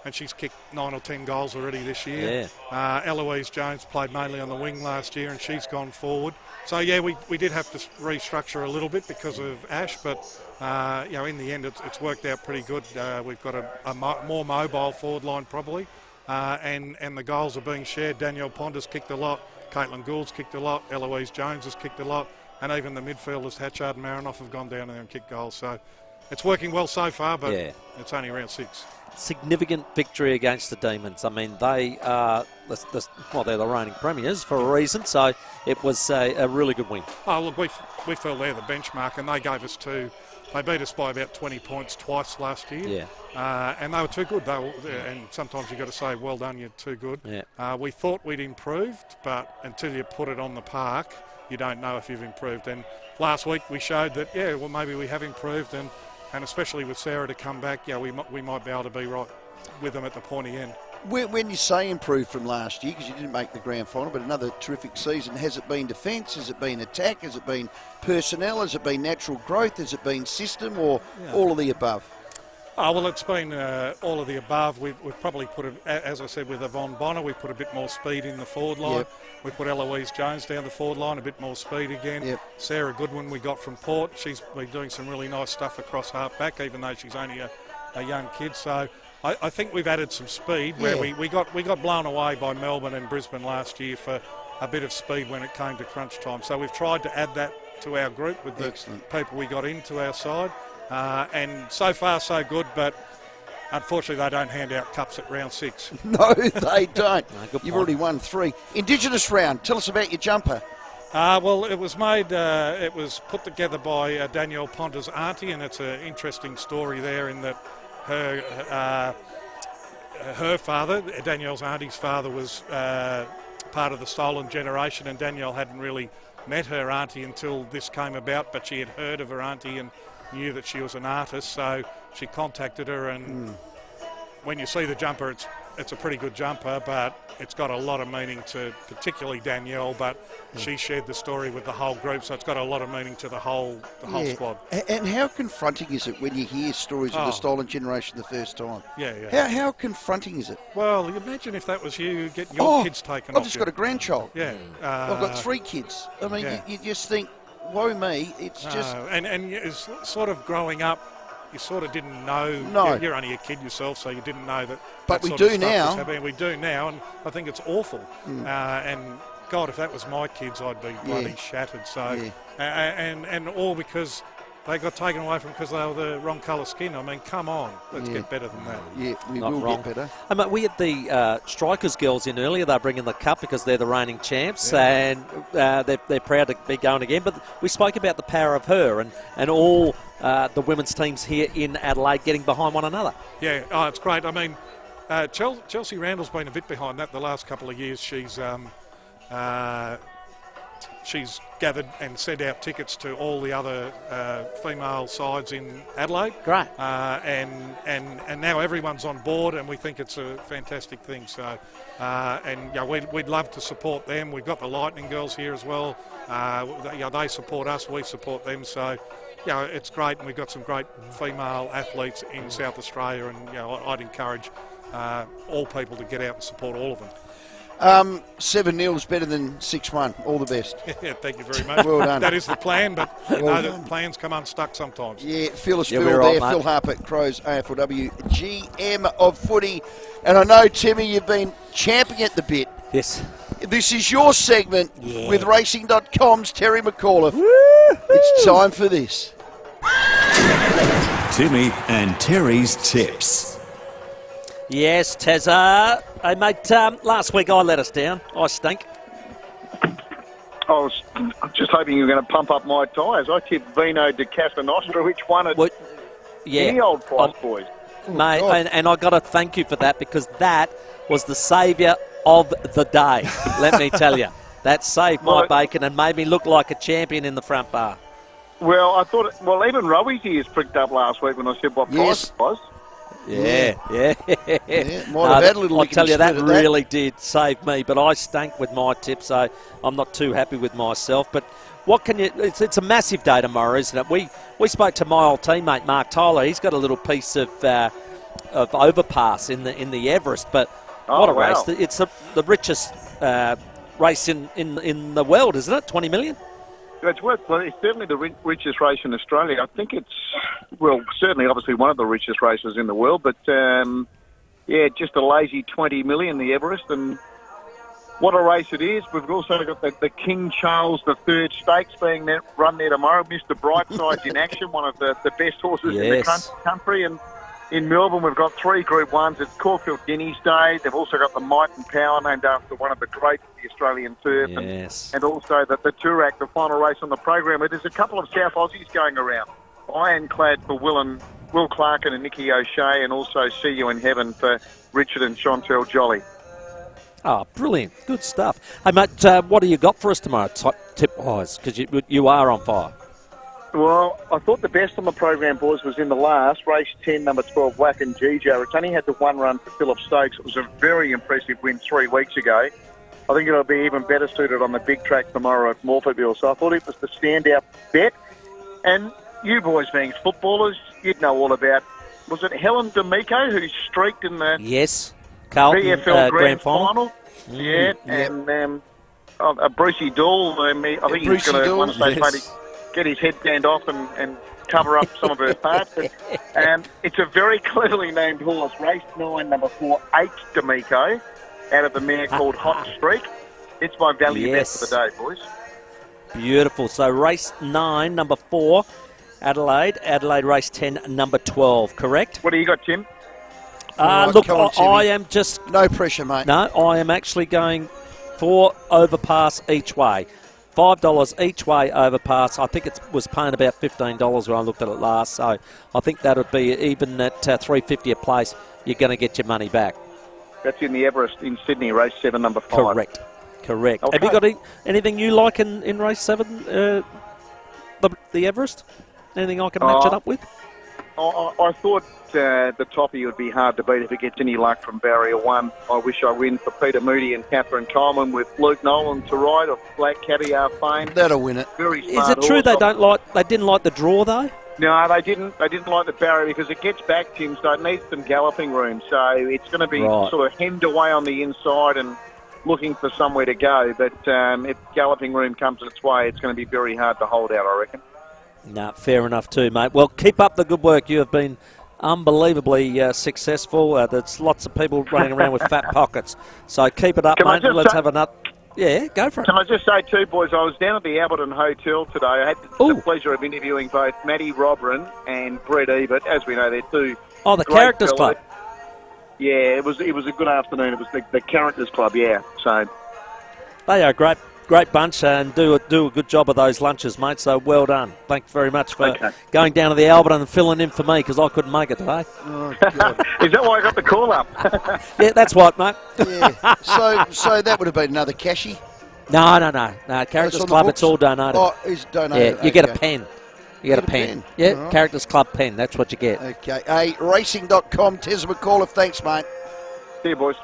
And she's kicked 9 or 10 goals already this year. Yeah. Eloise Jones played mainly on the wing last year, and she's gone forward. So, we did have to restructure a little bit because of Ash, but, in the end, it's worked out pretty good. We've got a more mobile forward line probably. And the goals are being shared. Danielle Ponder's kicked a lot, Caitlin Gould's kicked a lot, Eloise Jones has kicked a lot, and even the midfielders Hatchard and Marinoff have gone down there and kicked goals. So it's working well so far, but it's only round 6. Significant victory against the Demons. I mean, they are they're the reigning premiers for a reason, so it was a really good win. Oh, look, we feel they're the benchmark, and they gave us 2. They beat us by about 20 points twice last year. And they were too good. And sometimes you've got to say, well done, you're too good. We thought we'd improved, but until you put it on the park, you don't know if you've improved. And last week we showed that, maybe we have improved, and especially with Sarah to come back, we might be able to be right with them at the pointy end. When you say improved from last year, because you didn't make the grand final, but another terrific season, has it been defence? Has it been attack? Has it been personnel? Has it been natural growth? Has it been system, or all of the above? Oh, well, it's been all of the above. We've probably put, as I said, with Yvonne Bonner, we put a bit more speed in the forward line. We put Eloise Jones down the forward line, a bit more speed again. Sarah Goodwin we got from Port. She's been doing some really nice stuff across half-back, even though she's only a young kid. So I think we've added some speed where we got blown away by Melbourne and Brisbane last year for a bit of speed when it came to crunch time. So we've tried to add that to our group with the people we got into our side. And so far so good, but unfortunately they don't hand out cups at round 6. No, they don't. You've already won 3. Indigenous round, tell us about your jumper. Well, it was put together by Danielle Ponder's auntie, and it's an interesting story there in that her father, Danielle's auntie's father, was part of the stolen generation, and Danielle hadn't really met her auntie until this came about, but she had heard of her auntie and knew that she was an artist, so she contacted her, and when you see the jumper, it's a pretty good jumper, but it's got a lot of meaning to particularly Danielle, but she shared the story with the whole group, so it's got a lot of meaning to the whole squad. And how confronting is it when you hear stories of the stolen generation the first time? How confronting is it? Well, imagine if that was you getting your kids taken off. I've just got a grandchild. I've got 3 kids. I mean, you just think, woe me, it's just... And it's sort of growing up, you sort of didn't know. You're only a kid yourself, so you didn't know that. But we do now. We do now, and I think it's awful. And God, if that was my kids, I'd be bloody shattered. So, and all because they got taken away from because they were the wrong colour skin. I mean, come on, let's get better than that. Yeah, we will get better. We had the Strikers girls in earlier. They're bringing the cup because they're the reigning champs, and they're proud to be going again. But we spoke about the power of her and all the women's teams here in Adelaide getting behind one another. Yeah, it's great. I mean, Chelsea Randall's been a bit behind that the last couple of years. She's gathered and sent out tickets to all the other female sides in Adelaide. Great. And now everyone's on board, and we think it's a fantastic thing. So, we'd love to support them. We've got the Lightning girls here as well. They support us, we support them. So, it's great, and we've got some great female athletes in South Australia, and I'd encourage all people to get out and support all of them. 7-0 is better than 6-1. All the best. Yeah, thank you very much. Well done. That is the plan, but the plans come unstuck sometimes. Yeah, Phil there. Phil Harper, Crows AFLW GM of footy. And I know, Timmy, you've been champing at the bit. Yes. This is your segment with Racing.com's Terry McAuliffe. It's time for this. Timmy and Terry's tips. Yes, Tezza. Hey, mate, last week I let us down. I stink. I was just hoping you were going to pump up my tyres. I tipped Vino de Castanostra, which won at any old price, boys. Mate, and I got to thank you for that, because that was the saviour of the day. Let me tell you. That saved my bacon and made me look like a champion in the front bar. Well, I thought, even Rowey's ears pricked up last week when I said what price it was. Yeah. Might have had a little I'll tell you, that lickety-split at really did save me, but I stank with my tip, so I'm not too happy with myself. But what can you? It's a massive day tomorrow, isn't it? We spoke to my old teammate Mark Tyler. He's got a little piece of overpass in the Everest, but what a race! It's the richest race in the world, isn't it? 20 million. It's certainly the richest race in Australia. I think it's, certainly obviously one of the richest races in the world, but just a lazy 20 million, the Everest, and what a race it is. We've also got the King Charles III Stakes being run there tomorrow. Mr. Brightside's in action, one of the best horses in the country, and in Melbourne, we've got 3 Group 1s. It's Caulfield Guineas Day. They've also got the Might and Power, named after one of the greats of the Australian turf. And also the Toorak, the final race on the program. There's a couple of South Aussies going around. Ironclad for Will Clarkin and Nicky O'Shea, and also See You in Heaven for Richard and Chantel Jolly. Oh, brilliant. Good stuff. Hey, mate, what do you got for us tomorrow, tip-wise? Because you are on fire. Well, I thought the best on the program, boys, was in the last, race 10, number 12, Whack and Gijo. It's only had the one run for Phillip Stokes. It was a very impressive win 3 weeks ago. I think it'll be even better suited on the big track tomorrow at Morphettville. So I thought it was the standout bet. And you boys being footballers, you'd know all about, was it Helen D'Amico who streaked in the Carlton, VFL Grand Final? And Brucey Dool, I think he's going to one stage maybe get his headband off and cover up some of her parts. But, it's a very cleverly named horse, race 9, number 4, 8 D'Amico, out of the mare called Hot Streak. It's my value bet for the day, boys. Beautiful. So race 9, number 4, Adelaide race 10, number 12, correct? What do you got, Tim? Look, I am just... No pressure, mate. No, I am actually going for overpass each way. $5 each way overpass. I think it was paying about $15 when I looked at it last, so I think that would be, even at $3.50 a place, you're going to get your money back. That's in the Everest in Sydney, race 7, number 5. Correct. Okay. Have you got anything you like in race 7, the Everest? Anything I can match it up with? I thought the toppy would be hard to beat if it gets any luck from Barrier 1. I wish I win for Peter Moody and Catherine Coleman with Luke Nolan to ride of Black Caviar fame. That'll win it. Very smart. Is it true they didn't like the draw though? No, they didn't. They didn't like the barrier because it gets back, Tim, so it needs some galloping room. So it's going to be sort of hemmed away on the inside and looking for somewhere to go. But if galloping room comes its way, it's going to be very hard to hold out, I reckon. No, fair enough too, mate. Well, keep up the good work. You have been unbelievably successful. There's lots of people running around with fat pockets. So keep it up, mate. Let's have another... Yeah, go for it. Can I just say too, boys, I was down at the Alberton Hotel today. I had the pleasure of interviewing both Matty Robran and Brett Ebert. As we know, they're two... Oh, the Characters Club. Yeah, it was a good afternoon. It was the Characters Club, yeah. So they are great bunch and do a good job of those lunches, mate. So well done. Thanks very much for going down to the Alberton and filling in for me because I couldn't make it today. Oh, God. Is that why I got the call up? Yeah, that's right, mate. Yeah. So that would have been another cashie? No. Characters Club, it's all donated. Oh, it's donated. Yeah, you get a pen. You get a pen. Yeah, right. Characters Club pen. That's what you get. Okay. Hey, racing.com, Tez McAuliffe. Thanks, mate. See you, boys.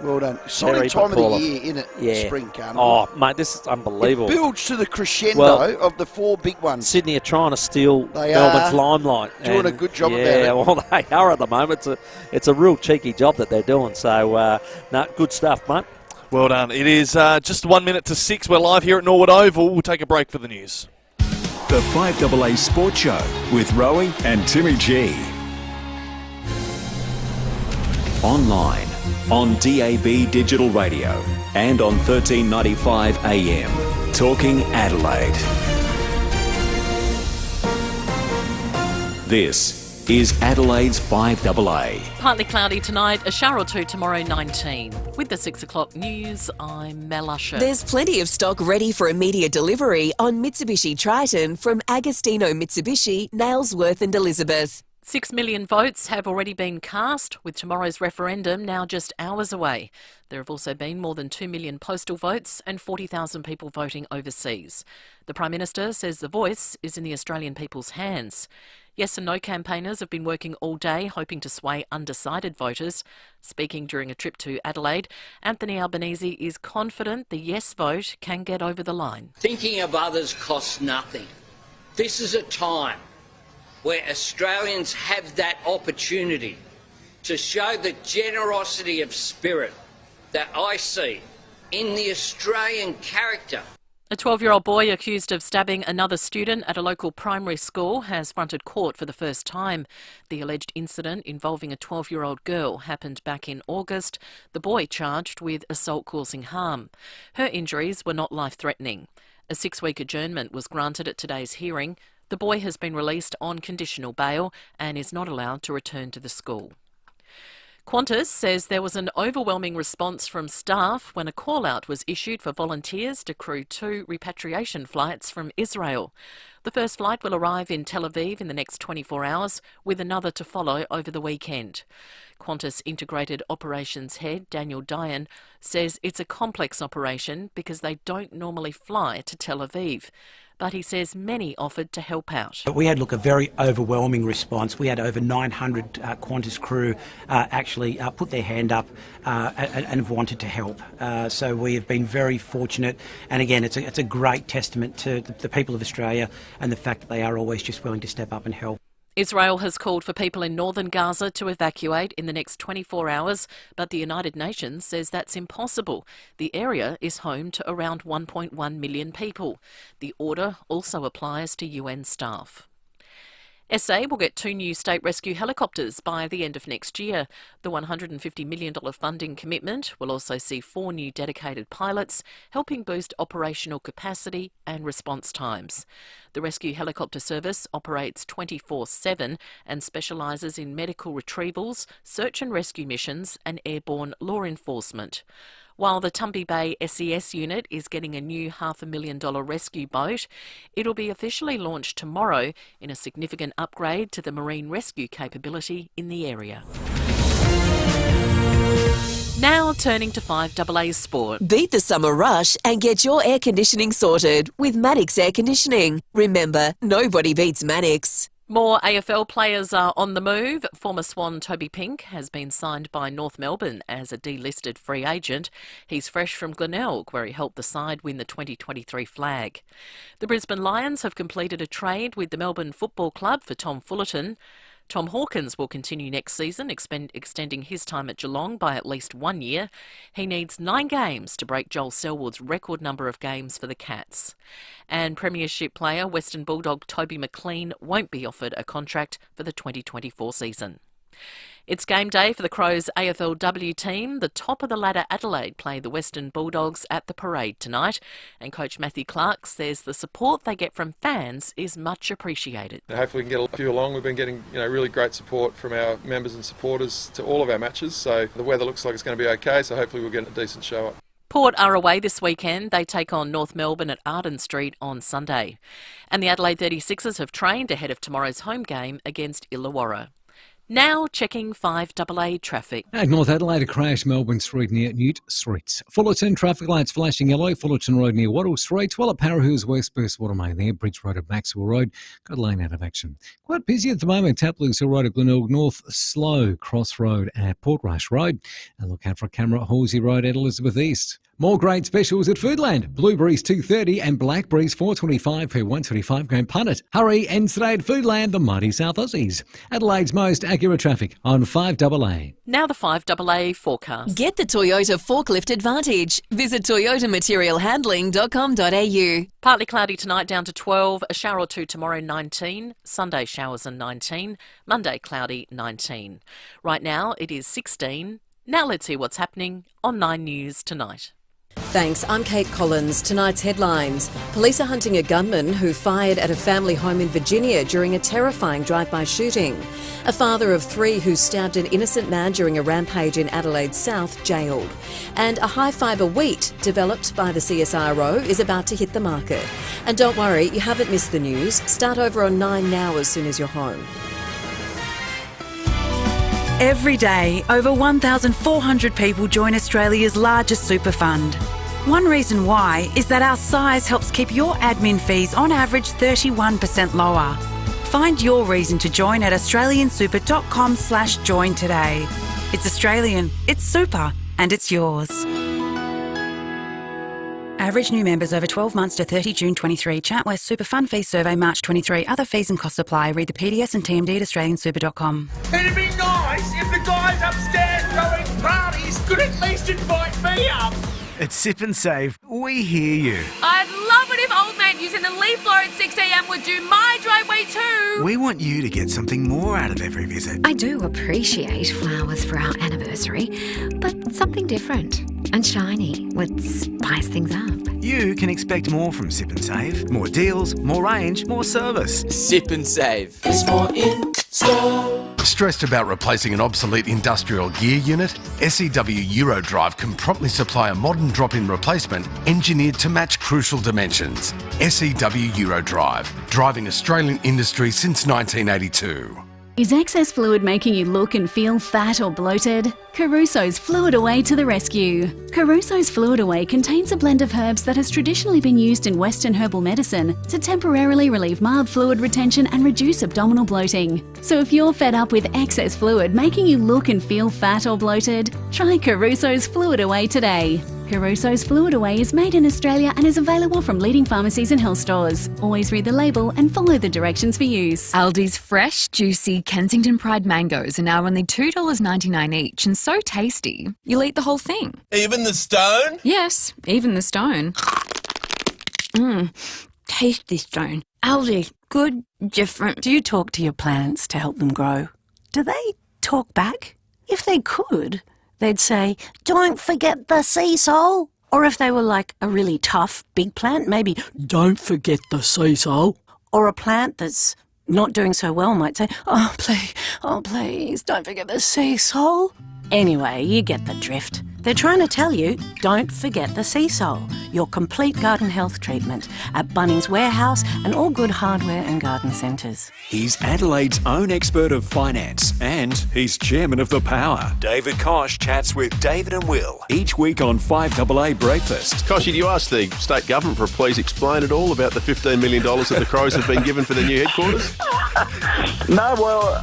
Well done. Solid time of the year, isn't it? Yeah. Spring carnival. Oh, mate, this is unbelievable. It builds to the crescendo of the 4 big ones. Sydney are trying to steal Melbourne's limelight. Doing a good job about it. Yeah, well, they are at the moment. It's a real cheeky job that they're doing. So, good stuff, mate. Well done. It is just 1 minute to 6. We're live here at Norwood Oval. We'll take a break for the news. The FIVEAA Sports Show with Rowey and Timmy G. Online, On DAB Digital Radio and on 1395 AM. Talking Adelaide. This is Adelaide's 5AA. Partly cloudy tonight, a shower or two tomorrow, 19. With the 6 o'clock news, I'm Mel Usher. There's plenty of stock ready for immediate delivery on Mitsubishi Triton from Agostino Mitsubishi, Nailsworth and Elizabeth. 6 million votes have already been cast, with tomorrow's referendum now just hours away. There have also been more than 2 million postal votes and 40,000 people voting overseas. The Prime Minister says the voice is in the Australian people's hands. Yes and no campaigners have been working all day hoping to sway undecided voters. Speaking during a trip to Adelaide, Anthony Albanese is confident the yes vote can get over the line. Thinking of others costs nothing. This is a time where Australians have that opportunity to show the generosity of spirit that I see in the Australian character. A 12-year-old boy accused of stabbing another student at a local primary school has fronted court for the first time. The alleged incident involving a 12-year-old girl happened back in August. The boy charged with assault causing harm. Her injuries were not life-threatening. A 6-week adjournment was granted at today's hearing. The boy has been released on conditional bail and is not allowed to return to the school. Qantas says there was an overwhelming response from staff when a call-out was issued for volunteers to crew 2 repatriation flights from Israel. The first flight will arrive in Tel Aviv in the next 24 hours, with another to follow over the weekend. Qantas Integrated Operations Head Daniel Dyan says it's a complex operation because they don't normally fly to Tel Aviv. But he says many offered to help out. We had, a very overwhelming response. We had over 900 Qantas crew actually put their hand up and have wanted to help. So we have been very fortunate. And again, it's a great testament to the people of Australia and the fact that they are always just willing to step up and help. Israel has called for people in northern Gaza to evacuate in the next 24 hours, but the United Nations says that's impossible. The area is home to around 1.1 million people. The order also applies to UN staff. SA will get 2 new state rescue helicopters by the end of next year. The $150 million funding commitment will also see 4 new dedicated pilots, helping boost operational capacity and response times. The rescue helicopter service operates 24/7 and specialises in medical retrievals, search and rescue missions and airborne law enforcement. While the Tumby Bay SES unit is getting a new $500,000 rescue boat, it'll be officially launched tomorrow in a significant upgrade to the marine rescue capability in the area. Now turning to 5AA Sport. Beat the summer rush and get your air conditioning sorted with Mannix Air Conditioning. Remember, nobody beats Mannix. More AFL players are on the move. Former Swan Toby Pink has been signed by North Melbourne as a delisted free agent. He's fresh from Glenelg, where he helped the side win the 2023 flag. The Brisbane Lions have completed a trade with the Melbourne Football Club for Tom Fullerton. Tom Hawkins will continue next season, extending his time at Geelong by at least 1 year. He needs 9 games to break Joel Selwood's record number of games for the Cats. And Premiership player Western Bulldog Toby McLean won't be offered a contract for the 2024 season. It's game day for the Crows AFLW team. The top of the ladder Adelaide play the Western Bulldogs at the parade tonight. And coach Matthew Clark says the support they get from fans is much appreciated. Hopefully we can get a few along. We've been getting really great support from our members and supporters to all of our matches. So the weather looks like it's going to be okay. So hopefully we'll get a decent show up. Port are away this weekend. They take on North Melbourne at Arden Street on Sunday. And the Adelaide 36ers have trained ahead of tomorrow's home game against Illawarra. Now checking 5AA traffic. At North Adelaide, a crash, Melbourne Street near Newt Street. Fullerton, traffic lights flashing yellow. Fullerton Road near Wattle Street. While at Parahoo's Westburst Watermain there. Bridge Road at Maxwell Road. Got a lane out of action. Quite busy at the moment. Taplings Hill Road at Glenelg North. Slow. Cross Road at Portrush Road. And look out for a camera at Halsey Road at Elizabeth East. More great specials at Foodland. Blueberries $2.30 and blackberries $4.25 per 125 gram punnet. Hurry, and today at Foodland, the mighty South Aussies. Adelaide's most accurate traffic on 5AA. Now the 5AA forecast. Get the Toyota Forklift Advantage. Visit toyotamaterialhandling.com.au. Partly cloudy tonight down to 12, a shower or two tomorrow 19, Sunday showers and 19, Monday cloudy 19. Right now it is 16. Now let's hear what's happening on 9 News tonight. Thanks, I'm Kate Collins. Tonight's headlines. Police are hunting a gunman who fired at a family home in Virginia during a terrifying drive-by shooting. A father of 3 who stabbed an innocent man during a rampage in Adelaide South jailed. And a high-fibre wheat developed by the CSIRO is about to hit the market. And don't worry, you haven't missed the news. Start over on 9 now as soon as you're home. Every day, over 1,400 people join Australia's largest super fund. One reason why is that our size helps keep your admin fees on average 31% lower. Find your reason to join at australiansuper.com/join today. It's Australian, it's super, and it's yours. Average new members over 12 months to 30 June 23. ChatWest Super Fund Fee Survey March 23. Other fees and costs apply. Read the PDS and TMD at australiansuper.com. It'd be nice if the guys upstairs throwing parties could at least invite me up. At Sip and Save, we hear you. I'd love it if old man using the leaf blower at 6 a.m. would do my driveway too. We want you to get something more out of every visit. I do appreciate flowers for our anniversary, but something different and shiny would spice things up. You can expect more from Sip and Save. More deals, more range, more service. Sip and Save. There's more in store. Stressed about replacing an obsolete industrial gear unit? SEW Eurodrive can promptly supply a modern drop-in replacement engineered to match crucial dimensions. SEW Eurodrive, driving Australian industry since 1982. Is excess fluid making you look and feel fat or bloated? Caruso's Fluid Away to the rescue. Caruso's Fluid Away contains a blend of herbs that has traditionally been used in Western herbal medicine to temporarily relieve mild fluid retention and reduce abdominal bloating. So if you're fed up with excess fluid making you look and feel fat or bloated, try Caruso's Fluid Away today. Caruso's Fluid Away is made in Australia and is available from leading pharmacies and health stores. Always read the label and follow the directions for use. Aldi's fresh, juicy Kensington Pride mangoes are now only $2.99 each and so tasty, you'll eat the whole thing. Even the stone? Yes, even the stone. Tasty stone. Aldi, good, different. Do you talk to your plants to help them grow? Do they talk back? If they could, they'd say, "Don't forget the sea salt." Or if they were like a really tough big plant, maybe, "Don't forget the sea salt." Or a plant that's not doing so well might say, oh please, don't forget the sea salt." Anyway, you get the drift. They're trying to tell you, don't forget the sea salt, your complete garden health treatment at Bunnings Warehouse and all good hardware and garden centres. He's Adelaide's own expert of finance and he's chairman of the Power. David Kosh chats with David and Will each week on 5AA Breakfast. Koshy, did you ask the state government for please explain it all about the $15 million that the Crows have been given for their new headquarters? No, well,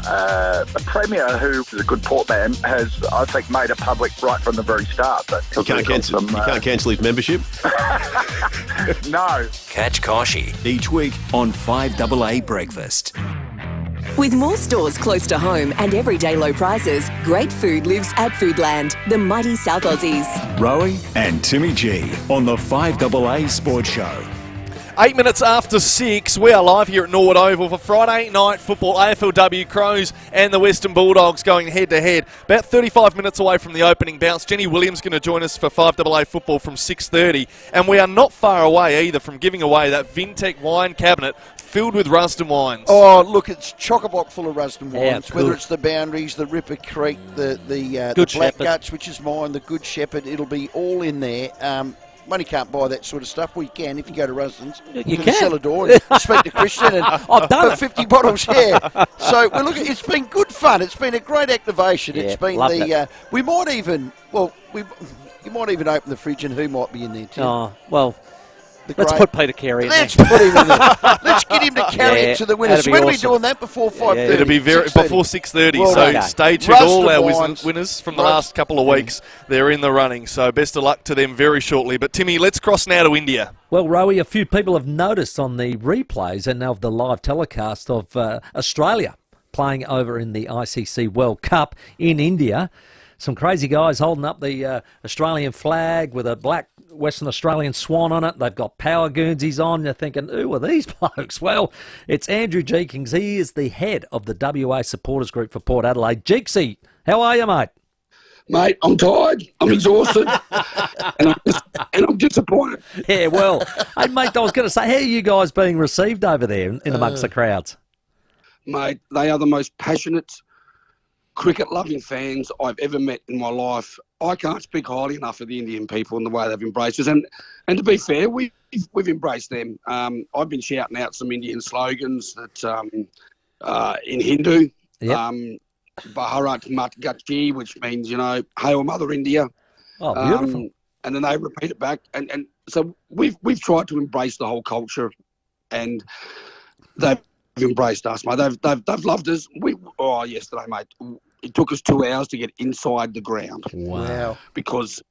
the Premier, who is a good portman, has, I think, made it public right from the very start. But you can't cancel his membership? No. Catch Koshy each week on 5AA Breakfast. With more stores close to home and everyday low prices, great food lives at Foodland, the mighty South Aussies. Rowey and Timmy G on the 5AA Sports Show. 8 minutes after 6, we are live here at Norwood Oval for Friday night football. AFLW Crows and the Western Bulldogs going head-to-head. About 35 minutes away from the opening bounce. Jenny Williams going to join us for 5AA football from 6:30. And we are not far away either from giving away that Vintec wine cabinet filled with Rusden wines. Oh, look, it's chock-a-block full of Rusden wines. Yeah, whether it's the Boundaries, the Ripper Creek, the Black Guts, which is mine, the Good Shepherd, it'll be all in there. Money can't buy that sort of stuff. We can if you go to Rusden's. You can. The cellar door and speak to Christian and I've done it. 50 bottles, yeah. So well, look, it's been good fun. It's been a great activation. Yeah, it's been we might even you might even open the fridge and who might be in there too. Oh, well, let's put Peter Carey in there. Let's put him in there. Let's get him to carry it to the winners. When are we doing that? Before 5:30? It'll be before 6:30. Well, so okay. stay tuned. All our winners from the last couple of weeks, they're in the running. So best of luck to them very shortly. But Timmy, let's cross now to India. Well, Rowey, a few people have noticed on the replays and of the live telecast of Australia playing over in the ICC World Cup in India. Some crazy guys holding up the Australian flag with a black Western Australian swan on it. They've got power Guernseys on. You're thinking, who are these blokes? Well, it's Andrew Jeekins. He is the head of the WA supporters group for Port Adelaide. Jeeksy, how are you, mate? Mate, I'm tired. I'm exhausted. and I'm disappointed. Yeah, well, hey, mate, I was going to say, how are you guys being received over there in amongst the crowds? Mate, they are the most passionate, cricket-loving fans I've ever met in my life. I can't speak highly enough of the Indian people and the way they've embraced us. And to be fair, we've embraced them. I've been shouting out some Indian slogans that in Hindu. Yep. Bharat Mat Gachi, which means, Hail Mother India. Oh, beautiful. And then they repeat it back. And so we've tried to embrace the whole culture, and they've embraced us, mate. They've loved us. Yesterday, mate, it took us 2 hours to get inside the ground. Wow. Because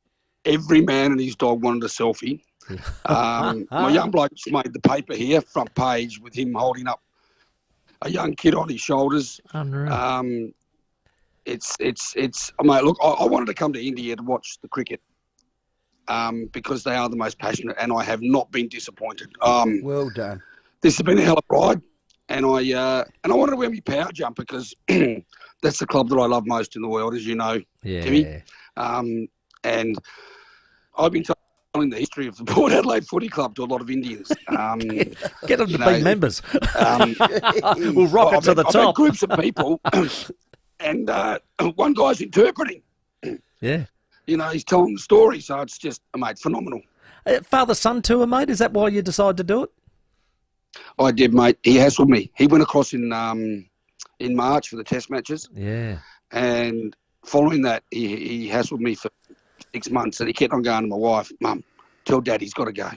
every man and his dog wanted a selfie. My young bloke just made the paper here, front page, with him holding up a young kid on his shoulders. Unreal. It's mate, look, I wanted to come to India to watch the cricket because they are the most passionate, and I have not been disappointed. Well done. This has been a hell of a ride, and I wanted to wear my power jumper because that's the club that I love most in the world, as you know, Timmy. And I've been telling the history of the Port Adelaide Footy Club to a lot of Indians. Get them to be members. We'll rock it to the top. I've had groups of people, and one guy's interpreting. Yeah. He's telling the story, so it's just, mate, phenomenal. Father-son tour, mate, is that why you decided to do it? I did, mate. He hassled me. He went across in March for the test matches. Yeah. And following that, he hassled me for 6 months, and he kept on going to my wife, Mum, tell Dad he's got to go.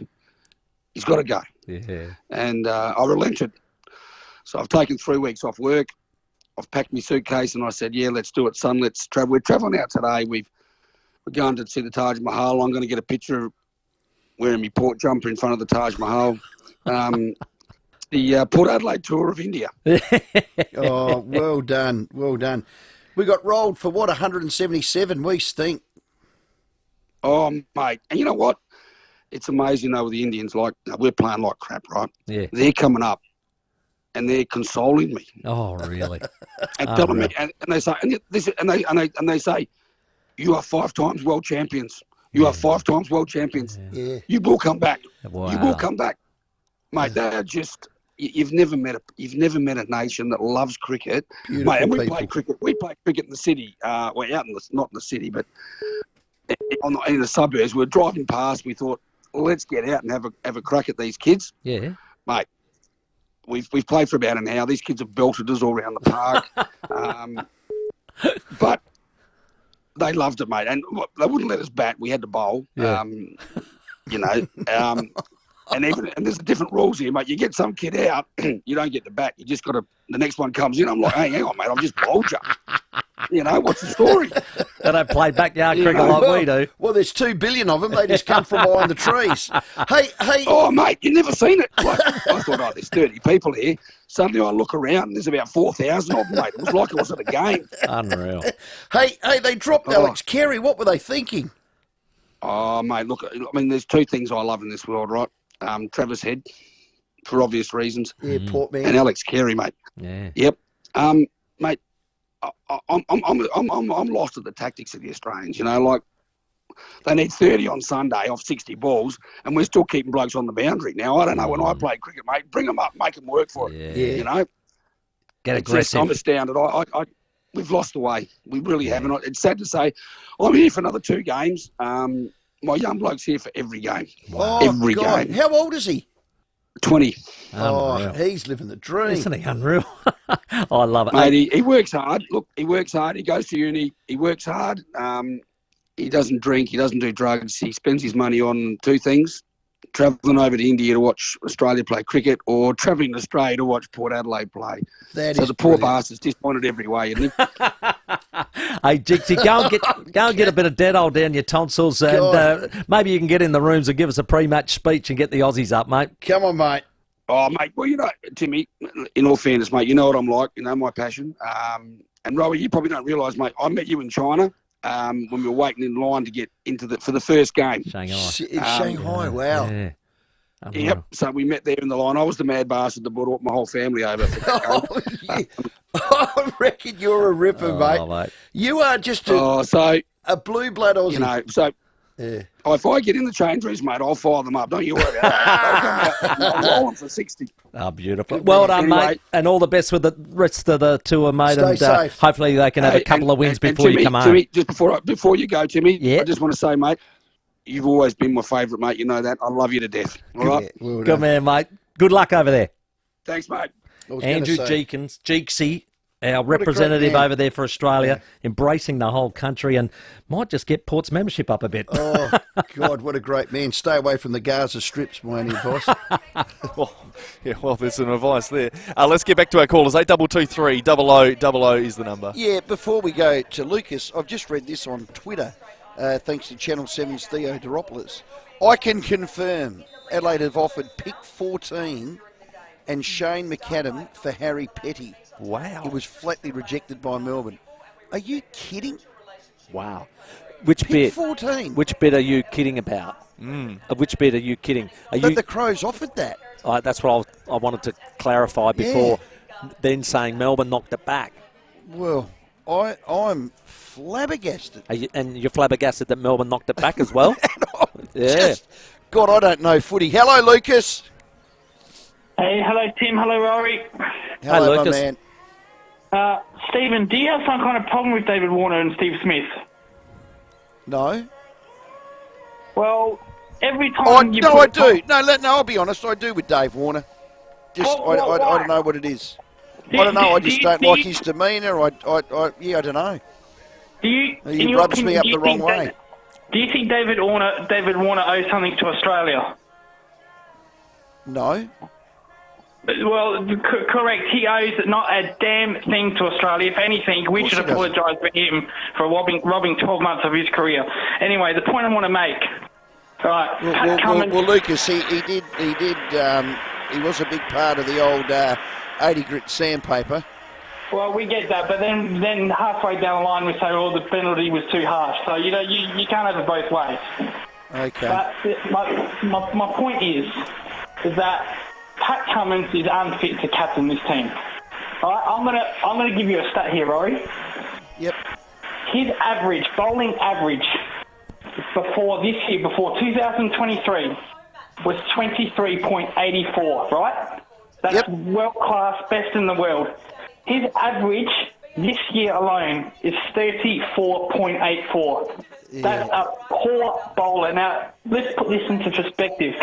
He's got to go. Yeah. And I relented. So I've taken 3 weeks off work. I've packed my suitcase, and I said, yeah, let's do it, son. Let's travel. We're travelling out today. We're going to see the Taj Mahal. I'm going to get a picture wearing my port jumper in front of the Taj Mahal. The Port Adelaide tour of India. Oh, well done. Well done. We got rolled for, 177. We stink. Oh, mate. And you know what? It's amazing, though, with the Indians. Like, we're playing like crap, right? Yeah. They're coming up, and they're consoling me. Oh, really? And telling me, and they say, and they say, you are 5 times world champions. You are 5 times world champions. Yeah. You will come back. Wow. You will come back, mate. They're just. You've never met a nation that loves cricket, Beautiful mate. And we people. play cricket. We play cricket in the city. Out in not in the city, but in the suburbs. We're driving past. We thought, well, let's get out and have a crack at these kids. Yeah, mate. We've played for about an hour. These kids have belted us all around the park, but they loved it, mate. And they wouldn't let us bat. We had to bowl. Yeah. And there's different rules here, mate. You get some kid out, you don't get the bat. You just got to. The next one comes in. I'm like, hey, hang on, mate. I've just bowled you. What's the story? They don't play backyard cricket like we do. Well, there's 2 billion of them. They just come from behind the trees. Hey. Oh, mate, you've never seen it. Like, I thought, there's 30 people here. Suddenly I look around and there's about 4,000 of them, mate. It was like it was at a game. Unreal. Hey, they dropped Alex Carey. What were they thinking? Oh, mate, look, I mean, there's 2 things I love in this world, right? Travis Head, for obvious reasons. Yeah, Port Man. And Alex Carey, mate. Yeah. Yep. Mate, I'm lost at the tactics of the Australians. Like they need 30 on Sunday off 60 balls, and we're still keeping blokes on the boundary. Now I don't know when I played cricket, mate. Bring them up, make them work for it. Yeah. Get aggressive. I'm astounded. We've lost the way. We really haven't. It's sad to say. I'm here for another 2 games. My young bloke's here for every game. Wow. Every game. How old is he? 20. Oh, he's living the dream. Isn't he unreal? I love it. Mate, he works hard. Look, he works hard. He goes to uni. He works hard. He doesn't drink. He doesn't do drugs. He spends his money on 2 things. Travelling over to India to watch Australia play cricket, or travelling to Australia to watch Port Adelaide play. So the poor bastard's disappointed every way, isn't he? Hey, Dixie, go and get a bit of Dettol down your tonsils, and maybe you can get in the rooms and give us a pre-match speech and get the Aussies up, mate. Come on, mate. Oh, mate, well, Timmy, in all fairness, mate, you know what I'm like, my passion. And Rowey, you probably don't realise, mate, I met you in China when we were waiting in line to get for the first game. Shanghai. Shanghai, wow. Yeah. Yep, so we met there in the line. I was the mad bastard that brought my whole family over for that game. I reckon you're a ripper, mate. You are just a A blue blood Aussie. You know, so if I get in the change rooms, mate, I'll fire them up. Don't you worry about that. I'll come out and I'll roll them for 60. Oh, beautiful. Well done, mate. And all the best with the rest of the tour, mate. Stay safe. Hopefully they can have a couple of wins before Timmy, you come home. Timmy, just before you go, Timmy, I just want to say, mate, you've always been my favourite, mate. You know that. I love you to death. All right? Good man, mate. Good luck over there. Thanks, mate. Andrew Jeekins, Jeeksy, our representative over there for Australia, embracing the whole country, and might just get Port's membership up a bit. Oh, God, what a great man. Stay away from the Gaza strips, my only advice. well, there's some advice there. Let's get back to our callers. 8223 0000 is the number. Yeah, before we go to Lucas, I've just read this on Twitter, thanks to Channel 7's Theo Doropoulos. I can confirm Adelaide have offered pick 14 and Shane McAdam for Harry Petty. Wow. He was flatly rejected by Melbourne. Are you kidding? Wow. Which pick bit? 14. Which bit are you kidding about? Which bit are you kidding? But the Crows offered that. That's what I wanted to clarify before then saying Melbourne knocked it back. Well, I'm flabbergasted. And you're flabbergasted that Melbourne knocked it back as well? God, I don't know footy. Hello, Lucas. Hey, hello, Tim. Hello, Rory. Hello, Lucas. My man. Stephen, do you have some kind of problem with David Warner and Steve Smith? No. Well, every time you... No, I do. No, I'll be honest. I do with Dave Warner. Just, I don't know what it is. I don't know. I just don't like his demeanour. I don't know. He rubs me up the wrong way. Do you think David Warner owes something to Australia? No. Well, correct. He owes not a damn thing to Australia. If anything, we should apologise for him for robbing 12 months of his career. Anyway, the point I want to make. Right. Well, Lucas, he was a big part of the old 80 grit sandpaper. Well, we get that, but then halfway down the line we say, the penalty was too harsh. So, you can't have it both ways. Okay. But my point is that Pat Cummins is unfit to captain this team. All right, I'm gonna give you a stat here, Rory. Yep. His bowling average before 2023 was 23.84, right? That's world class, best in the world. His average this year alone is 34.84. That's a poor bowler. Now, let's put this into perspective.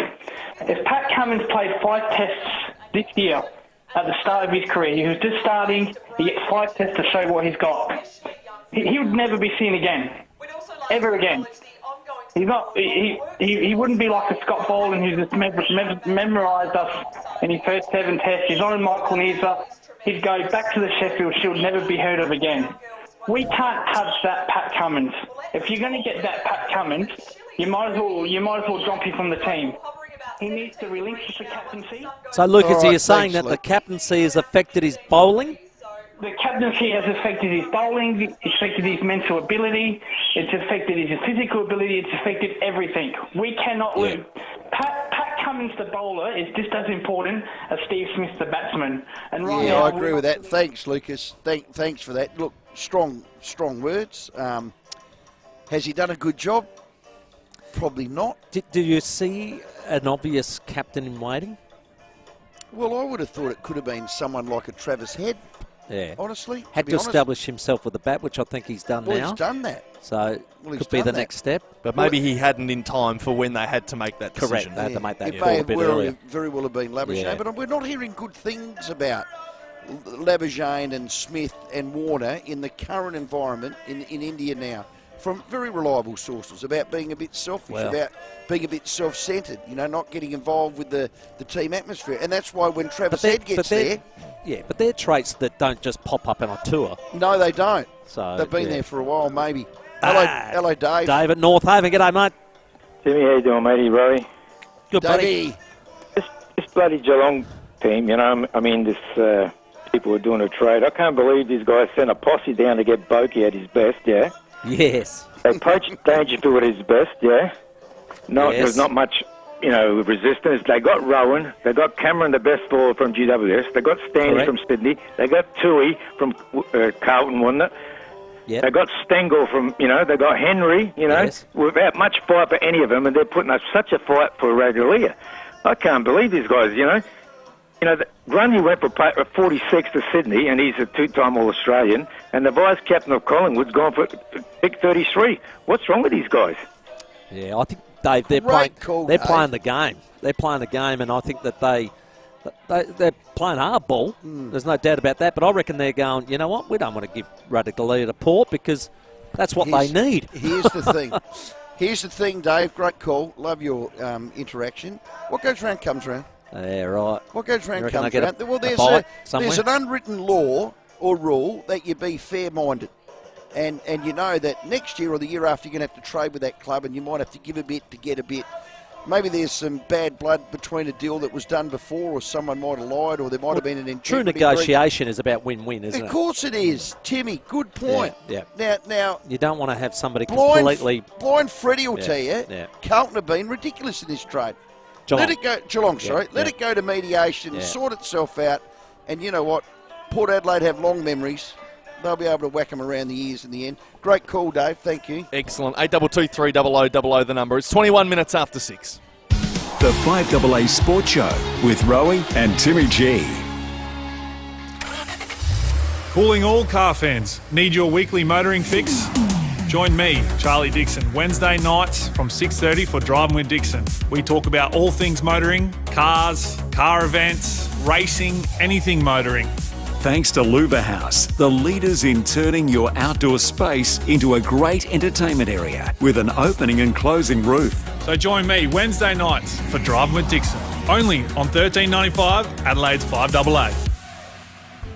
If Pat Cummins played 5 tests this year at the start of his career, he was just starting, he gets 5 tests to show what he's got. He would never be seen again. Ever again. He's not. He wouldn't be like a Scott Boland who just memorised us in his first 7 tests. He's not a Michael Neser. He'd go back to the Sheffield Shield, never be heard of again. We can't have that Pat Cummins. If you're going to get that Pat Cummins, you might as well drop him from the team. He needs to relinquish the captaincy. So, Lucas, are you saying that the captaincy has affected his bowling? The captaincy has affected his bowling, it's affected his mental ability, it's affected his physical ability, it's affected everything. We cannot lose. Pat Cummins, the bowler, is just as important as Steve Smith, the batsman. And right now, I agree with that. Thanks, Lucas. Thanks for that. Look, strong words. Has he done a good job? Probably not. Do you see an obvious captain in waiting? Well, I would have thought it could have been someone like a Travis Head. Yeah. Honestly. Had to establish himself with the bat, which I think he's done now. Well, he's done that. So, could be the next step. But maybe he hadn't in time for when they had to make that decision. Correct, they had to make that it call may a bit have earlier. Very well have been Labuschagne, but we're not hearing good things about Labuschagne and Smith and Warner in the current environment in India now. From very reliable sources about being a bit selfish, about being a bit self-centred, not getting involved with the team atmosphere. And that's why when Travis Head gets there... Yeah, but they're traits that don't just pop up on a tour. No, they don't. So they've been there for a while, maybe. Hello, Dave. Dave at North Haven. G'day, mate. Timmy, how you doing, matey? Rory? Good, buddy. This bloody Geelong team, this people are doing a trade. I can't believe these guys sent a posse down to get Bokey at his best, yeah? Yes. They poached Dangerfield at his best, yeah? No, yes. There's not much, resistance. They got Rowan. They got Cameron, the best bowler from GWS. They got Stanley from Sydney. They got Tui from Carlton, wasn't it? Yep. They got Stengel from, they got Henry, Yes. without much fight for any of them, and they're putting up such a fight for Radulea. I can't believe these guys, Grundy went for 46 to Sydney, and he's a two-time All-Australian, and the vice-captain of Collingwood's gone for pick 33. What's wrong with these guys? Yeah, I think, Dave, they're playing the game. They're playing the game, and I think that they're playing hardball. There's no doubt about that. But I reckon they're going, you know what, we don't want to give Radulea the port because that's what they need. Here's the thing. Here's the thing, Dave. Great call. Love your interaction. What goes round comes round. Yeah, right. What goes round comes round. Well, there's an unwritten law or rule that you be fair-minded. And you know that next year or the year after you're going to have to trade with that club and you might have to give a bit to get a bit. Maybe there's some bad blood between a deal that was done before, or someone might have lied, or there might have been an integrity. True negotiation is about win-win, isn't it? Of course it is. Timmy, good point. Yeah. Now you don't want to have somebody completely... Blind Freddie will tell you, Carlton have been ridiculous in this trade. Geelong. Let it go, Geelong, sorry. Let it go to mediation, sort itself out, and you know what? Port Adelaide have long memories. They'll be able to whack them around the ears in the end. Great call, Dave. Thank you. Excellent. 8223 0000 the number. It's 21 minutes after 6. The 5AA Sports Show with Rowey and Timmy G. Calling all car fans. Need your weekly motoring fix? Join me, Charlie Dixon, Wednesday nights from 6:30 for Driving with Dixon. We talk about all things motoring, cars, car events, racing, anything motoring. Thanks to Luba House, the leaders in turning your outdoor space into a great entertainment area with an opening and closing roof. So join me Wednesday nights for Driving with Dixon, only on $13.95 Adelaide's 5AA.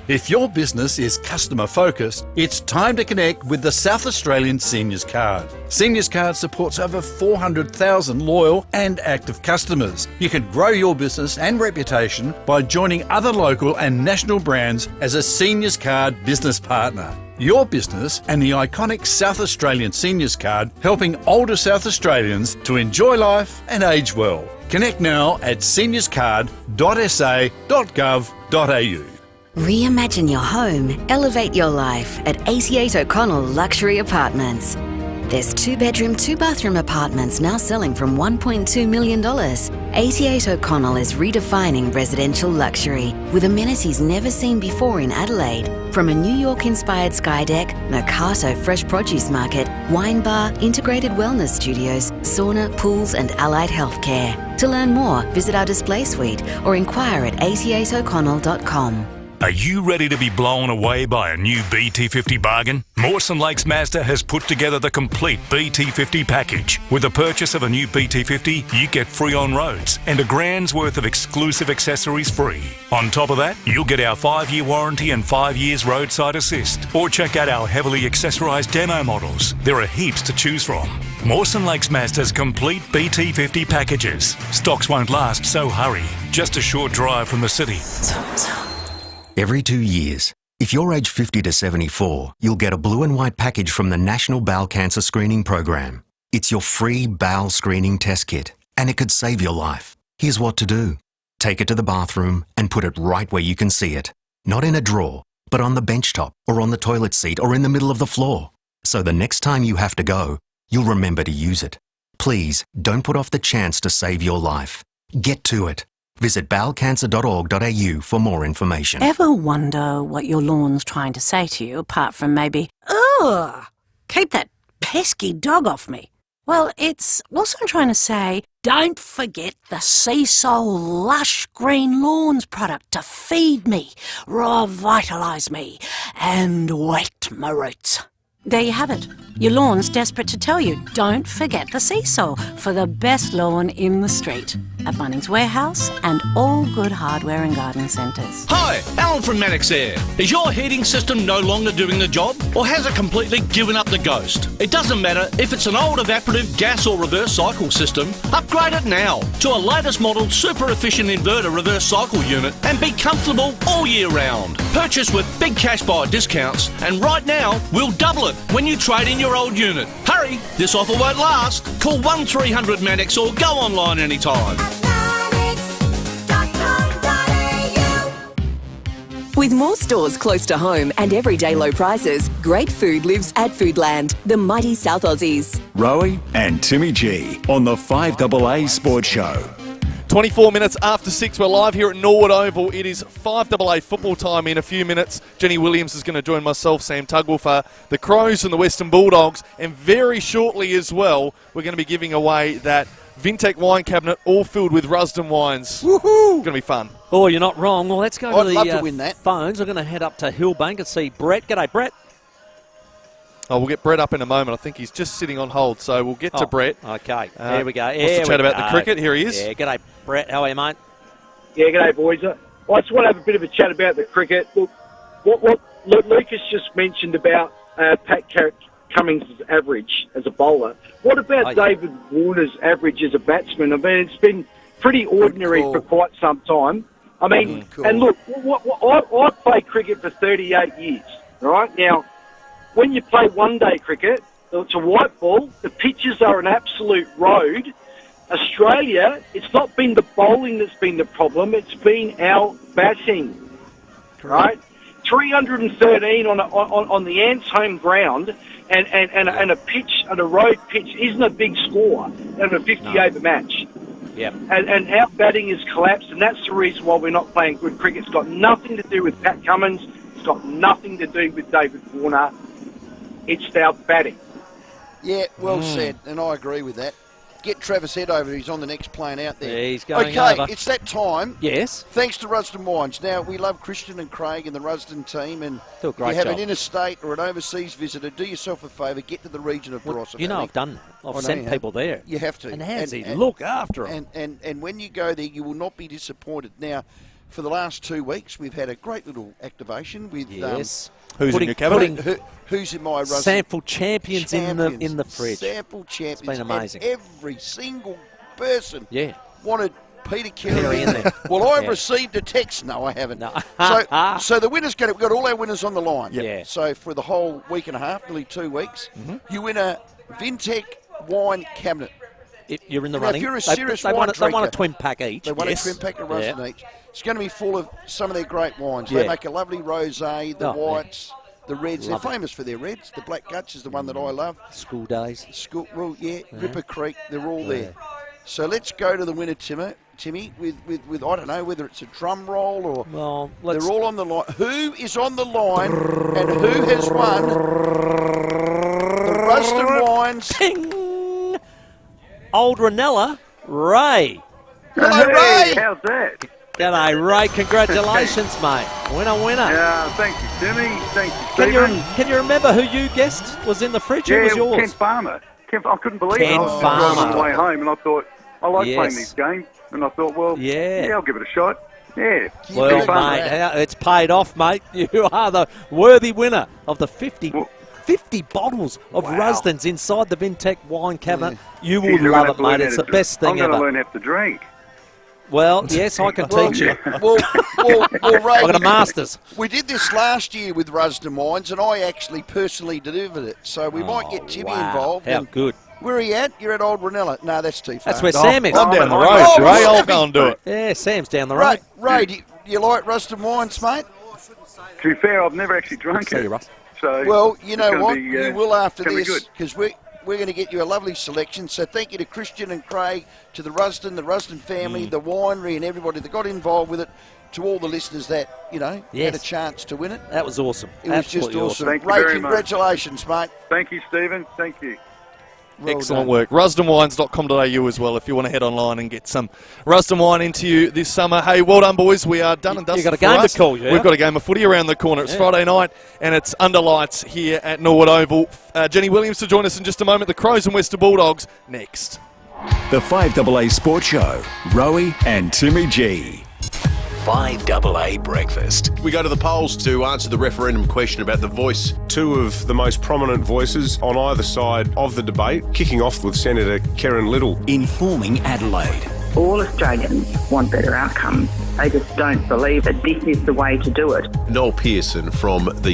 If your business is customer focused, it's time to connect with the South Australian Seniors Card. Seniors Card supports over 400,000 loyal and active customers. You can grow your business and reputation by joining other local and national brands as a Seniors Card business partner. Your business and the iconic South Australian Seniors Card, helping older South Australians to enjoy life and age well. Connect now at seniorscard.sa.gov.au. Reimagine your home, elevate your life at 88 O'Connell Luxury Apartments. There's 2-bedroom, 2-bathroom apartments now selling from $1.2 million. 88 O'Connell is redefining residential luxury with amenities never seen before in Adelaide. From a New York-inspired sky deck, Mercato fresh produce market, wine bar, integrated wellness studios, sauna, pools and allied healthcare. To learn more, visit our display suite or inquire at 88o'connell.com. Are you ready to be blown away by a new BT50 bargain? Mawson Lakes Mazda has put together the complete BT50 package. With the purchase of a new BT50, you get free on roads and $1,000's worth of exclusive accessories free. On top of that, you'll get our 5-year warranty and 5 years roadside assist. Or check out our heavily accessorised demo models. There are heaps to choose from. Mawson Lakes Mazda's complete BT50 packages. Stocks won't last, so hurry. Just a short drive from the city. Every 2 years, if you're aged 50 to 74, you'll get a blue and white package from the National Bowel Cancer Screening Program. It's your free bowel screening test kit, and it could save your life. Here's what to do. Take it to the bathroom and put it right where you can see it. Not in a drawer, but on the bench top or on the toilet seat or in the middle of the floor. So the next time you have to go, you'll remember to use it. Please don't put off the chance to save your life. Get to it. Visit bowelcancer.org.au for more information. Ever wonder what your lawn's trying to say to you, apart from maybe, ugh, keep that pesky dog off me? Well, it's also trying to say, don't forget the Sea Soul Lush Green Lawns product to feed me, revitalise me, and wet my roots. There you have it. Your lawn's desperate to tell you, don't forget the Sea Soul for the best lawn in the street at Bunnings Warehouse and all good hardware and garden centres. Hi, Alan from Mannix here. Is your heating system no longer doing the job, or has it completely given up the ghost? It doesn't matter if it's an old evaporative gas or reverse cycle system, upgrade it now to a latest model super efficient inverter reverse cycle unit and be comfortable all year round. Purchase with big cash buy discounts, and right now we'll double it when you trade in your old unit. Hurry, this offer won't last. Call 1300 Mannix or go online anytime. With more stores close to home and everyday low prices, great food lives at Foodland, the mighty South Aussies. Rowey and Timmy G on the 5AA Sports Show. 24 minutes after 6, we're live here at Norwood Oval. It is 5AA football time in a few minutes. Jenny Williams is going to join myself, Sam Tugwell, for the Crows and the Western Bulldogs. And very shortly as well, we're going to be giving away that Vintec wine cabinet all filled with Rusden wines. Woohoo! Going to be fun. Oh, you're not wrong. Well, let's go I'd to love the to win that. phones. I'm going to head up to Hillbank and see Brett. G'day, Brett. Oh, we'll get Brett up in a moment. I think he's just sitting on hold, so we'll get to Brett. Okay, here we go. Wants to chat about the cricket. Here he is. Yeah, g'day, Brett. How are you, mate? Yeah, g'day, boys. I just want to have a bit of a chat about the cricket. Look, what Lucas just mentioned about Pat Cummins' average as a bowler. What about David Warner's average as a batsman? I mean, it's been pretty ordinary for quite some time. I mean, and look, I played cricket for 38 years, right? Now, when you play one-day cricket, it's a white ball. The pitches are an absolute road. Australia, it's not been the bowling that's been the problem. It's been our batting, right? 313 on the Ants' home ground, and a pitch, and a road pitch isn't a big score in a 50-over match. Yep. And our batting has collapsed, and that's the reason why we're not playing good cricket. It's got nothing to do with Pat Cummins. It's got nothing to do with David Warner. It's our batting. Yeah, well said, and I agree with that. Get Travis Head over. He's on the next plane out there. Yeah, he's going over. over. It's that time. Yes. Thanks to Rusden Wines. Now, we love Christian and Craig and the Rusden team, and do a great if you have job. an interstate or an overseas visitor, do yourself a favour, get to the region of Barossa. You know I've done that. I've sent people there. You have to. And how's he look after them? And when you go there, you will not be disappointed. Now, for the last 2 weeks, we've had a great little activation with... Yes. Who's in your cabinet? Who's in my Rusden? Sample champions in the fridge. Sample champions. It's been amazing. And every single person wanted Peter Carey Carey in there. Well, I've Yeah. received a text. No, I haven't. No. So the winner's going to... We've got all our winners on the line. Yeah. So for the whole week and a half, nearly 2 weeks, you win a Vintec wine cabinet. You're in the Now, running. if you're a They- serious they want wine a drinker, twin pack each. They want Yes. a twin pack of Rusden Yeah. each. It's going to be full of some of their great wines. Yeah. They make a lovely rosé, the Oh, yeah. whites, the reds. Love They're it. famous for their reds. The Black Guts is the one that I love. School days. Well, Ripper Creek, they're all there. So let's go to the winner, Timmy, with I don't know whether it's a drum roll or they're all on the line. Who is on the line and who has won the Rusden Wines? Ping! Old Ranella, Ray. Hello, Ray. How's that? G'day, Ray. Congratulations, mate. Winner. Yeah, thank you, Timmy. Thank you, Stephen. Can you remember who you guessed was in the fridge? Yeah, Who was yours? Ken Farmer. I couldn't believe Ken it. I was Farmer. on my way home, and I thought, I like Yes. playing these games. And I thought, well, Yeah. I'll give it a shot. Yeah. Well, Ken Farmer. mate, it's paid off, mate. You are the worthy winner of the 50 bottles of Rusdens inside the Vintec wine cabinet. You will Geez, I'm gonna love have it, to learn mate. how It's to the best thing I'm going ever. to learn how to drink. Well, yes, I can teach you. Well, Ray, I've got a master's. We did this last year with Rusden Wines, and I actually personally delivered it. So we might get Timmy involved. How and good. Where are you at? You're at Old Ranella. No, that's too far. That's where Sam is. I'm down the road, Ray. I'll go and do it. Yeah, Sam's down the road. Ray, do you like Rusden Wines, mate? To be fair, I've never actually drunk it. So Well, you it's know gonna what? be, You will after it's gonna be this, good. because we're going to get you a lovely selection. So thank you to Christian and Craig, to the Rusden family, the winery, and everybody that got involved with it. To all the listeners that, had Yes. a chance to win it. That was awesome. It was Absolutely just awesome. Thank you Ray, very much. congratulations, mate. Thank you, Stephen. Thank you. Well Excellent done. work. RusdenWines.com.au as well if you want to head online and get some Rusden wine into you this summer. Hey, well done, boys. We are done and dusted. got a for game to us. call, yeah? We've got a game of footy around the corner. It's Friday night and it's under lights here at Norwood Oval. Jenny Williams to join us in just a moment. The Crows and Western Bulldogs next. The 5AA Sports Show, Rowey and Timmy G. 5AA Breakfast. We go to the polls to answer the referendum question about the voice. Two of the most prominent voices on either side of the debate, kicking off with Senator Karen Little. Informing Adelaide. All Australians want better outcomes. They just don't believe that this is the way to do it. Noel Pearson from the